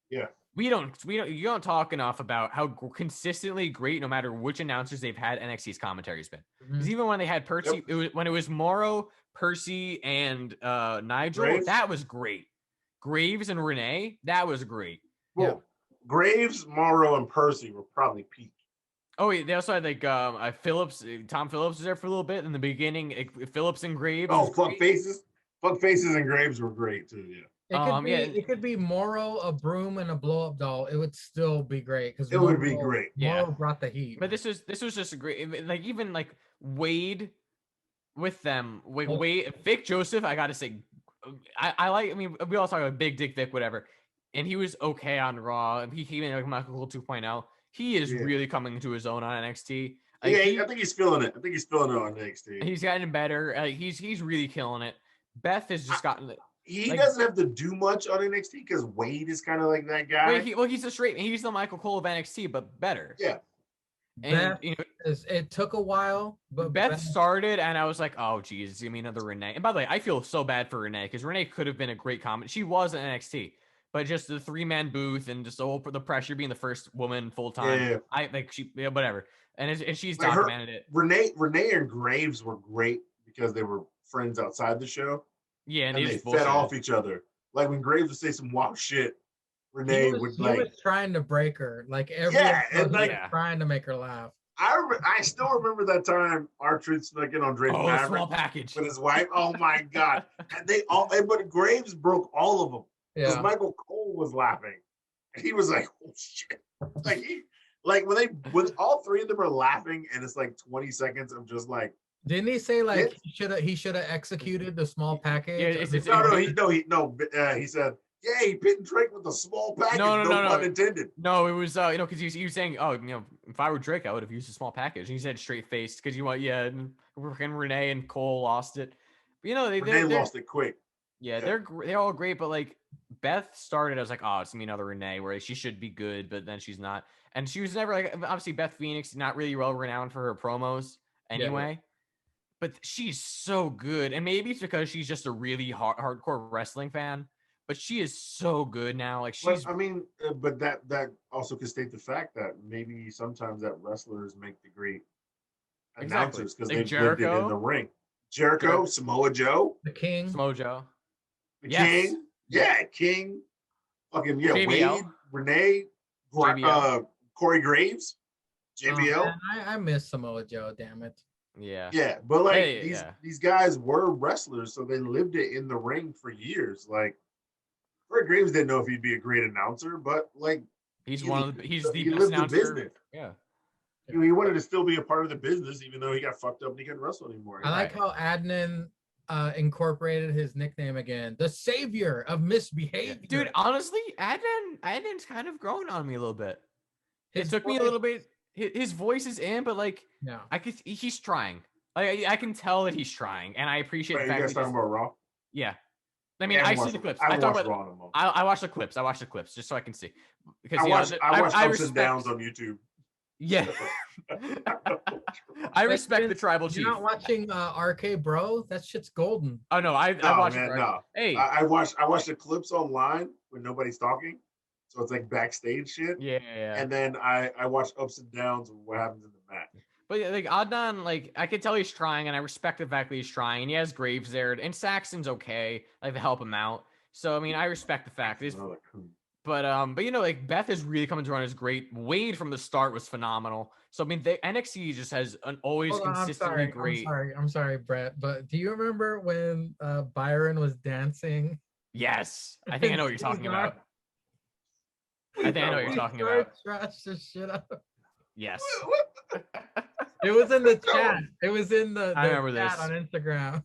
Yeah. You don't talk enough about how consistently great, no matter which announcers they've had, NXT's commentary's been. Because even when they had Percy, when it was Morrow, Percy, and Nigel, Graves? that was great. Graves and Renee, that was great. Well, Graves, Morrow, and Percy were probably peak. Oh, yeah, they also had like Phillips. Tom Phillips was there for a little bit in the beginning. Phillips and Graves. Oh, fuck faces and Graves were great too. Yeah. It could be Morrow, a broom, and a blow-up doll. It would still be great because it would be great. Morrow brought the heat. But this was just a great, like even like Wade with them. Wade, Vic Joseph. I gotta say, I mean, we all talk about Big Dick Vic, whatever, and he was okay on Raw. He came in like Michael Cole 2.0. He is really coming into his own on NXT. Like, I think he's feeling it. I think he's feeling it on NXT. He's gotten better. He's really killing it. Beth has just gotten. He doesn't have to do much on NXT because Wade is kind of like that guy. He's he's the Michael Cole of NXT, but better. Yeah. And it took a while, but Beth started, and I was like, "Oh, geez, give me another Renee." And by the way, I feel so bad for Renee because Renee could have been a great comment. She was in NXT, but just the 3-man booth and just the pressure being the first woman full time. Yeah. Whatever. And she's documented it. Renee and Graves were great because they were friends outside the show. Yeah, and they fed off each other. Like when Graves would say some wild shit, Renee would like. He was trying to break her, like trying to make her laugh. I still remember that time R-Truth snuck in on Drake Maverick small package with his wife. Oh my god! And but Graves broke all of them because Michael Cole was laughing, and he was like, "Oh shit!" Like when all three of them are laughing, and it's like 20 seconds of just like. Didn't he say like he should have executed the small package? Yeah, he said, "Yeah, he bit Drake with the small package." No pun intended. No, it was because he was saying, "Oh, if I were Drake, I would have used a small package." And he said straight faced because Renee and Cole lost it. But, they lost it quick. Yeah, they're all great, but like Beth started, I was like, "Oh, it's me another Renee," where she should be good, but then she's not, and she was never like obviously Beth Phoenix, not really well renowned for her promos anyway. Yeah. But she's so good, and maybe it's because she's just a really hardcore wrestling fan. But she is so good now. Like she's. But that also could state the fact that maybe sometimes that wrestlers make the great announcers because they've lived it in the ring. Jericho, Samoa Joe, the King, Samoa Joe. Yes. King. Yeah, King. Fucking yeah, JBL. Wade, Renee, JBL. Corey Graves, Oh, JBL. man, I miss Samoa Joe. Damn it. Yeah. Yeah, but like Hey, yeah. these guys were wrestlers, so they lived it in the ring for years. Like Corey Graves didn't know if he'd be a great announcer, but like He's he, he's the he best lived the announcer. business. Yeah. He wanted to still be a part of the business, even though he got fucked up and he couldn't wrestle anymore. I like how Adnan incorporated his nickname again, the savior of misbehavior. Dude, honestly, Adnan's kind of grown on me a little bit. It took me a voice- little bit. His voice is in, but like, Yeah. he's trying. I can tell that he's trying, and I appreciate Right, the you fact guys that talking about Raw? yeah. I mean, Yeah, I I see watched- the clips. I I talk watched about. Raw in a moment. I watch the clips. I watch the clips just so I can see. Because I you know, watched ups and respect- downs on YouTube. Yeah. I respect the tribal chief. You're not watching RK Bro? That shit's golden. Oh no, I No, watched man, it. no. Hey, I watched the clips online when nobody's talking, so it's like backstage shit. yeah. And then I watch ups and downs of what happens in the match. But yeah, like Adnan, like I can tell he's trying, and I respect the fact that he's trying. And he has Graves there, and Saxon's okay, like to help him out. So I mean, I respect the fact. Another coon. But you know, like Beth is really coming to run as great. Wade from the start was phenomenal. So I mean, NXT just has an always Hold on, consistently great. I'm sorry, Brett. But do you remember when Byron was dancing? Yes, I think I know what you're talking about. I think I know what you're talking about. Trash the shit up. Yes. It was in the chat. It was in the I remember chat this. on Instagram.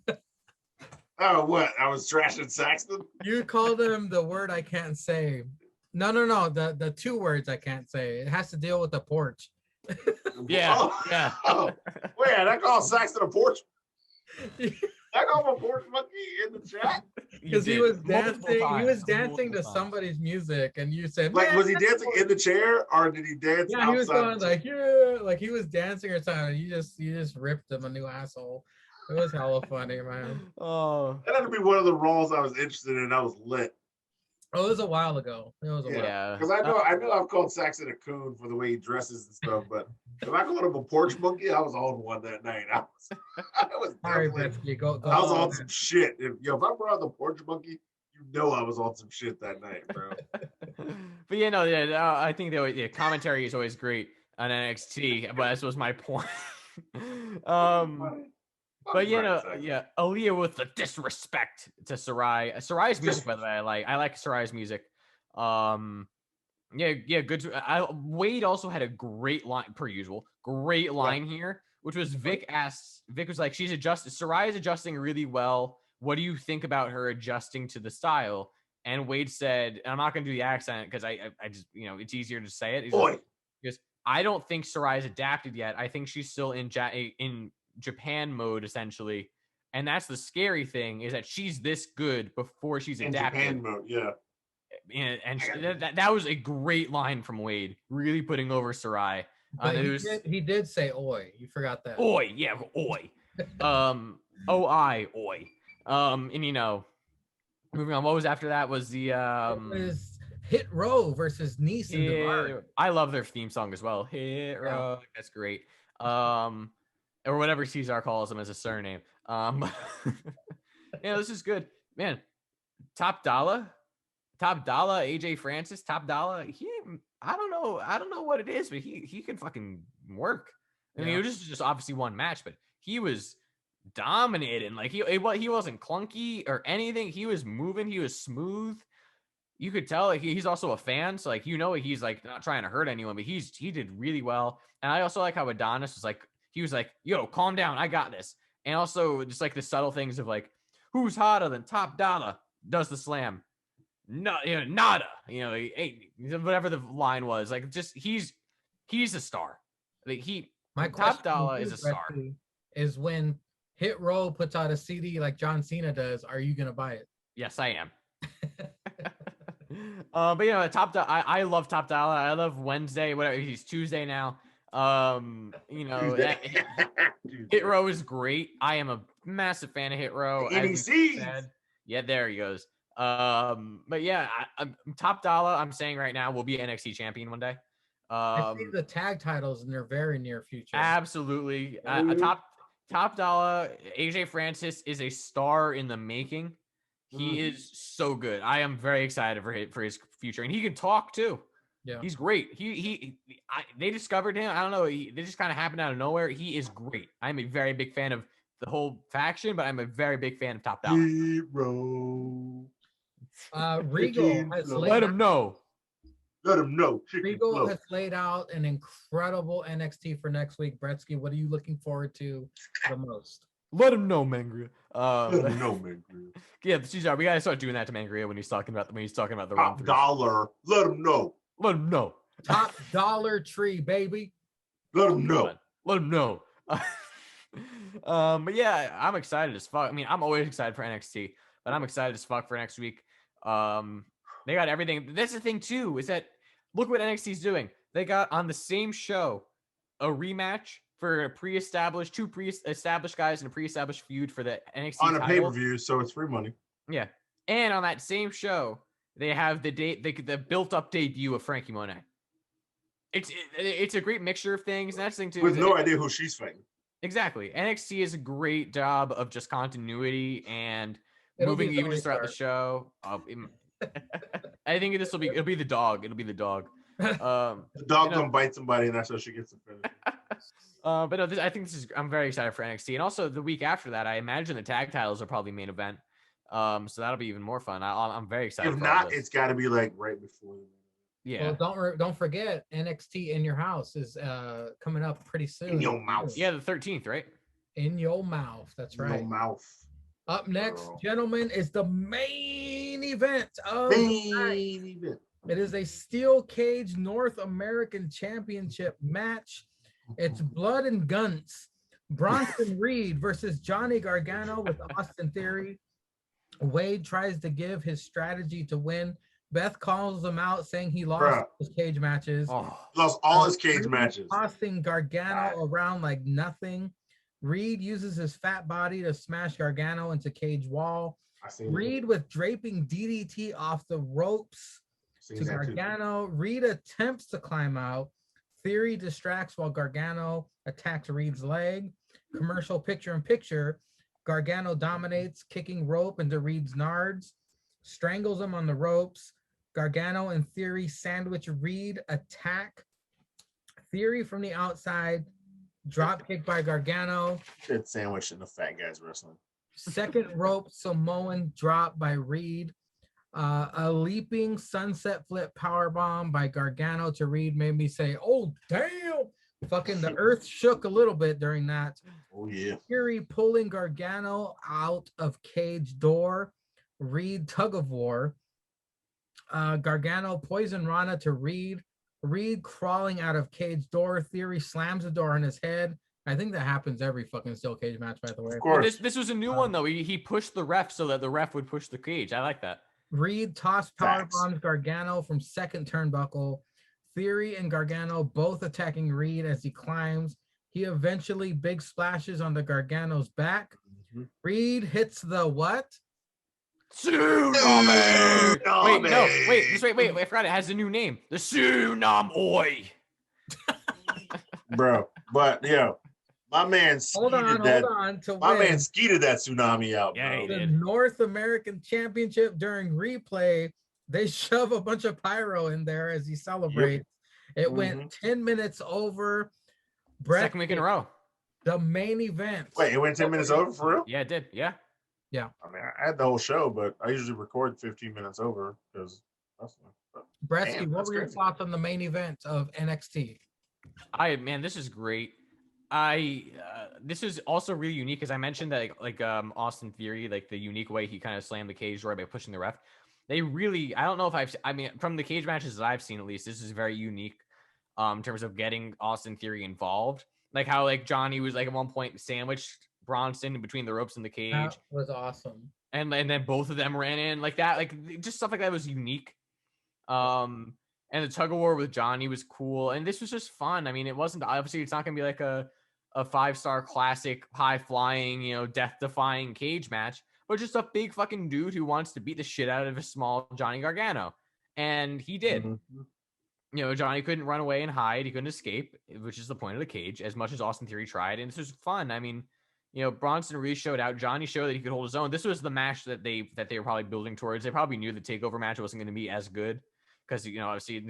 Oh, what? I was trashing Saxton? You called him the word I can't say. No. The two words I can't say. It has to deal with the porch. Yeah, Oh, yeah. Oh, wait, I call Saxton a porch. I call him a porch monkey in the chat. Because he did. was Multiple dancing. He times, was dancing multiple to times. somebody's music, and you said, Like, "Man, was he that's dancing porch." in the chair or did he dance Yeah, he was outside? going like, yeah, like he was dancing or something. And you just ripped him a new asshole. It was hella funny, man. Oh, That had to be one of the roles I was interested in. I was lit. Oh, it was a while ago. It was a while. yeah. Because I know I've called Saxon a coon for the way he dresses and stuff, but if I called him a porch monkey, I was on one that night. I was Sorry, definitely, Betsy. Go. I was on. on some shit. If I brought the porch monkey, you know I was on some shit that night, bro. But you know, yeah, I think the commentary is always great on NXT. But this was my point. But you know, yeah, Aaliyah with the disrespect to Sarai. Sarai's music, by the way, I like Sarai's music. Yeah, good. Wade also had a great line per usual. Great line here, which was Vic was like, she's adjusted. Sarai is adjusting really well. What do you think about her adjusting to the style? And Wade said, and I'm not going to do the accent because I just, you know, it's easier to say it. Because I don't think Sarai's adapted yet. I think she's still in Japan mode essentially, and that's the scary thing is that she's this good before she's in adapted. Japan mode, yeah. And that was a great line from Wade, really putting over Sarai. But he did say "oi." You forgot that. Oi, yeah, oi. Oi. And you know, moving on. What was after that was the It was Hit Row versus Nice and Devard. I love their theme song as well. Hit Row, that's great. Or whatever Cesar calls him as a surname. Yeah, this is good, man. Top Dollar, AJ Francis, Top Dollar. I don't know what it is, but he can fucking work. I mean, it was just obviously one match, but he was dominating. Like he wasn't clunky or anything. He was moving. He was smooth. You could tell like he's also a fan, so like he's like not trying to hurt anyone, but he did really well. And I also like how Adonis was like. He was like, yo, calm down. I got this. And also just like the subtle things of like, who's hotter than Top Dollar does the slam? No, you know, nada. You know, whatever the line was. Like just he's a star. Like My Top question Dollar to you, is a star. Betsy, is when Hit Row puts out a CD like John Cena does, are you gonna buy it? Yes, I am. But you know, Top Dollar. I love Top Dollar. I love Wednesday. Whatever. He's Tuesday now. You know, Hit Row is great. I am a massive fan of Hit Row. Yeah, there he goes. But yeah, I'm Top Dollar. I'm saying right now will be NXT champion one day. I see the tag titles in their very near future. Absolutely. Top Dollar. AJ Francis is a star in the making. He is so good. I am very excited for his future, and he can talk too. Yeah. He's great. They discovered him. I don't know. They just kind of happened out of nowhere. He is great. I'm a very big fan of the whole faction, but I'm a very big fan of Top Dollar. Hero. Regal has Let him know. Let him know. Regal has laid out an incredible NXT for next week. Bretsky, what are you looking forward to the most? Let him know, Mangria. Let him know, Mangria. Yeah, Cesar, we gotta start doing that to Mangria when he's talking about the Top dollar. Let him know. Let him know. Top Dollar Tree, baby. Let him know. Let him know. But yeah, I'm excited as fuck. I mean, I'm always excited for NXT, but I'm excited as fuck for next week. They got everything. That's the thing too, is that look what NXT's doing. They got on the same show a rematch for a two pre-established guys in a pre-established feud for the NXT on a title. pay-per-view, so it's free money. Yeah, and on that same show, they have the built-up debut of Frankie Monet. It's a great mixture of things. And that's the thing too. With no idea who she's fighting. Exactly. NXT is a great job of just continuity and moving even throughout the show. I think it'll be the dog. It'll be the dog. The dog gonna bite somebody, and that's how she gets the finish. But no, I'm very excited for NXT, and also the week after that, I imagine the tag titles are probably main event. So that'll be even more fun. I'm very excited. If not, it's got to be like right before. Yeah. Well, don't forget NXT in your house is coming up pretty soon. In your mouth. Yeah, the 13th, right? In your mouth. That's right. In your mouth. Up next, gentlemen, is the main event of event. It is a steel cage North American Championship match. It's blood and guns. Bronson Reed versus Johnny Gargano with Austin Theory. Wade tries to give his strategy to win. Beth calls him out, saying he lost his cage matches. Lost all his cage matches. Tossing Gargano around like nothing. Reed uses his fat body to smash Gargano into cage wall. Reed with draping DDT off the ropes to Gargano. Reed attempts to climb out. Theory distracts while Gargano attacks Reed's leg. Commercial picture-in-picture. Gargano dominates, kicking rope into Reed's nards. Strangles him on the ropes. Gargano and Theory sandwich Reed, attack. Theory from the outside. Drop kick by Gargano. Good sandwich in the fat guys wrestling. Second rope Samoan drop by Reed. A leaping sunset flip powerbomb by Gargano to Reed made me say, oh, damn. Fucking the earth shook a little bit during that. Oh, yeah. Theory pulling Gargano out of cage door. Reed tug of war. Gargano poison Rana to Reed. Reed crawling out of cage door. Theory slams the door on his head. I think that happens every fucking steel cage match, by the way. Of course. This was a new one, though. He pushed the ref so that the ref would push the cage. I like that. Reed tossed power bombs Gargano from second turnbuckle. Theory and Gargano both attacking Reed as he climbs. He eventually big splashes on the Gargano's back. Reed hits the what? Tsunami! Wait, I forgot it has a new name. The Tsunami. Bro, but my man skeeted man skeeted that tsunami out. Yeah, he the did. North American Championship during replay, they shove a bunch of pyro in there as he celebrates. It went 10 minutes over. Second week in a row. The main event. Wait, it went 10 minutes over for real? Yeah, it did. Yeah. I mean, I had the whole show, but I usually record 15 minutes over because Bresky, what were your thoughts on the main event of NXT? This is great. This is also really unique, as I mentioned that like Austin Theory, like the unique way he kind of slammed the cage door by pushing the ref. They really, I don't know if from the cage matches that I've seen, at least, this is very unique in terms of getting Austin Theory involved. Like how like Johnny was like at one point sandwiched Bronson in between the ropes and the cage. That was awesome. And then both of them ran in like that, like just stuff like that was unique. And the tug of war with Johnny was cool, and this was just fun. I mean, it wasn't obviously it's not gonna be like a 5-star classic high flying, death defying cage match, but just a big fucking dude who wants to beat the shit out of a small Johnny Gargano, and he did. Johnny couldn't run away and hide, he couldn't escape, which is the point of the cage, as much as Austin Theory tried, and this was fun. I mean, Bronson Reed showed out. Johnny showed that he could hold his own. This was the match that they were probably building towards. They probably knew the takeover match wasn't going to be as good because obviously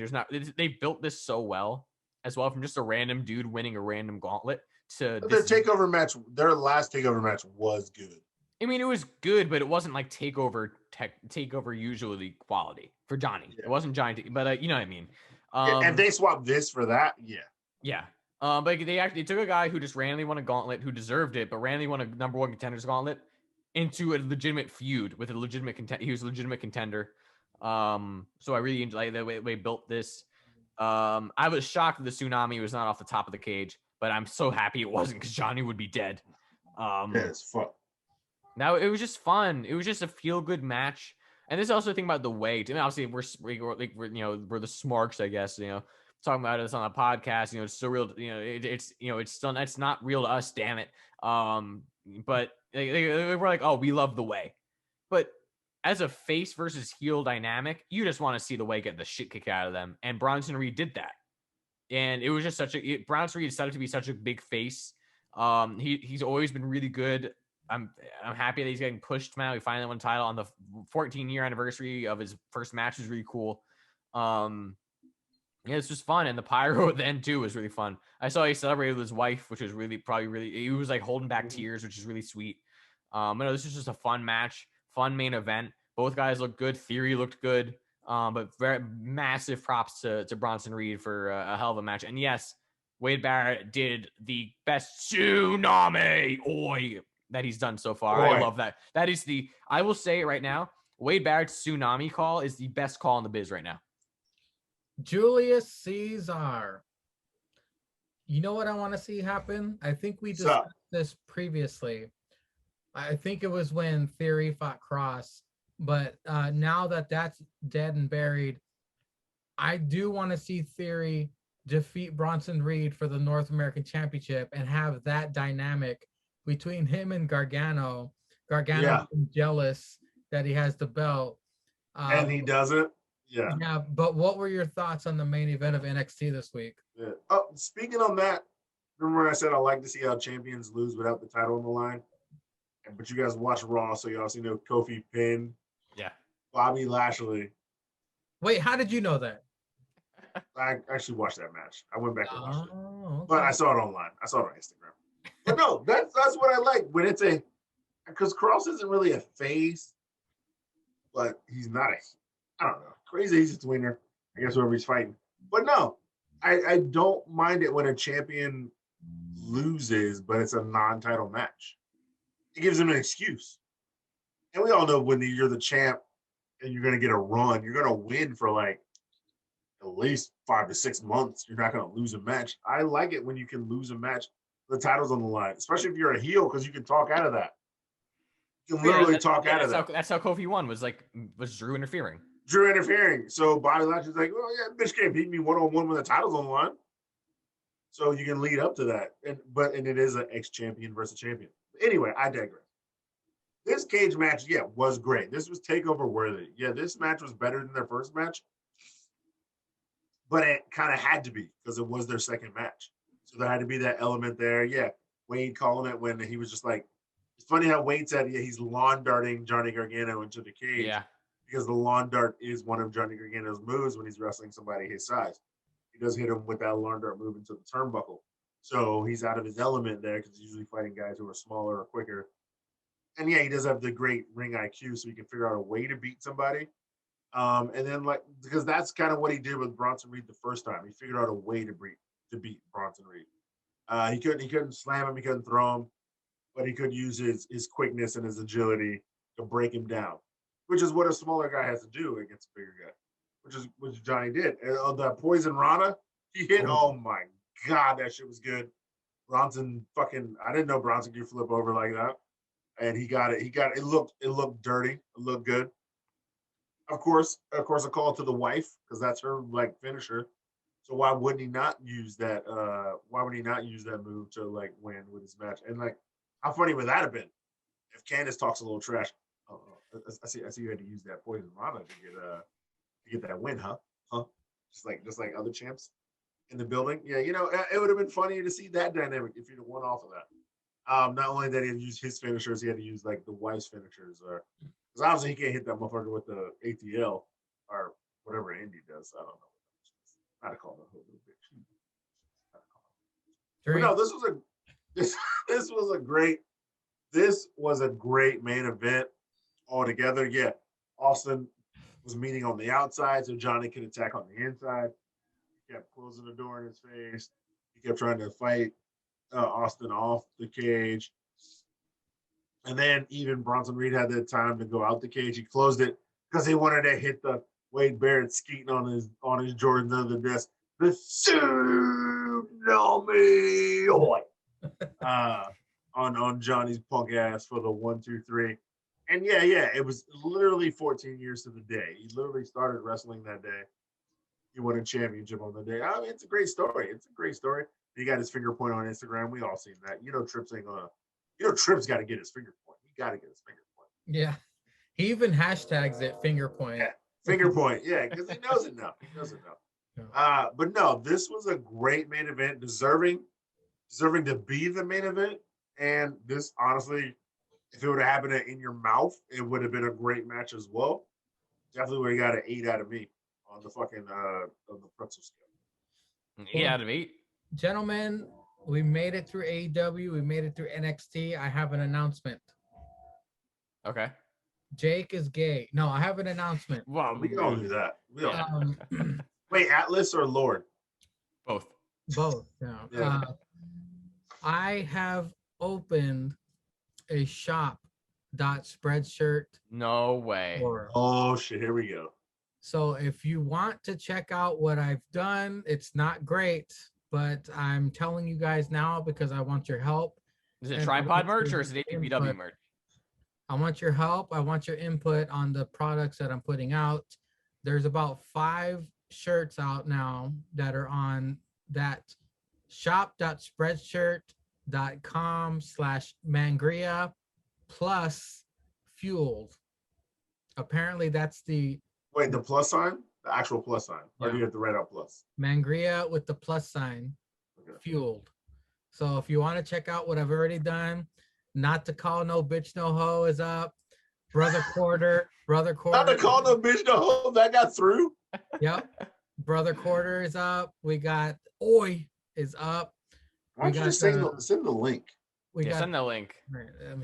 they built this so well as well, from just a random dude winning a random gauntlet to Their takeover match, their last takeover match was good. I mean, it was good, but it wasn't like takeover usually quality for Johnny. Yeah. It wasn't Johnny, but you know what I mean. And they swapped this for that. Yeah. Yeah. But they took a guy who just randomly won a gauntlet, who deserved it, but randomly won a number one contenders gauntlet into a legitimate feud with a legitimate contender. He was a legitimate contender. So I really enjoyed the way they built this. I was shocked that the tsunami was not off the top of the cage, but I'm so happy it wasn't because Johnny would be dead. Yeah, it's fun. Now it was just fun. It was just a feel good match. And this is also a thing about the weight. I mean, obviously we're the smarks, I guess, talking about this on a podcast, it's so real, it's still, it's not real to us, damn it. But they were like, oh, we love the way. But as a face versus heel dynamic, you just want to see the way get the shit kicked out of them. And Bronson Reed did that. And it was just Bronson Reed decided to be such a big face. He's always been really good. I'm happy that he's getting pushed now. He finally won a title on the 14-year anniversary of his first match. Was really cool. Yeah, it's just fun, and the pyro at the end too was really fun. I saw he celebrated with his wife, which was really he was like holding back tears, which is really sweet. This is just a fun match, fun main event. Both guys looked good. Theory looked good. But very massive props to Bronson Reed for a hell of a match. And yes, Wade Barrett did the best tsunami that he's done so far. I love that. That is I will say it right now, Wade Barrett's tsunami call is the best call in the biz right now. Julius Caesar. You know what I want to see happen? I think we discussed this previously. I think it was when Theory fought Cross. But now that that's dead and buried, I do want to see Theory defeat Bronson Reed for the North American Championship and have that dynamic between him and Gargano. Gargano is jealous that he has the belt. And he doesn't. Yeah. Yeah, but what were your thoughts on the main event of NXT this week? Yeah. Oh, speaking on that, remember when I said I like to see how champions lose without the title on the line? But you guys watch Raw, so you also know Kofi pinned Bobby Lashley. Wait, how did you know that? I actually watched that match. I went back and watched it. Okay. But I saw it online. I saw it on Instagram. But no, that's what I like. When it's because Cross isn't really a face, but he's not I don't know. Crazy, he's a tweener. I guess whoever he's fighting. But no, I don't mind it when a champion loses, but it's a non-title match. It gives him an excuse. And we all know when you're the champ and you're going to get a run, you're going to win for like at least 5 to 6 months. You're not going to lose a match. I like it when you can lose a match. The title's on the line, especially if you're a heel, because you can talk out of that. You can literally talk out of that. That's how Kofi won, was Drew interfering. Drew interfering. So Bobby Lashley's like, well, yeah, bitch can't beat me one-on-one when the title's on the line. So you can lead up to that. And it is an ex-champion versus champion. Anyway, I digress. This cage match, was great. This was takeover worthy. Yeah, this match was better than their first match. But it kind of had to be because it was their second match. So there had to be that element there. Yeah, Wade calling it when he was just like, it's funny how Wade said, he's lawn darting Johnny Gargano into the cage. Yeah. Because the lawn dart is one of Johnny Gargano's moves when he's wrestling somebody his size. He does hit him with that lawn dart move into the turnbuckle. So he's out of his element there because he's usually fighting guys who are smaller or quicker. And he does have the great ring IQ, so he can figure out a way to beat somebody. And then because that's kind of what he did with Bronson Reed the first time. He figured out a way to beat Bronson Reed. He couldn't slam him, he couldn't throw him, but he could use his quickness and his agility to break him down, which is what a smaller guy has to do against a bigger guy, which Johnny did. And the Poison Rana, he hit. Oh my God, that shit was good. Bronson I didn't know Bronson could flip over like that. And he got it. It looked dirty. It looked good. Of course, a call to the wife, because that's her finisher. So why wouldn't he not use that? Why would he not use that move to win with his match? And how funny would that have been if Candice talks a little trash? I see you had to use that Poison Rana to get that win, huh? Just like other champs in the building. Yeah, it would have been funny to see that dynamic if you'd have won off of that. Not only that he had to use his finishers, he had to use like the wife's finishers, or because obviously he can't hit that motherfucker with the ATL or whatever Indy does. I don't know. Not call the little bitch. But no, this was a great main event altogether. Yeah, Austin was meeting on the outside, so Johnny could attack on the inside. He kept closing the door in his face. He kept trying to fight Austin off the cage. And then even Bronson Reed had the time to go out the cage. He closed it because he wanted to hit the Wade Barrett skeeting on his Jordans under the desk. The tsunami on Johnny's punk ass for the 1, 2, 3. And yeah, it was literally 14 years to the day. He literally started wrestling that day. He won a championship on the day. I mean, it's a great story. He got his finger point on Instagram. We all seen that. Trips ain't gonna. Trips got to get his finger point. He got to get his finger point. Yeah, he even hashtags it finger point. Yeah, finger point. Yeah, because he knows it now. But no, this was a great main event, deserving to be the main event. And this, honestly, if it would have happened in your mouth, it would have been a great match as well. Definitely would have got an 8 out of me on the fucking on the pretzel scale. 8 out of 8. Gentlemen, we made it through AEW. We made it through NXT. I have an announcement. Okay. Jake is gay. No, I have an announcement. Well, We all do that. Wait, Atlas or Lord? both. Both. No. Yeah. I have opened a shop.spreadshirt. No way. Oh shit! Here we go. So if you want to check out what I've done, it's not great, but I'm telling you guys now because I want your help. Is it And tripod I want merch or your is it APPW input. merch? I want your help. I want your input on the products that I'm putting out. There's about 5 shirts out now that are on that shop.spreadshirt.com/Mangria plus fueled. Apparently that's the Wait, the plus sign, the actual plus sign, or do Yeah. you have to write out plus? Mangria with the plus sign, Okay. fueled. So if you want to check out what I've already done, Not to Call No Bitch No Hoe is up. Brother Quarter. Not to call no bitch no hoe. That got through. Yep. Brother Quarter is up. We got Oi is up. Why don't you just send the link? We Yeah, got. send the link. Right, I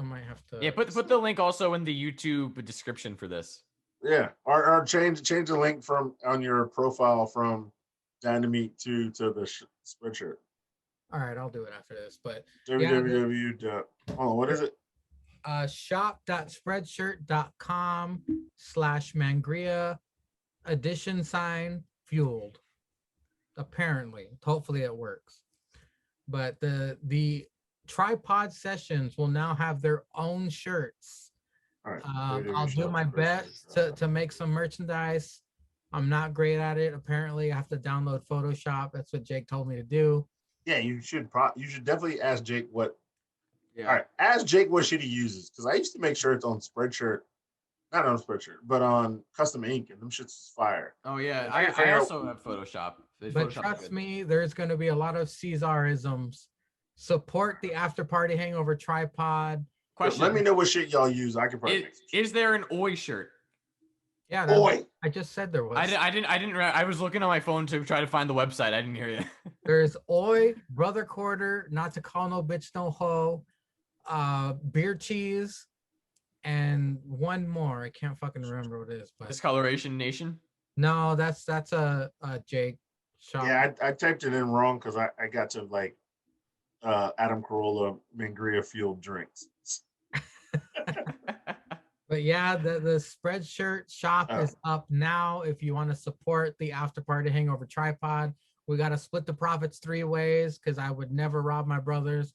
might have to. Yeah, put the link also in the YouTube description for this. Yeah, or change the link from on your profile from Dynamite to the Spreadshirt. All right, I'll do it after this. But www. Oh, what is it? shop.spreadshirt.com/Mangria edition sign fueled. Apparently, hopefully it works. But the tripod sessions will now have their own shirts. All right. I'll do my best to make some merchandise. I'm not great at it. Apparently, I have to download Photoshop. That's what Jake told me to do. Yeah, you should definitely ask Jake what. Yeah. All right, ask Jake what shit he uses because I used to make shirts on Spreadshirt, not on Spreadshirt, but on Custom Ink, and them shits is fire. Oh yeah, I I also have Photoshop. But Photoshop's trust good. me, there's going to be a lot of Caesarisms. Support the After Party Hangover tripod. Question: Let me know what shit y'all use. I can probably make some shit. Is there an Oi shirt? Yeah, Oi. I just said there was. I didn't. I was looking on my phone to try to find the website. I didn't hear you. There's Oi, Brother Quarter, Not to Call No Bitch No Hoe, Beer Cheese, and one more. I can't fucking remember what it is. But Discoloration Nation. no, that's a Jake shop. Yeah, I typed it in wrong because I got to like Adam Carolla Mangria Fueled drinks. But yeah, the Spreadshirt shop is up now. If you want to support the After Party Hangover tripod, we got to split the profits 3 ways because I would never rob my brothers.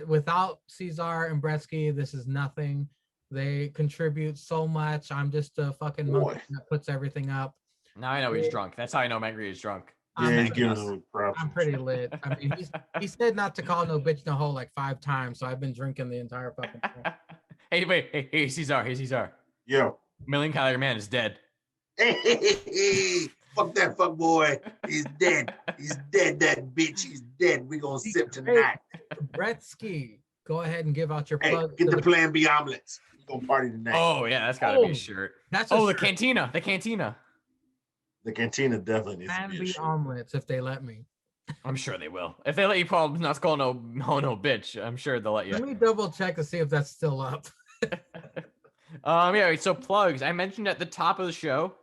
Without Cesar and Bresky, this is nothing. They contribute so much. I'm just a fucking monkey that puts everything up. Now I know he's drunk. That's how I know Mangry is drunk. Yeah, give him props. I'm pretty lit. I mean, he said not to call no bitch no hoe like 5 times, so I've been drinking the entire fucking time. Hey, Cesar. Yo. Million Calorie Man is dead. Hey, fuck that fuck boy. He's dead. He's dead, that bitch. He's dead. We gonna sip tonight. Bretsky, go ahead and give out your Hey, plug. get the Plan B omelets. We're gonna party tonight. Oh yeah, that's gotta be Oh, a shirt. That's a Oh, the shirt. cantina. The cantina. The cantina definitely needs to Plan be a B shirt. omelets if they let me. I'm sure they will. If they let you call not call no bitch, I'm sure they'll let you. Let me double check to see if that's still up. Yeah, so plugs. I mentioned at the top of the show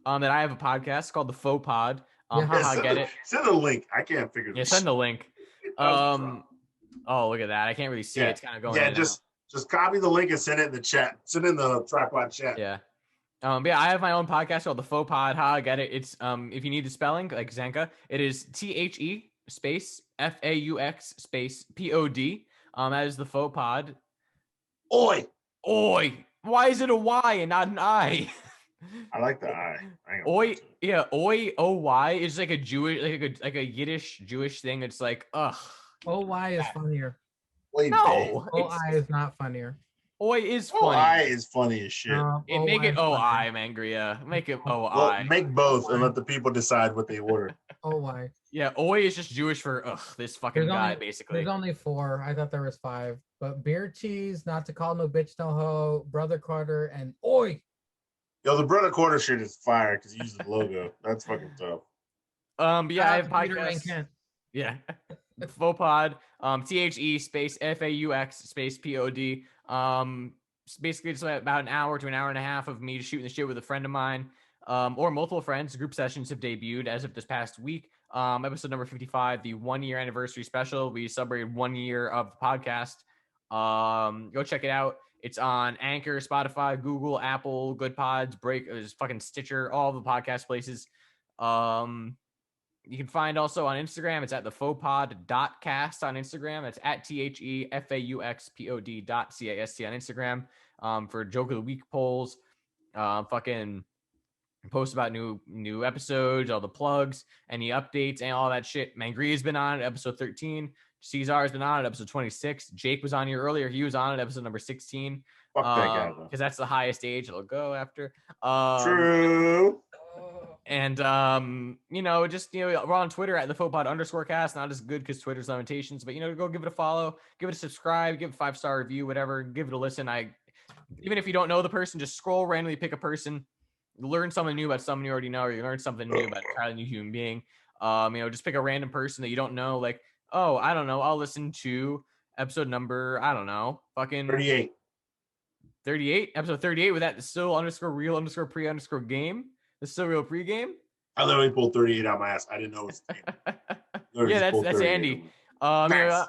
that I have a podcast called the Faux Pod. Yeah. Haha, get it. Send a link. I can't figure Yeah, this. send the link. Oh, look at that. I can't really see it. It's kind of going in and out. Just copy the link and send it in the chat. Send it in the tripod chat. Yeah. Yeah, I have my own podcast called the Faux Pod. How I get it. It's if you need the spelling, like Zanka, it is THE space FAUX space POD. That is the Faux Pod. Oi. Why is it a Y and not an I? I like the I. Oi, yeah, OY is like a Jewish, like a Yiddish Jewish thing. It's like, ugh. OY is funnier. No, OI is not funnier. Oi is funny. OI is funny as shit. Make it OI, Mangria. Make it OI. Make both and let the people decide what they order. OY. Yeah, Oi is just Jewish for this fucking guy, basically. There's only 4. I thought there was 5. But beer cheese, not to call no bitch no hoe, brother Carter, and Oi. Yo, the brother quarter shit is fire because he used the logo. That's fucking tough. But yeah, I have Peter and podcasts. Kent. Yeah. Faux Pod, THE space FAUX space POD. Basically it's about an hour to an hour and a half of me shooting the shit with a friend of mine, or multiple friends. Group sessions have debuted as of this past week. Episode number 55, the 1-year anniversary special. We celebrated 1 year of the podcast. Go check it out. It's on Anchor, Spotify, Google, Apple, Good Pods, fucking Stitcher, all the podcast places. You can find also on Instagram. It's at the fauxpod.cast on Instagram. It's at THEFAUXPOD.CAST on Instagram. For Joke of the Week polls, fucking post about new episodes, all the plugs, any updates, and all that shit. Mangria's been on at episode 13. Cesar's been on at episode 26. Jake was on here earlier. He was on at episode number 16. Fuck that guy, though. Because that's the highest age it'll go after. True. And we're on Twitter at the @thefauxpod_cast. Not as good because Twitter's limitations, but go give it a follow, give it a subscribe, give it a 5-star review, whatever. Give it a listen. Even if you don't know the person, just scroll randomly, pick a person, learn something new about someone you already know, or you learn something new about a entirely new human being. Just pick a random person that you don't know, like, oh, I don't know, I'll listen to episode number, I don't know, fucking 38. Episode 38 with that still_real_pre_game. The still real pregame. I literally pulled 38 out my ass. I didn't know it was yeah, that's Andy. Nice.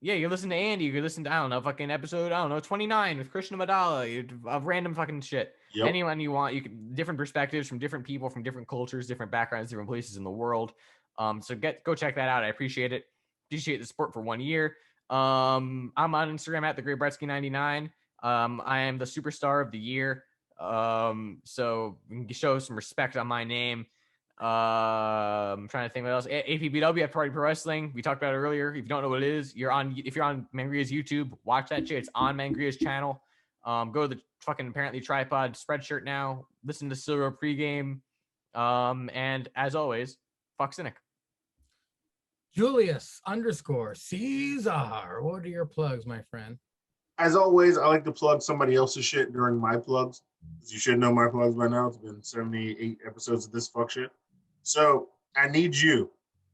You listen to Andy. You could listen to, I don't know, fucking episode, 29 with Krishna Madala, of random fucking shit. Yep. Anyone you want, you can, different perspectives from different people, from different cultures, different backgrounds, different places in the world. So go check that out. I appreciate it. Appreciate the support for 1 year. I'm on Instagram at @thegreatbretsky99. I am the superstar of the year. So we can show some respect on my name. I'm trying to think what else. APPW, After Party Pro Wrestling. We talked about it earlier. If you don't know what it is, if you're on Mangria's YouTube, watch that shit. It's on Mangria's channel. Go to the fucking apparently tripod spreadshirt now. Listen to Silver pregame. And as always, fuck Cynic. Julius_Caesar. What are your plugs, my friend? As always, I like to plug somebody else's shit during my plugs. As you should know my plugs by now. It's been 78 episodes of this fuck shit. So I need you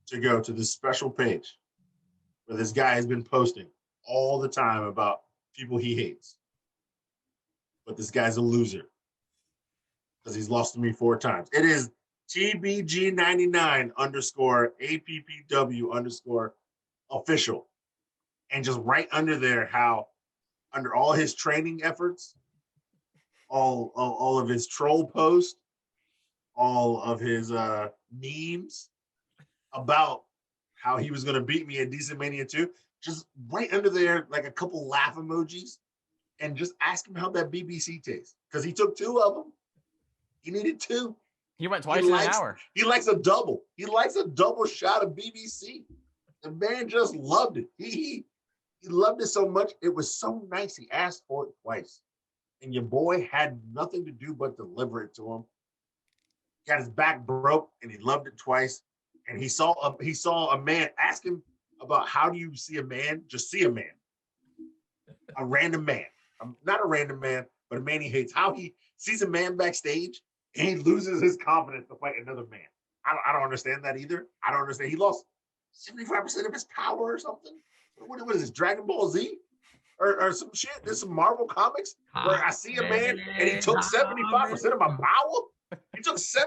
to go to this special page where this guy has been posting all the time about people he hates. But this guy's a loser because he's lost to me 4 times. It is TBG99_APPW_official. And just right under there, how under all his training efforts, all of his troll posts, all of his memes about how he was going to beat me in Decent Mania 2, just right under there, like a couple laugh emojis, and just ask him how that BBC tastes. Because he took 2 of them. He needed 2. He went twice in an hour. He likes a double. He likes a double shot of BBC. The man just loved it. He loved it so much. It was so nice. He asked for it twice. And your boy had nothing to do but deliver it to him. Got his back broke, and he loved it twice. And he saw a man. Ask him about how do you see a man? Just see a man. A random man. Not a random man, but a man he hates. How he sees a man backstage and he loses his confidence to fight another man. I don't understand that either. I don't understand. He lost 75% of his power or something. What is this, Dragon Ball Z? Or some shit? There's some Marvel comics where I see a man and he took 75% of my power. He took 75%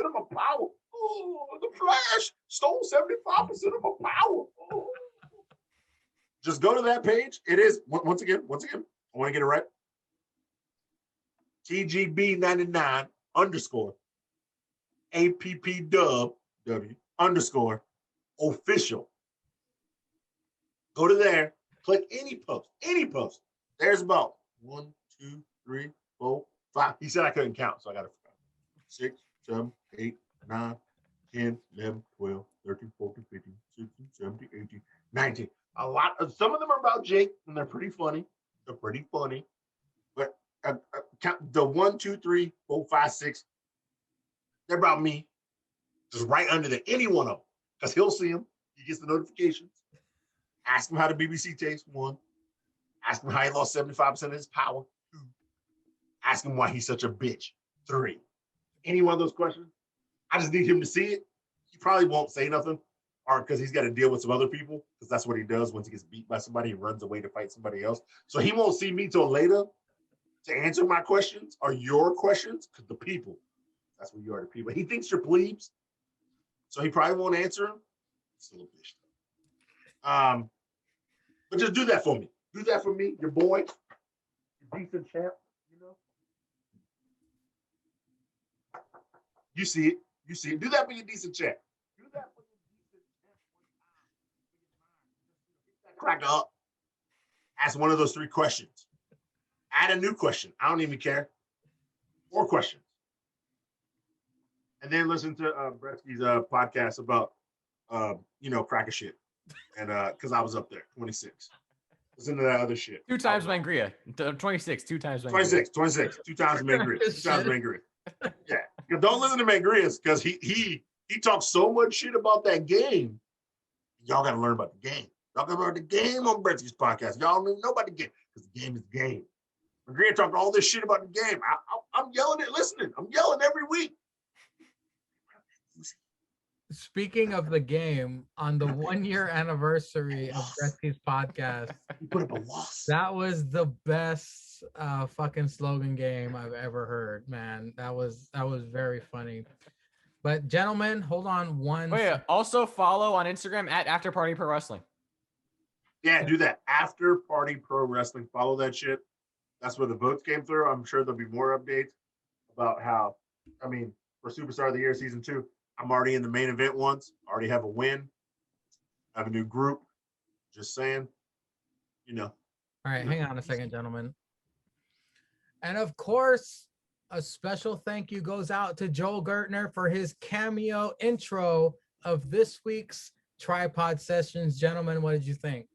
of my power. Oh, the Flash stole 75% of my power. Oh. Just go to that page. It is, once again, I want to get it right. TGB99 _, APPW _ official. Go to there, click any post. There's about 1, 2, 3, 4, 5. He said I couldn't count, so I got to 6, 7, 8, 9, 10, 11, 12, 13, 14, 15, 16, 17, 18, 19. A lot of some of them are about Jake, and they're pretty funny. But count the 1, 2, 3, 4, 5, 6. They're about me. Just right under there, any one of them, because he'll see them. He gets the notifications. Ask him how the BBC tastes. 1. Ask him how he lost 75% of his power. 2. Ask him why he's such a bitch. 3. Any one of those questions. I just need him to see it. He probably won't say nothing, or because he's got to deal with some other people, because that's what he does. Once he gets beat by somebody, he runs away to fight somebody else. So he won't see me till later to answer my questions or your questions, because the people, that's what you are, the people. He thinks you're plebes, so he probably won't answer them. Still a bitch. But just do that for me. Do that for me, your boy, your decent champ, you know. You see it. Do that for your decent champ. Do that for your decent champ. Crack up. Ask one of those 3 questions. Add a new question. I don't even care. 4 questions. And then listen to Bretsky's podcast about, crack of shit. And because I was up there, 26. Listen to that other shit. 2 times Mangria. 26. 2 times Mangria. 26. 2 times Mangria. 2 times Mangria. Yeah. Don't listen to Mangria's, because he talks so much shit about that game. Y'all got to learn about the game. Y'all got to learn the game on Bretsky's podcast. Y'all don't even know about the game, because the game is game. Mangria talked all this shit about the game. I'm yelling it, listening. I'm yelling every week. Speaking of the game, on the 1-year anniversary of Bretsky's podcast, You put up a loss. that was the best fucking slogan game I've ever heard, man. That was very funny. But gentlemen, hold on one. Oh yeah. Also follow on Instagram at After Party Pro Wrestling. Yeah, do that. After Party Pro Wrestling. Follow that shit. That's where the votes came through. I'm sure there'll be more updates about how, for Superstar of the Year Season 2, I'm already in the main event once. Already have a win. I have a new group. Just saying, All right, hang on a second, gentlemen. And of course, a special thank you goes out to Joel Gertner for his cameo intro of this week's Tripod Sessions. Gentlemen, what did you think?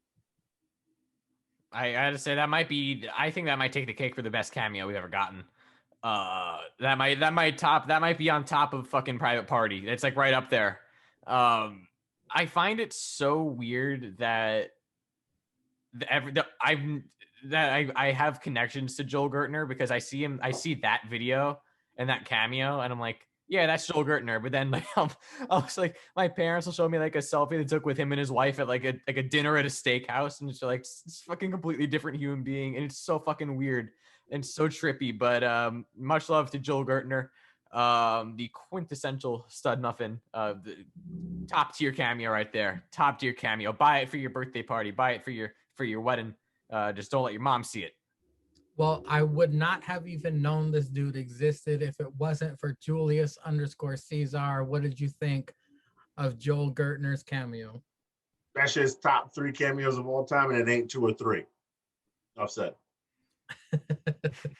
I had to say I think that might take the cake for the best cameo we've ever gotten. That might be on top of fucking Private Party. It's like right up there. I find it so weird that I have connections to Joel Gertner, because I see that video and that cameo, and I'm like, yeah, that's Joel Gertner. But then like I was like, my parents will show me like a selfie they took with him and his wife at like a dinner at a steakhouse, and it's like it's fucking completely different human being, and it's so fucking weird and so trippy. But much love to Joel Gertner, the quintessential stud muffin, the top tier cameo right there. Top tier cameo. Buy it for your birthday party. Buy it for your wedding. Just don't let your mom see it. Well, I would not have even known this dude existed if it wasn't for Julius _Caesar. What did you think of Joel Gertner's cameo? that's just top 3 cameos of all time, and it ain't 2 or 3. Enough said.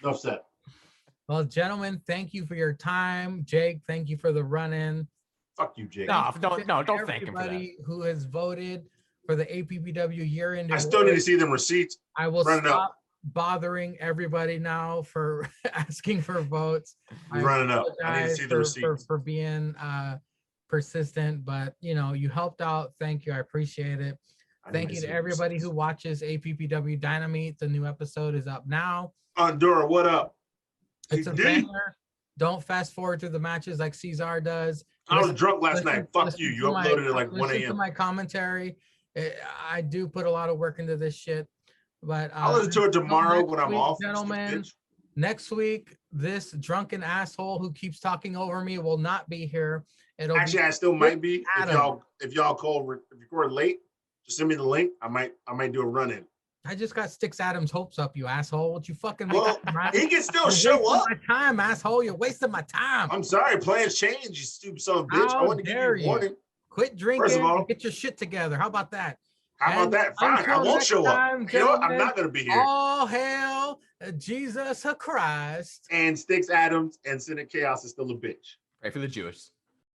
Enough said. Well, gentlemen, thank you for your time. Jake, thank you for the run-in. Fuck you, Jake. No, don't thank him for that. Everybody who has voted for the APPW year-end I still need to see them receipts. I will Run it up. stop bothering everybody now for asking for votes. Running up. I need to see the receipts. For being persistent, but you helped out. Thank you. I appreciate it. Thank you to everybody who watches APPW Dynamite. The new episode is up now. Honduras, what up? It's a D? banger. Don't fast forward through the matches like Cesar does. I was drunk last night. Fuck you. You uploaded it like 1 Listen to a.m. my commentary. I do put a lot of work into this shit. But I'll listen to it tomorrow when I'm off. Gentlemen, next week, this drunken asshole who keeps talking over me will not be here. Actually, I still might be. If y'all record late, just send me the link. I might do a run-in. I just got Sticks Adams' hopes up, you asshole. What you fucking he can still show up. My time, asshole. You're wasting my time. I'm sorry, plans change, you stupid son of a bitch. I want to give you a warning. Quit drinking. First of all, and get your shit together. How about that? How about that? Fine, I won't show up. You know what? I'm not gonna be here. All hail Jesus Christ. And Sticks Adams and Senate Chaos is still a bitch. Pray for the Jews.